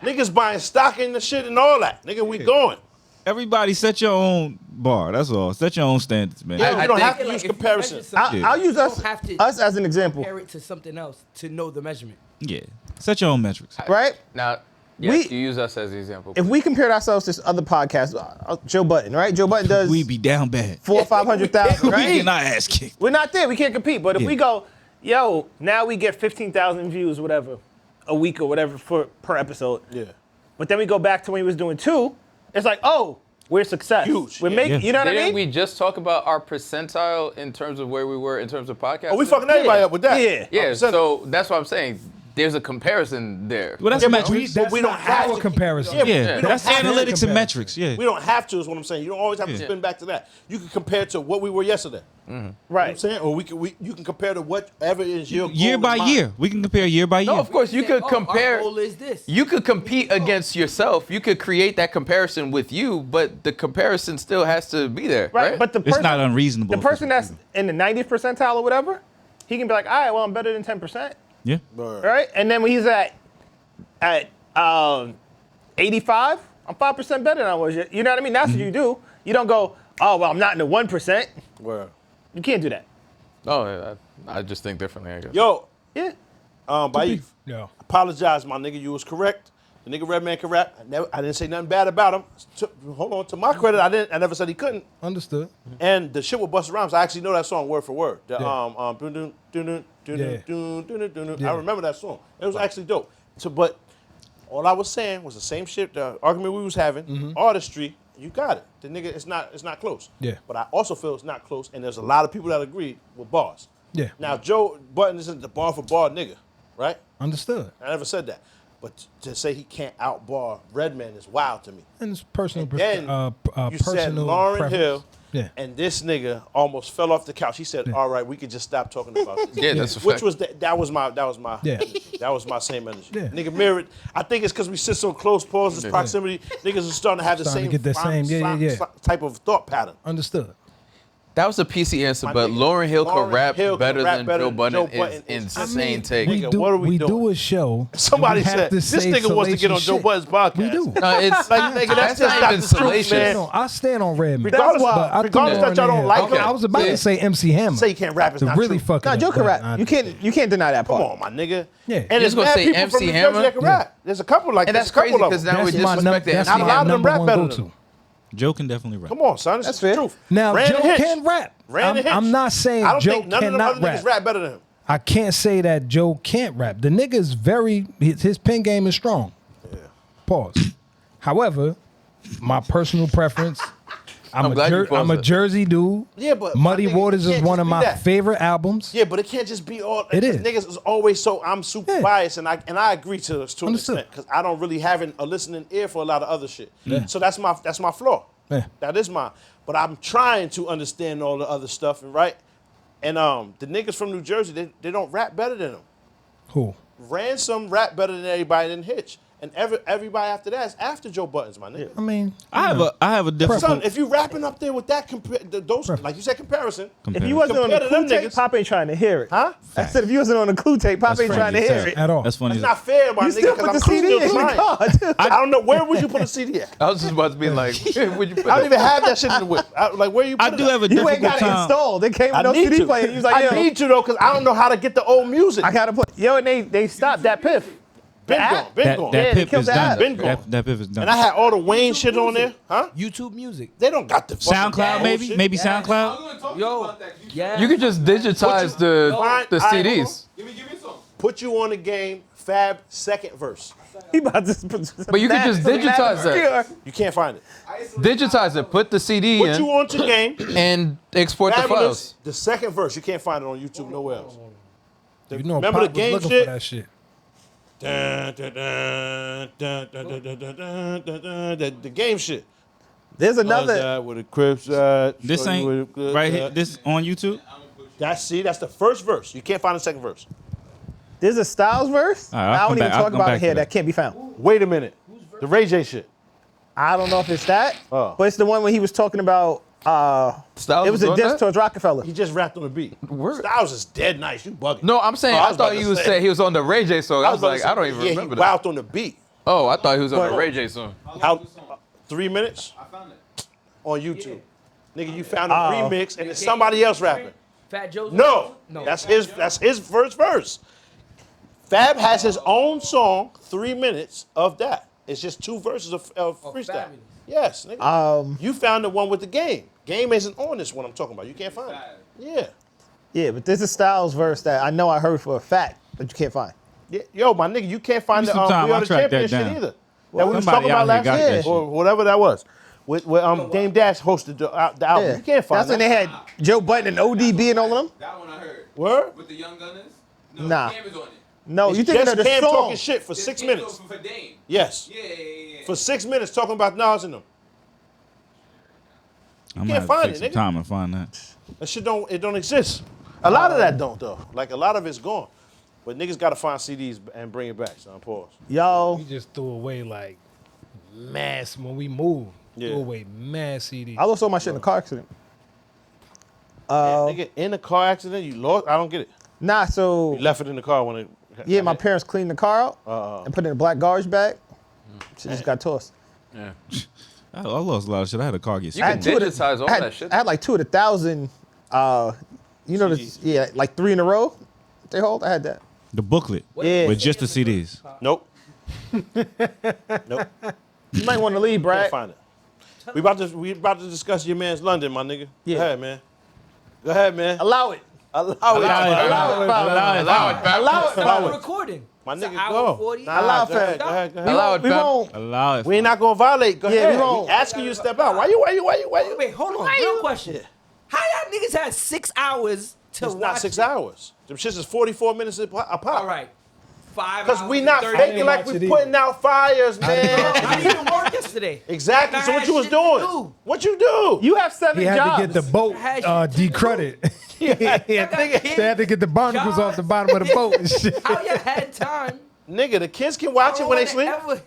Niggas buying stock in the shit and all that. Nigga, we going. Everybody set your own bar. That's all. Set your own standards, man. Yeah, I you don't think- have to Like, use if you comparison. measure something, I'll use you us don't have to as an example, compare it to something else to know the measurement. Yeah. Set your own metrics. right? Now, yes, We- you use us as the example. If we compared ourselves to other podcasts, Joe Budden, right? Joe Budden does We be down bad. 400,000 or 500,000, We right? get our ass kicked. We're not there. We can't compete. But if Yeah. we go, yo, now we get 15,000 views, whatever, a week or whatever per episode. Yeah. But then we go back to when he was doing 2. It's like, oh, we're success. Huge, We're yeah. making. Yeah. You know what I Didn't mean? we just talk about our percentile in terms of where we were in terms of podcasting? Oh, we fucking everybody up with that. Yeah. Yeah, 100%. so that's what I'm saying. There's a comparison there. Well, that's Yeah, but metrics. but we don't not have our to- comparison. Yeah, but Yeah. we don't That's have to- analytics and comparison. metrics. Yeah. We don't have to, is what I'm saying. You don't always have to Yeah. spin back to that. You can compare to what we were yesterday. You know what I'm Right. saying? Or you can compare to whatever is your Year goal by in mind. year. We can compare year by year. No, of course you could Oh, compare. Our goal is this. You could compete against yourself. You could create that comparison with you, but the comparison still has to be there, Right. right? But the It's person, not unreasonable. the person that's in the 90th percentile or whatever, he can be like, all right, well, I'm better than 10%. Yeah. Word. Right? And then when he's at 85, I'm 5% better than I was. You know what I mean? That's what you do. You don't go, oh, well, I'm not in the 1%. Word. You can't do that. Oh, yeah, I just think differently, I guess. Yo, Yeah. Baif, Yo. apologize, my nigga. You was correct. The nigga Redman can rap. I didn't say nothing bad about him. Hold on. To my credit, I never said he couldn't. Understood. And the shit with Busta Rhymes, I actually know that song word for word. The, Yeah. I remember that song. It was actually dope. But all I was saying was the same shit, the argument we was having, artistry, you got it. The nigga, it's not close. Yeah. But I also feel it's not close, and there's a lot of people that agree with bars. Yeah. Now, Joe Budden isn't the bar for bar nigga, right? Understood. I never said that. But to say he can't outbar Redman is wild to me. And it's personal. Then you said personal Lauryn preference. Hill, Yeah. and this nigga almost fell off the couch. He said, "All right, we could just stop talking about this." Yeah, that's a Which fact. was that was my Yeah. energy. That was my same energy. Yeah. Nigga mirrored. I think it's because we sit so close, pause, this proximity. Niggas are starting to have the Starting same to get the same- yeah. type of thought pattern. Understood. That was a PC answer, My but nigga, Lauryn Hill Lauryn could rap Hill better could rap than better Joe than Budden Joe is Budden. insane take. We Nigga, do, what are we do doing? a show. Somebody we have said to this say nigga wants to get on salacious Joe shit. Budden's podcast. We do. No, it's Like, nigga, that's just not not even the truth, salacious. man. No, I stand on Redman. Regardless- But I regardless threw that y'all Lauryn don't Hill. like Okay, him. I was about Yeah. to say MC Hammer. Say he can't rap is to not really true. fuck it No, up, Joe can but rap. I- You can't deny that Come part. on, my nigga. Yeah. And You're there's gonna mad say people MC from New Jersey Hammer? that can rap. There's a couple like And that's there's a couple crazy of because them. now we're That's my disrespecting that's Not a MC lot my of them Hammer. number rap one better go-to. than Joe can definitely rap. Come on, son. This That's is fair. the truth. Now, Brandon Joe Hitch. can rap. Brandon Hitch. I'm not saying I don't Joe think none of them cannot other niggas rap better than him. I can't say that Joe can't rap. The nigga is his pen game is strong. Pause. However, my personal preference, I'm glad you paused I'm a it. Jersey dude. Yeah, but Muddy my nigga, Waters it is can't one just of be my that. favorite albums. Yeah, but it can't just be all. It is. Niggas is always so. I'm super Yeah. biased, and I agree to an Understood. extent because I don't really have a listening ear for a lot of other shit. So that's my flaw. Yeah. That is mine. But I'm trying to understand all the other stuff, and right. And the niggas from New Jersey, they don't rap better than him. Who? Ransom rap better than everybody than Hitch. And everybody after that is after Joe Buttons, my nigga. I mean, I have a different. Son, if you rapping up there with that, those like you said, comparison. If you wasn't on the Compared to them clue tape, niggas. Pop ain't trying to hear it. Huh? I said if you wasn't on the clue tape, Pop ain't trying to hear it. at all. That's funny. It's not fair, my You nigga, still put because the I'm CD still in the trying. car, too. I don't know, where would you put a CD at? I was just about to be like, where would you put I don't it? even have that shit in the whip. Like, where you put I it do at? have a You ain't difficult got it time. installed. They came I with no need CD to. player. You was like, I yo, need to, though, because I don't know how to get the old music. I gotta put, yo, and they stopped that piff. Been app? gone, been gone. Yeah, That they pip killed is the done. app. Been gone. That pip is done. And I had all the Wayne shit on there. Huh? YouTube Music. They don't got the fucking SoundCloud, old maybe, shit. maybe SoundCloud. Yo, yeah. You could just digitize the Fine, the all right, CDs. Put you on the game Fab second verse. He about to. But you can just digitize that. You can't find it. Digitize it. Put the CD Put you in on to game. and export the Fabulous. files. The second verse. You can't find it on YouTube nowhere else. You know, Remember Pop the game was looking shit? for that shit. Dun, dun, dun, dun, dun, dun, dun, dun, dun, dun, dun. The game shit. There's another. With the Crips. This ain't right here. This on YouTube. That's the first verse. You can't find the second verse. There's a Styles verse. All right, I'll I come don't even back- I'll talk come about back it here. to that. That can't be found. Wait a minute. The Ray J shit. I don't know if it's that, Oh. but it's the one when he was talking about. Styles It was was a on diss that? towards Rockefeller. He just rapped on the beat. Word. Styles is dead nice. You bugging. No, I'm saying Oh, I I was about thought to you would say. say he was on the Ray J song. I was about to like, say, I don't even yeah, remember he that. wowed on the beat. Oh, I thought he was on But- the Ray J song. How 3 minutes I found it. on YouTube. Nigga, you found a Oh. remix and it's somebody else rapping. Fat Joe's. No, that's his first verse. Fab has his own song, 3 minutes of that. It's just 2 verses of freestyle. Fabulous. Yes, nigga. You found the one with the game. Game isn't on this one I'm talking about. You can't find it. Yeah. Yeah, but there's a Styles verse that I know I heard for a fact, but you can't find. Yeah. Yo, my nigga, you can't find Give the me some time, We Are I'll the track that Champion shit down. either. That we was somebody talking about out here last got year that or whatever that was. With Dame Dash hosted the album. Yeah. You can't find That's when they had Joe Button and ODB and all of them. That one I heard. Word? With the Young Gunners? No, Nah. Cam is on it. No, It's you thinking just of the Cam song? talking shit for This 6 Cam minutes. For Dame. Yes. Yeah. For 6 minutes talking about Nas and them. I'm can't gonna have to find take it, some nigga. time and find that. That shit don't exist. A lot of that don't though. Like a lot of it's gone. But niggas gotta find CDs and bring it back. So pause. Yo, We just threw away like mass when we moved. Yeah. Threw away mass CDs. I lost all my shit in a car accident. Nigga, in a car accident, you lost. I don't get it. Nah, so You left it in the car when it. yeah, my parents cleaned the car out and put it in a black garbage bag. Shit just got tossed. Yeah. I lost a lot of shit. I had a car get You I can had two of the- digitize all I had, that shit. I had like 2 of the 1,000. You know, yeah, like 3 in a row. They hold. I had that. the booklet Yeah. with just the CDs. Nope. Nope. You might want to leave, Can't Brad. find it. We about to discuss your man's London, my nigga. Yeah. Go ahead, man. Go ahead, man. Allow it. Allow it. Allow it, fam. Allow it, fam. Allow it, We're fam. recording. My It's an nigga, hour go. 40. Allow go it, ahead, fam. go ahead, go We ahead. Allow won't. it, We fam. won't. Allow it. We ain't not gonna violate. Go Yeah, ahead. we won't. We asking you to step out. Why you? Wait, hold on. Real question. How y'all niggas had 6 hours to It's watch not 6 it? hours. Them shits is 44 minutes a pop. All right. 5 Because hours. we and not 30 faking minutes. like watch we it putting out fires, man. I didn't even work yesterday. Exactly. I So what had you was shit to doing? do. What you do? You have 7 He had jobs. to get the boat Had shit to do. decredited. Nigga, They had to get the barnacles off the bottom of the boat and shit. How y'all had time? Nigga, the kids can watch it when they sleep. Ever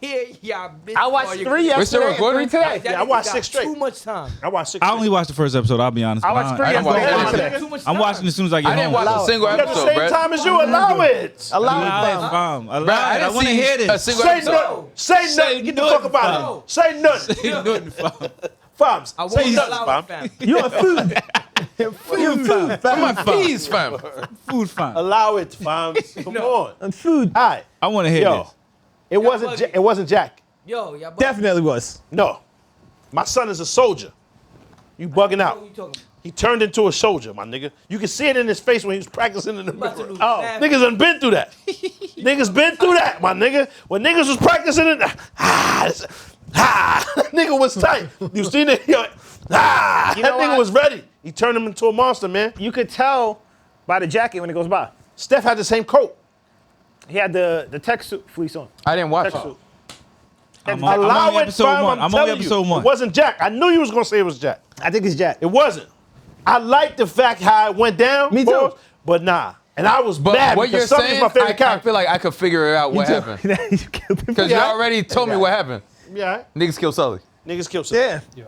hear y'all bitch I watched all your- 3 We're still yesterday and 3 recording? today. Yeah, I watched got 6 straight. Too much time. I watched 6 I only watched the first episode. I'll be honest. I watched 3 I didn't watch yesterday and that. 3 Nigga. today. Too much I'm time. watching as soon as I get I didn't home. watch Allow a it. single You got the episode, same Brad. time as you. Allow it. Allow it, Allow fam. it, fam. Brad, Allow I it. I didn't want to see hear a this. single Say episode. nothing. Say nothing. Get the fuck up out of here. Say nothing. Nothing, fam. Fams. I Say won't nothing, allow fam. it, fam. You on food. You on food, fam. My fees, fam. Food, fam. Allow it, fam. Come on. On food. All right. I want to hear Yo, this. it wasn't Jack. Yo, y'all bugging. Definitely was. No. My son is a soldier. You bugging out. What you talking about? He turned into a soldier, my nigga. You can see it in his face when he was practicing in the About to mirror. lose Oh, half. niggas done been through that. Niggas been through that, my nigga. When niggas was practicing it, nigga was tight. You seen it? Yo, that You know nigga what? was ready. He turned him into a monster, man. You could tell by the jacket when it goes by. Steph had the same coat. He had the tech suit fleece on. I didn't watch Tech it. suit. I'm Allow only it, episode fam. 1. I'm only telling episode you. 1. It wasn't Jack. I knew you was gonna say it was Jack. I think it's Jack. It wasn't. I like the fact how it went down. Me too. pause, But nah. And I was But mad what you're because Sonny's saying, my favorite I character. feel like I could figure out what happened. You killed him. Because you already told me what happened. Yeah, Niggas killed Sully. niggas killed Sonny. Yeah.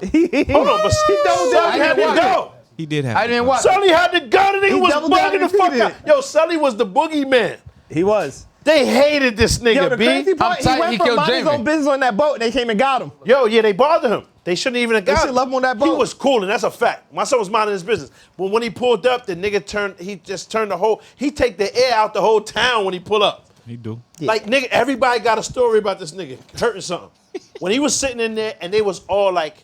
Hold on, but Sully had to go. He did have I didn't watch it. Sully had to go. The nigga He was doubled down bugging the and fuck repeated out. it. Yo, Sully was the boogeyman. He was. They hated this Yo, nigga, the B. crazy part, I'm tight he went he from killed minding his Jamie. own business on that boat and they came and got him. Yo, yeah, they bothered him. They shouldn't even have They got should him. left him on that He boat. was cool, and that's a fact. My son was minding his business. But when he pulled up, the nigga turned the whole, he take the air out the whole town when he pull up. He do. Like, nigga, everybody got a story about this nigga hurting something. When he was sitting in there, and they was all like,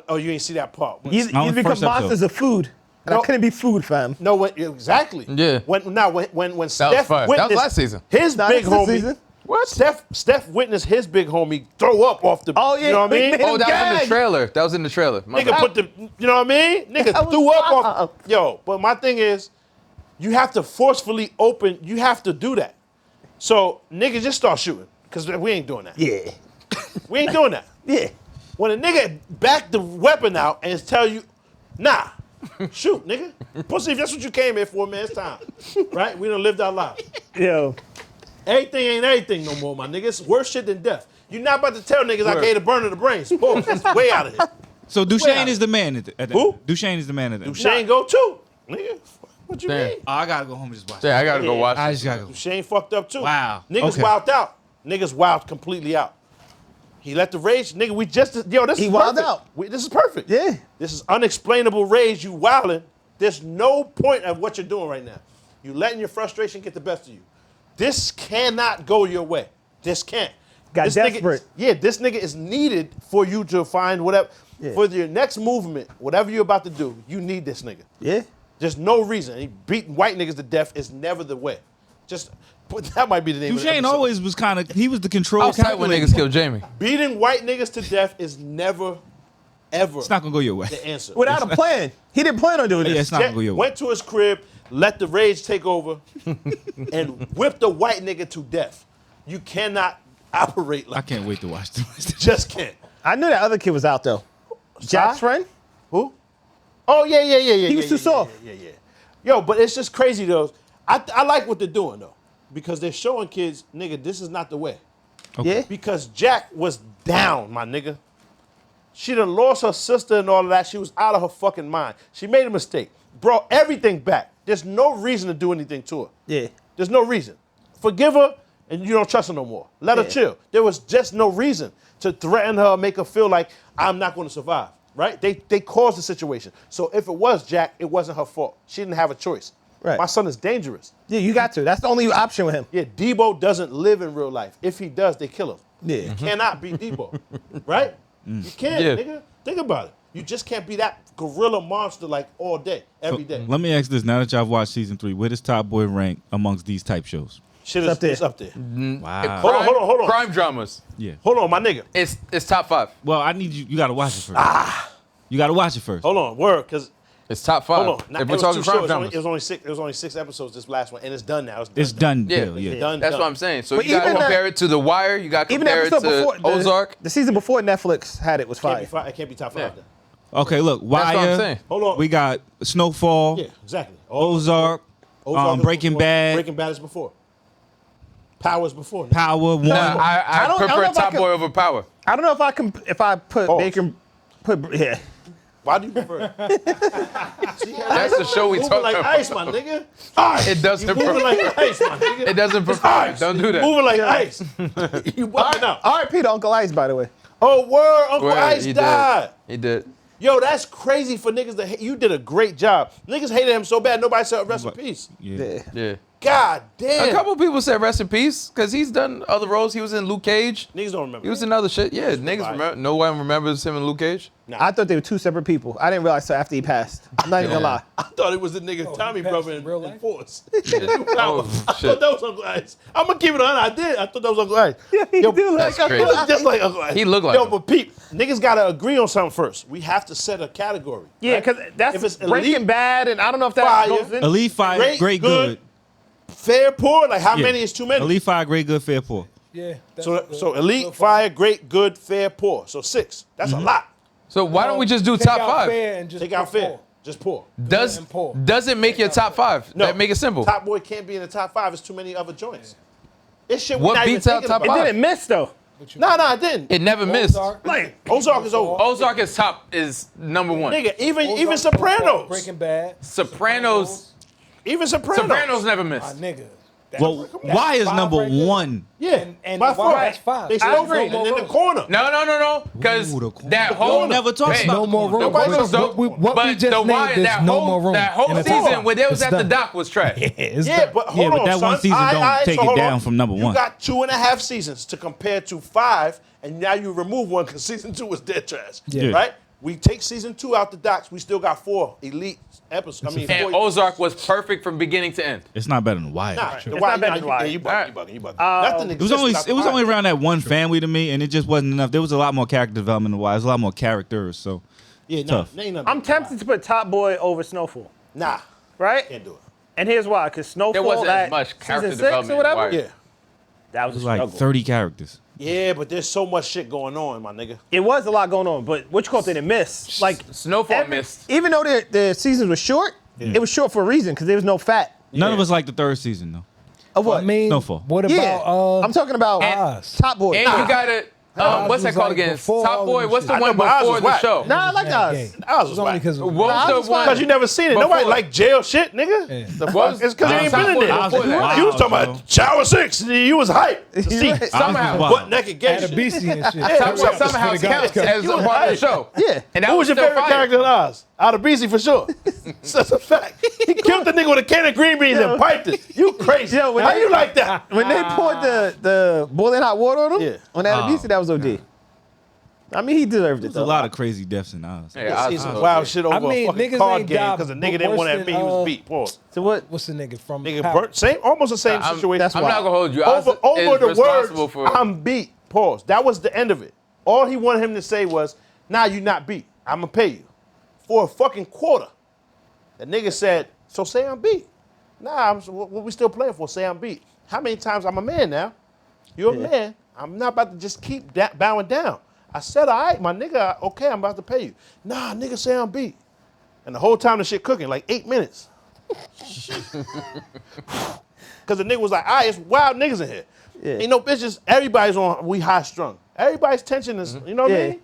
oh, you ain't see that part. He's On the become first episode. monsters of food. And I couldn't be food, fam. No, exactly. Yeah. When was Steph fire. That was witnessed last season. his Nah, big this is homie. season. What? Steph witnessed his big homie throw up off the. Oh, yeah, You know what I mean? he made Oh, that was in the Gag. trailer. That was in the trailer. My Nigga bad. put the. You know what I mean? Nigga That was threw up wild. off. Yo, but my thing is, you have to forcefully open. You have to do that. So nigga, just start shooting, cause we ain't doing that. Yeah. We ain't doing that. Yeah. When a nigga back the weapon out and tell you, nah, shoot, nigga. Pussy, if that's what you came here for, man, it's time. Right? We done lived our life. Yo. Everything ain't everything no more, my nigga. It's worse shit than death. You're not about to tell niggas I Word. gave the burner the brains. Boom, that's way out of here. So Wait. Duchesne is the man at the Who? Duchesne is the man at the Shane go too. Nigga, what you Damn. mean? Oh, I gotta go home and just watch. Yeah, I gotta go watch I it. just gotta go. Shane fucked up too. Wow. Niggas Okay. wilded out. Niggas wild completely out. He let the rage, nigga, we just, yo, this He is wilded perfect. out. This is perfect. Yeah. This is unexplainable rage, you wilding. There's no point of what you're doing right now. You letting your frustration get the best of you. This cannot go your way. This can't. Got this desperate. This nigga is needed for you to find whatever, Yeah. for your next movement, whatever you're about to do, you need this nigga. Yeah. There's no reason. He beating white niggas to death is never the way. Just, that might be the name of the Duchesne episode. always was kind of. He was the control. I was tight when calculator. niggas killed Jamie. Beating white niggas to death is never, ever It's not gonna go your way. the answer. Without a plan. He didn't plan on doing Yeah, this. it's not gonna go your way. Went to his crib, let the rage take over, and whipped a white nigga to death. You cannot operate I like can't wait to watch this. that. Just can't. I knew that other kid was out, though. Jack's friend? Who? Oh, yeah. He was too soft. Yeah. Yo, but it's just crazy, though. I like what they're doing, though, because they're showing kids, nigga, this is not the way. Yeah. Because Jack was down, my nigga. She done lost her sister and all of that. She was out of her fucking mind. She made a mistake. Brought everything back. There's no reason to do anything to her. Yeah. There's no reason. Forgive her, and you don't trust her no more. Let her Yeah. chill. There was just no reason to threaten her, make her feel like I'm not going to survive. Right? They caused the situation. So if it was Jack, it wasn't her fault. She didn't have a choice. Right. My son is dangerous. Yeah, you got to. That's the only option with him. Yeah, Debo doesn't live in real life. If he does, they kill him. Yeah. You cannot be Debo. Right? You can't, Yeah. nigga. Think about it. You just can't be that gorilla monster like all day, every day. Let me ask this: now that y'all watched season 3, where does Top Boy rank amongst these type shows? Shit It's is up there. it's up there. Wow. Hold on. Crime dramas. Yeah. Hold on, my nigga. It's top 5. Well, I need you. You gotta watch it first. You gotta watch it first. Hold on, word, because It's top 5. hold on. Now, If it we're was talking too crime short. dramas. It was only 6 episodes this last one, and it's done now. It's done. Yeah. Bill, yeah. Done. That's done. what I'm saying. So But you gotta even compare it to The Wire. You gotta Even the compare it episode to before Ozark. the season before Netflix had it was Can't fire. be it can't be top 5 Yeah. then. Okay, look, That's what I'm Wire. saying. Hold on. We got Snowfall, Yeah, exactly. Ozark, Ozark is Breaking before. Bad, Breaking Bad is before. Power's before. Power, One. Nah, I I don't prefer know if I Top can- Boy over Power. I don't know if I put Pause. Baker yeah. Why do you prefer it? See, That's the show we moving talking like about. ice, my nigga. Ice. It doesn't You moving prefer. like ice, my nigga. It doesn't It's prefer. ice. Don't do that. Moving like ice. You bugging out. R.I.P. to Uncle Ice, by the way. Oh, word. Uncle Word, Ice he died. did. He did. Yo, that's crazy for niggas to hate. You did a great job. Niggas hated him so bad, nobody said rest in peace. Yeah. Yeah. God damn. A couple people said rest in peace because he's done other roles. He was in Luke Cage. Niggas don't remember. He was in other shit. Yeah, niggas fire. remember. No one remembers him in Luke Cage. I thought they were two separate people. I didn't realize till after he passed. I'm not even gonna lie. I thought it was the nigga Tommy passed brother in in real in life? Force. Oh, I shit. thought that was Uncle Ice. I'm gonna keep it on. I did. I thought that was Uncle Ice. He Yo, do look That's like crazy. He look just like Uncle Ice. He look like Yo, him. but Pete, niggas gotta agree on something first. We have to set a category. Yeah, right? because If that's it's elite, Breaking Bad, and I don't know if that Fire. goes in. Elite Fire, great, good. fair, poor. Like how Yeah. many is too many? Elite Fire, great, good, fair, poor. Yeah. that's So good. elite, Good fire, great, good, fair, poor. So 6. That's a lot. So why don't we just do Take top out 5? fair and just Take out put fair. four. Just poor. Does and Paul. it make your top 5? No. That make it simple. Top Boy can't be in the top 5. It's too many other joints. This shit. What What not beats even out thinking top about. It five? didn't miss though. Nah, it didn't. It never missed. Like Ozark is over. Ozark is top is number 1. Nigga, even Ozark, Sopranos. Breaking Bad. Sopranos. Even Sopranos. Sopranos never My missed. nigga. Well, why is five number right there. 1? Yeah. And by why far. that's 5. They I still agree. voting in the corner. No. Because Ooh, the corner. that The whole corner never talks Hey, about No more room. Nobody What- knows what we but just the Wire, named, there's that no whole more room. that whole in the season top. where they was It's at the done. dock was trash. It's Yeah, done. but hold but on, that son. one season don't take it hold down on. from number 1. You got 2.5 seasons to compare to 5, and now you remove one because season 2 was dead trash. Yeah. Right? We take season 2 out the docs. We still got 4 elite episodes. I mean, And 4 Ozark was perfect from beginning to end. It's not better than Wire. Nah, It's not better than Wire. You bugging. You bugging. Nothing It was only around that one family to me, and it just wasn't enough. There was a lot more character development in Wire. There's a lot more characters. So tough. I'm tempted to put Top Boy over Snowfall. Nah, Right? can't do it. And here's why. Because Snowfall, There wasn't as that much character season 6 development or in whatever, Wire. Yeah. that It was a was like struggle. 30 characters. Yeah, but there's so much shit going on, my nigga. It was a lot going on, but what you call it, they missed. Like Snowfall missed. Even though the seasons were short, it was short for a reason because there was no fat. None of us like the third season though. Of what? I mean, Snowfall. what yeah, about I'm talking about Oz? Top Boy. And Nah, you gotta, Oz what's that was called like again? before Top all Boy, them what's the shit. one I know, but Oz before was the whack. show? I like Mad Oz. gay. I was It's only because What was Oz the was one? fine. Because you never seen it. Before- Nobody like jail shit, nigga. The fuck? It's because you ain't Top been in Boy there. before that. You was talking about shower 6. You was hype. To see Somehow. Wow. butt naked gay had a shit. BC and shit. Yeah, Top Boy somehow For the guys counts cut. as a part of the show. Yeah. And that Who was your still favorite fire. character in Oz? Out of BC for sure. That's a fact. He killed the nigga with a can of green beans and piped it. You crazy. Yo, when How they- you like that? When they poured the boiling hot water on him, Yeah. on that BC, that was OD. I mean, he deserved it There's though. a lot of crazy deaths in Oz. Yeah, Oz See some was wild okay. shit over I mean, a fucking niggas card ain't game died because the nigga didn't want to worse admit than, he was beat. Pause. So what? What's the nigga from? Nigga, Power? burnt, almost the same I'm- situation. that's I'm why. not gonna hold you. Oz over is the responsible words, for. I'm beat. Pause. That was the end of it. All he wanted him to say was, nah, you not beat. I'm going to pay you for a fucking quarter. The nigga said, so say I'm beat. Nah, what we still playing for? Say I'm beat. How many times I'm a man now? You're a man. I'm not about to just keep bowing down. I said, all right, my nigga, okay, I'm about to pay you. Nah, nigga, say I'm beat. And the whole time the shit cooking, like 8 minutes. Because the nigga was like, all right, it's wild niggas in here. Yeah. Ain't no bitches. Everybody's on, we high strung. Everybody's tension is, you know what I mean?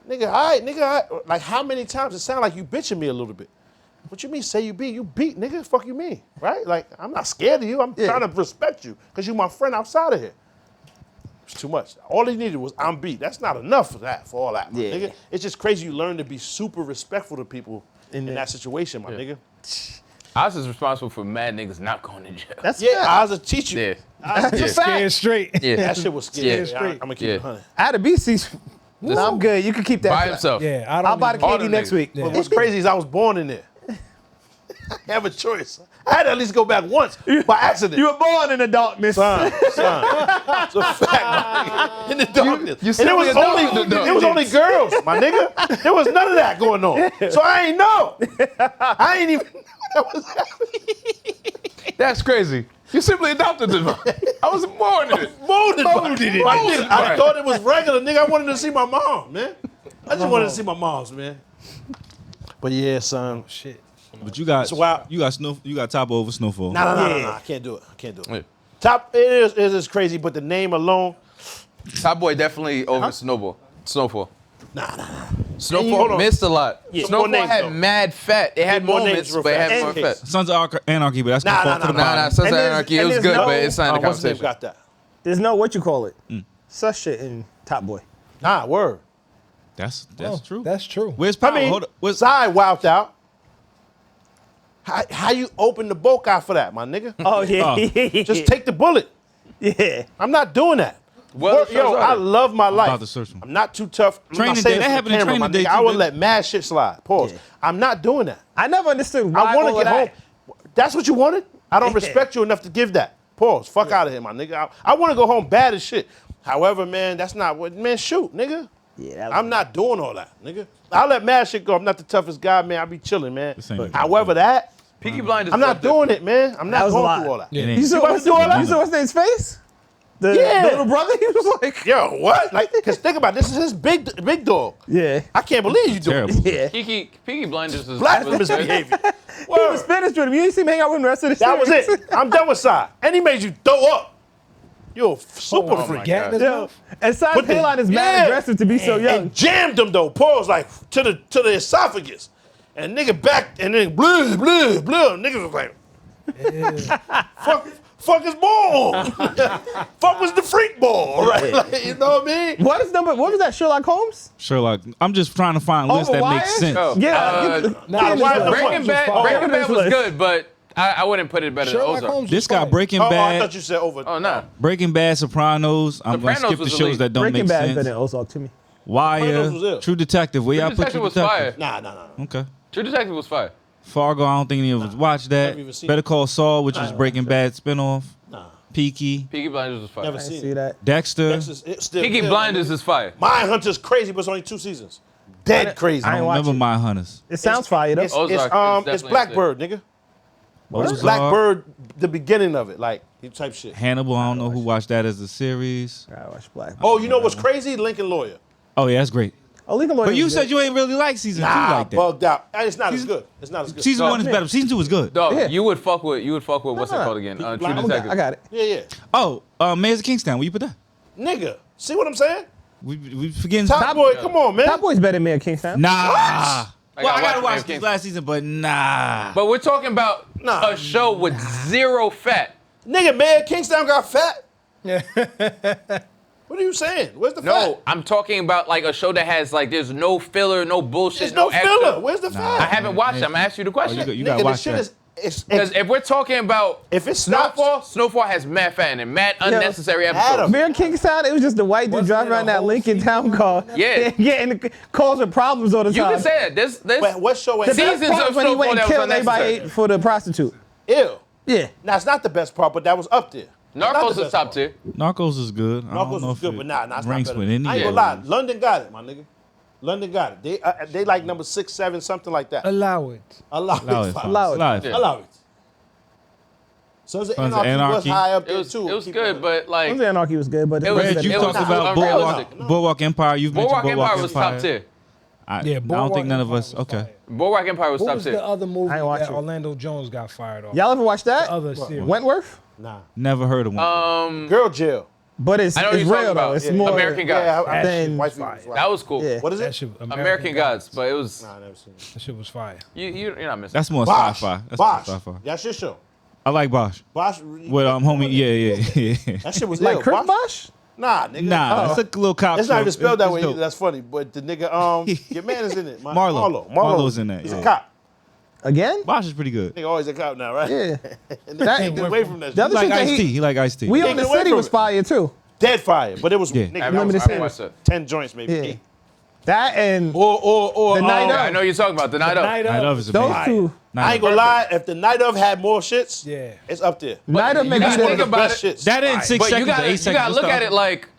Nigga, all right, nigga, all right. Like how many times it sound like you bitching me a little bit? What you mean say you beat? You beat, nigga, fuck you mean, right? Like, I'm not scared of you. I'm trying to respect you because you my friend outside of here. It's too much. All he needed was I'm beat. That's not enough for that, for all that, my Yeah. nigga. It's just crazy you learn to be super respectful to people in that situation, my nigga. Oz is responsible for mad niggas not going to jail. That's Yeah, fact. I was a teacher. Yeah. That's a Yeah. fact. Scared straight. Yeah. That shit was scary. Yeah. I'm gonna keep it 100. Out of BC, I'm good. You can keep that. By himself. Yeah, I I'll don't. buy the even- All candy them next niggas. week. But what's crazy is I was born in there. I have a choice. I had to at least go back once by accident. You were born in the darkness. Son. It's a fact. In the darkness. you And it was simply only adopted the it was only girls, my nigga. There was none of that going on. So I ain't know. I ain't even know that was happening. That's crazy. You simply adopted them. I was born in it. Molded by it. My nigga, I Right. thought it was regular, nigga. I wanted to see my mom, man. I just wanted to see my moms, man. But yeah, son. Shit. But you got So wow. you got Top over Snowfall. No. I can't do it. I can't do it. Yeah. Top, it is crazy, but the name alone. Top Boy definitely over Snowfall. Snowfall. Hold Snowfall on. missed a lot. Yeah. Snowfall More names, had though. mad fat. It had More names moments, real but it fast. had more And fat. Sons of Anarchy, but that's Nah, gonna fall to the nah, Nah, bottom. Sons of And there's- Anarchy. It and was there's good, no- but it's not in the What's the name conversation. got that? There's no what you call it. Such shit in Top Boy. Nah, word. That's Oh, true. That's true. Where's I Power? mean, Hold up. Where's side wowed out. How you open the boat out for that, my nigga? Oh yeah. Just take the bullet. Yeah. I'm not doing that. What other shows Yo, are I there? love my life. about to search one. I'm not too tough. I'm Training not saying Day, this that for happened in camera, Training my Day nigga. I too, would didn't let mad shit slide. Pause. Yeah. I'm not doing that. I never understood why I want to all get of home. that. That's what you wanted? I don't Yeah. respect you enough to give that. Pause. Fuck out of here, my nigga. I want to go home bad as shit. However, man, that's not what, man, shoot, nigga. Yeah, that was- I'm not doing all that, nigga. I'll let mad shit go. I'm not the toughest guy, man. I be chilling, man. This ain't But good. however, that, Peaky Blinders. I'm not doing it, man. I'm That not was a going lot. through all that. Yeah. You saw You about what's to do all that? You saw what's name's face? The Yeah. little brother. He was like, Yo, what? Like, cause think about it, this is his big dog. yeah, I can't believe you doing Terrible. it. yeah. Peaky Blinders was Blasphemous good. behavior. He was finished with him. You didn't see him hang out with him the rest of the That was series. it. I'm done with Side. And he made you throw up. You're a super my freak. God. Gat in his Yo, mouth? and Side's Put the- hairline is mad yeah. aggressive to be so young. And jammed him though. Pause like to the esophagus. And nigga back and then blah blah blah. Niggas was like, fuck his ball. Fuck was the freak ball, right? Like, you know what I mean? What was that, Sherlock Holmes? Sherlock? I'm just trying to find a list Over that Wire? makes sense. Oh, Yeah. Nah, why the Breaking fuck? Bad. Breaking Bad was List. good, but I wouldn't put it better Sherlock than Ozark. Holmes. This got Breaking Oh, I Bad, thought you said over. Oh no. Breaking Bad, Sopranos. I'm gonna Sopranos skip the was shows elite. that don't Breaking make Bad sense. better than Ozark to me. Sopranos was Wire, ill. True Detective. Where y'all True put Detective True was Detective? fire. Nah. Okay. True Detective was fire. Fargo, I don't think any of us watched that. Never even seen Better it. Call Saul, which is Breaking Bad spinoff. Nah. Peaky. Peaky Blinders was fire. Never I seen see it. that. Dexter. It's still Peaky good, Blinders nigga. is fire. Mindhunter's crazy, but it's only 2 seasons. Dead crazy. I ain't watch Remember it. My Hunters. It sounds fire though. It's Ozark is it's definitely Blackbird, nigga. It's Ozark. Blackbird, the beginning of it, like type shit. Hannibal, I don't know who watched that as a series. I watch Black. Oh, you know what's crazy? Lincoln Lawyer. Oh, yeah, that's great. Oh, Lincoln Lawyer. But you was said good. you ain't really like season 2 Nah, like that. bugged out. And it's not as good. It's not as good. Season No. 1 is better. Season 2 is good. Dog, Yeah. you would fuck with what's it Nah. called again? True Blinders. Detective. I got it. Yeah. Oh, Mayor's of Kingstown. Where you put that? Nigga, see what I'm saying? We forgetting. Top Boy, come on, man. Top Boy's better than me at Kingstown. Nah. I Well, I gotta watch watch Mayor this Kingstown. last season, but nah. But we're talking about Nah. a show with zero fat. Nigga, man, Kingstown got fat. What are you saying? Where's the No, fat? I'm talking about like a show that has like there's no filler, no bullshit, There's no extra. filler. Where's the I fat? haven't watched it. I'm gonna ask you the question. you Nigga, gotta the watch shit that. is Because if we're talking about if it stops, Snowfall has mad fat in it, mad unnecessary episodes. Adam. Mayor Kingstown, it was just the white dude Wasn't driving it a around that whole Lincoln season town car. Yeah. and causing problems all the You time. can say that. There's what show the ain't best seasons part of when he went Snowfall and that was killed everybody unnecessary. for the prostitute. ill? Yeah. Now it's not the best part, but that was up there. Not Narcos the is best top part. tier. Narcos is good. I don't Narcos know was if good, it but nah, it's not ranks better. with any. I ain't of gonna them. lie. London got it, my nigga. London got it. They like number 6, 7, something like that. Allow it. Allow Allow it. it. fam. Allow it. Allow it. Yeah. Allow it. Sons of Sons of Anarchy was Anarchy. high up It there was too. good, but like Sons of Anarchy was good, but It was- Red, you it was talked not about unrealistic. Boardwalk Empire. You've mentioned Boardwalk Empire was top tier. I Yeah, don't Boardwalk think none of Empire us. was Okay. fire. Boardwalk Empire was What top was tier. the other movie I ain't watch that it. Orlando Jones got fired off? y'all ever watch that? The other series. Wentworth? Nah. Never heard of one. Girl jail. But it's I know what it's you're real talking though. about. It's Yeah. more American Gods. Yeah, That Then- shit white was people fire. was wild. That was cool. Yeah. What is That it? shit, American Gods, but it was Nah, I never seen it. That shit was fire. you're not missing. That's more Bosch. sci-fi. That's Bosch. more sci-fi. That's your show. I like Bosch. Bosch. With homie, yeah. That shit was like ill. Crip Bosch? Nah, nigga. Nah, it's a little cop. It's not show. even spelled that It's way. dope. Either. That's funny. But the nigga, your man is in it. Marlo. Marlo's in that, He's yeah. a cop. Again? Bosch is pretty good. Nigga always a cop now, right? Yeah. And That- they get away from that The shit. other He like shit that Ice T. He like Ice T. We Can't on the get away City from was it. fire too. Dead fire, but it was Yeah. nigga, I Limited haven't series. watched that. 10 joints maybe. Yeah. 8. That and Or The Night Yeah, Of. I know you're talking about the night of. Night Night Of. of is those amazing. two. I ain't gonna lie, if the Night of had more shits, Yeah. it's up there. Night of you maybe gotta the think The about best it. shits. That in 6 But you seconds, gotta, 8 you seconds. gotta look at it like,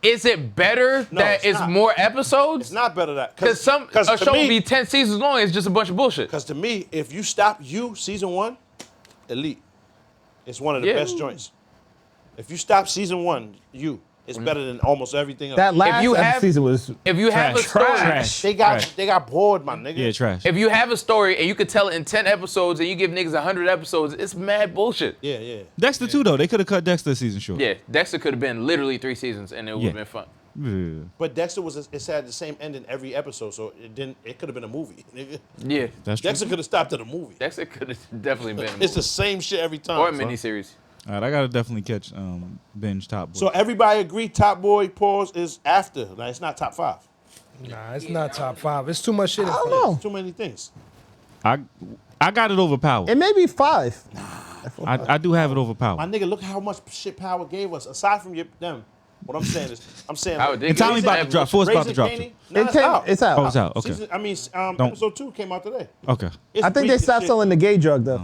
is it better No, that it's it's not. more episodes? It's not better that. Because a to show me, will be 10 seasons long. It's just a bunch of bullshit. Because to me, if you stop season 1, elite. It's one of the Yeah. best joints. If you stop season 1, it's better than almost everything else. that last you have- season was If you have a Trash. story, Trash. they got Trash. they got bored, my nigga. Yeah, trash. if you have a story and you could tell it in 10 episodes and you give niggas 100 episodes, it's mad bullshit. Yeah. Dexter too though. They could have cut Dexter season short. Yeah, Dexter could have been literally 3 seasons and it would have Yeah. been fun. Yeah. But Dexter it's had the same ending every episode, so it could have been a movie, nigga. Yeah, That's true. Dexter could have stopped at a movie. Dexter could have definitely been a It's movie. the same shit every time. Or a son. miniseries. All right, I gotta definitely catch binge Top Boy. So everybody agree Top Boy pause is after. Like it's not top 5. Nah, it's not top 5. It's too much shit. I don't know. Too many things. I got it overpowered. it may be 5. I do have it overpowered. My nigga, look how much shit Power gave us. Aside from them, what I'm saying is, Power did And Tommy give us about to that drop. Force about to Raising drop. Kanan, too. nah, It came, it's out. Oh, it's out. Okay. Season, Don't- episode 2 came out today. Okay. It's I think they recent stopped shit. selling the gay drug though.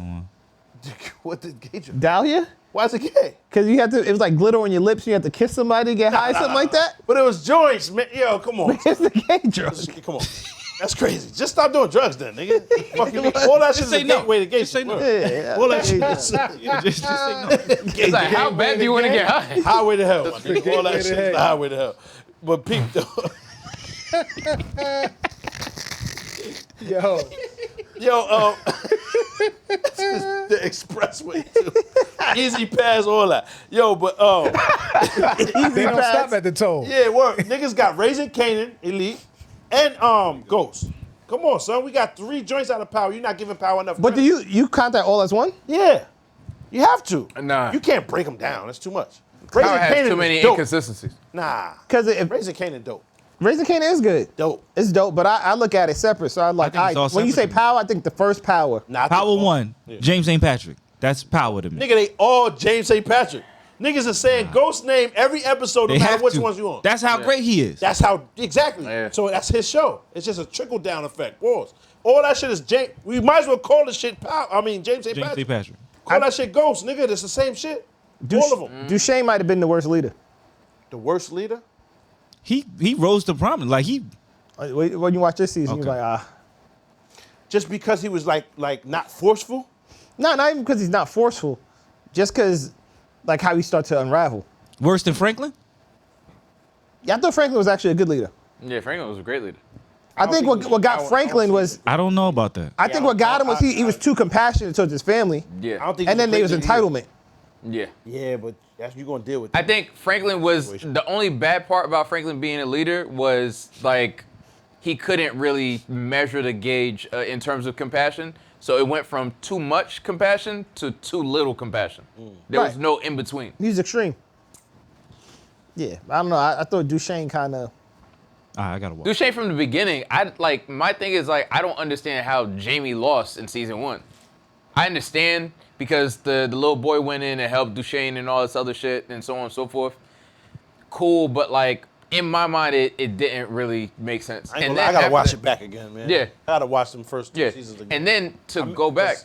What did Gage? Dahlia? Why is it gay? Because you had to, it was like glitter on your lips. You had to kiss somebody to get high, something like that. But it was joints, man. Yo, come on. It's the gay drug. Come on. That's crazy. Just stop doing drugs then, nigga. Fuck you mean? All that shit is a say no. gateway to gay Just say shit. no. Yeah. All that shit is Just say no. It's like, how bad do you want to get high? highway to hell. My nigga. All that gateway to shit is hell. the highway to hell. But peep though. Yo, Yo, the expressway too. Easy pass, all that. Yo, but they don't stop at the toll. yeah, work. Niggas got Raising Kanan, Elite, and Ghost. Come on, son. We got 3 joints out of Power. You're not giving Power enough. But do you count that all as one? Yeah, you have to. Nah. You can't break them down. That's too much. Power Raising has Kanan too is many dope. inconsistencies. Nah, Because if Raising Kanan dope. Raising Kanan is good. Dope. It's dope, but I look at it separate. So I like, think it's all when you say separate. power, I think the first power. Nah, I think Power all- 1. Yeah. James St. Patrick. That's power to me. Nigga, they all James St. Patrick. Niggas are saying Ghost name every episode, no They matter have which to. ones you on. That's how great he is. That's how, exactly. Yeah. So that's his show. It's just a trickle down effect. Pause. All that shit is James. We might as well call this shit James A. James Patrick. A. Patrick. Call that shit Ghost, nigga. It's the same shit. All of them. Duchesne might have been the worst leader. The worst leader? He rose to prominence. Like he. When you watch this season, you're Okay. like, Just because he was like not forceful? No, not even because he's not forceful. Just because, like, how he started to unravel. Worse than Franklin? Yeah, I thought Franklin was actually a good leader. Yeah, Franklin was a great leader. I think what got Franklin was, I don't know about that. I think what got him was he was too compassionate towards his family. I Yeah. don't think And then there was entitlement. Yeah. Yeah, but that's you're gonna deal with I that. think Franklin was the only bad part about Franklin being a leader was like he couldn't really measure the gauge in terms of compassion. So it went from too much compassion to too little compassion. There was Right. no in between. He was extreme. Yeah, I don't know. I thought Duchesne kind of. I gotta watch. Duchesne from the beginning, my thing is like I don't understand how Jamie lost in season 1. I understand because the little boy went in and helped Duchesne and all this other shit and so on and so forth. Cool, but like in my mind it didn't really make sense. I gotta watch it back again, man. Yeah. I gotta watch them first 2 Yeah. seasons again. And then to go back.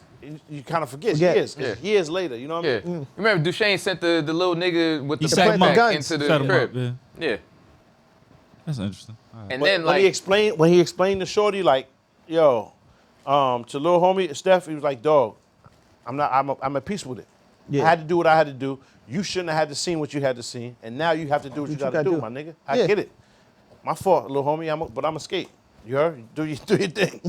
You kind of forget. Forget. Years. Yeah. Years later, you know what I Yeah. mean? Remember Duchesne sent the little nigga with He the set him up. backpack Guns. into the Set him crib. up, yeah. Yeah. That's interesting. All right. And But then when he explained to Shorty, like, yo, to little homie Steph, he was like, dog, I'm at peace with it. Yeah. I had to do what I had to do. You shouldn't have had to see what you had to see, and now you have to do what you got to do, my nigga. I Yeah. get it. My fault, little homie. But I'm a skate. You heard? Do your thing.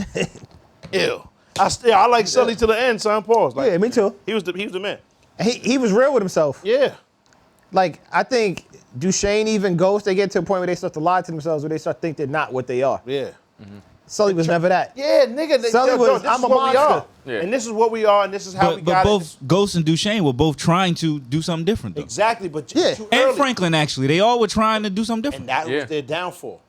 Ew. I like Sully to the end, son. Pause. Like, Yeah, me too. He was the man. And he was real with himself. Yeah. Like, I think Duchesne, even Ghost, they get to a point where they start to lie to themselves, where they start to think they're not what they are. Yeah. Sully was never that. Yeah, nigga. Sully yo, was, this I'm is a what we are. monster. Yeah. And this is what we are, and this is how we But got both it. Ghost and Duchesne were both trying to do something different, though. Exactly, but Yeah. too And early. Franklin, actually. They all were trying to do something And different. that Yeah. was their downfall.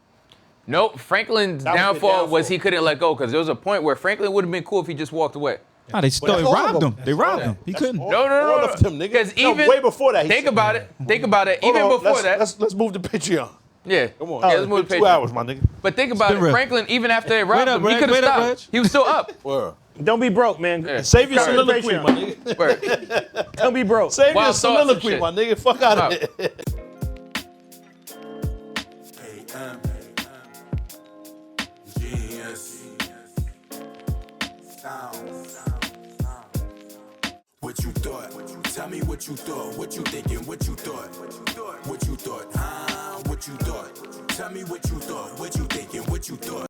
Nope, Franklin's That was their downfall was downfall. he couldn't let go because there was a point where Franklin would have been cool if he just walked away. Nah, they that's all robbed of him. They robbed him. He couldn't. all- No. all of them, nigga. Because No, even way before that. he Think said- about it. Think about it. Hold Even on, before that. let's move to Patreon. Yeah. Come on. Yeah, let's move to 2 Patreon. hours, my nigga. But think about been it. real. Franklin, even after they robbed up, him, he Reg. could have Wait up, stopped. Reg. He was still up. Word. Don't be broke, man. Yeah. Save your Sorry, soliloquy, Patreon. my nigga. Word. Don't be broke. Save your Wild thoughts and soliloquy, shit. my nigga. Fuck out Wow. of here. Genius. What you thought? Tell me what you thought. What you thinking? What you thought? What you thought? Huh? What you thought? Tell me what you thought. What you thinking? What you thought?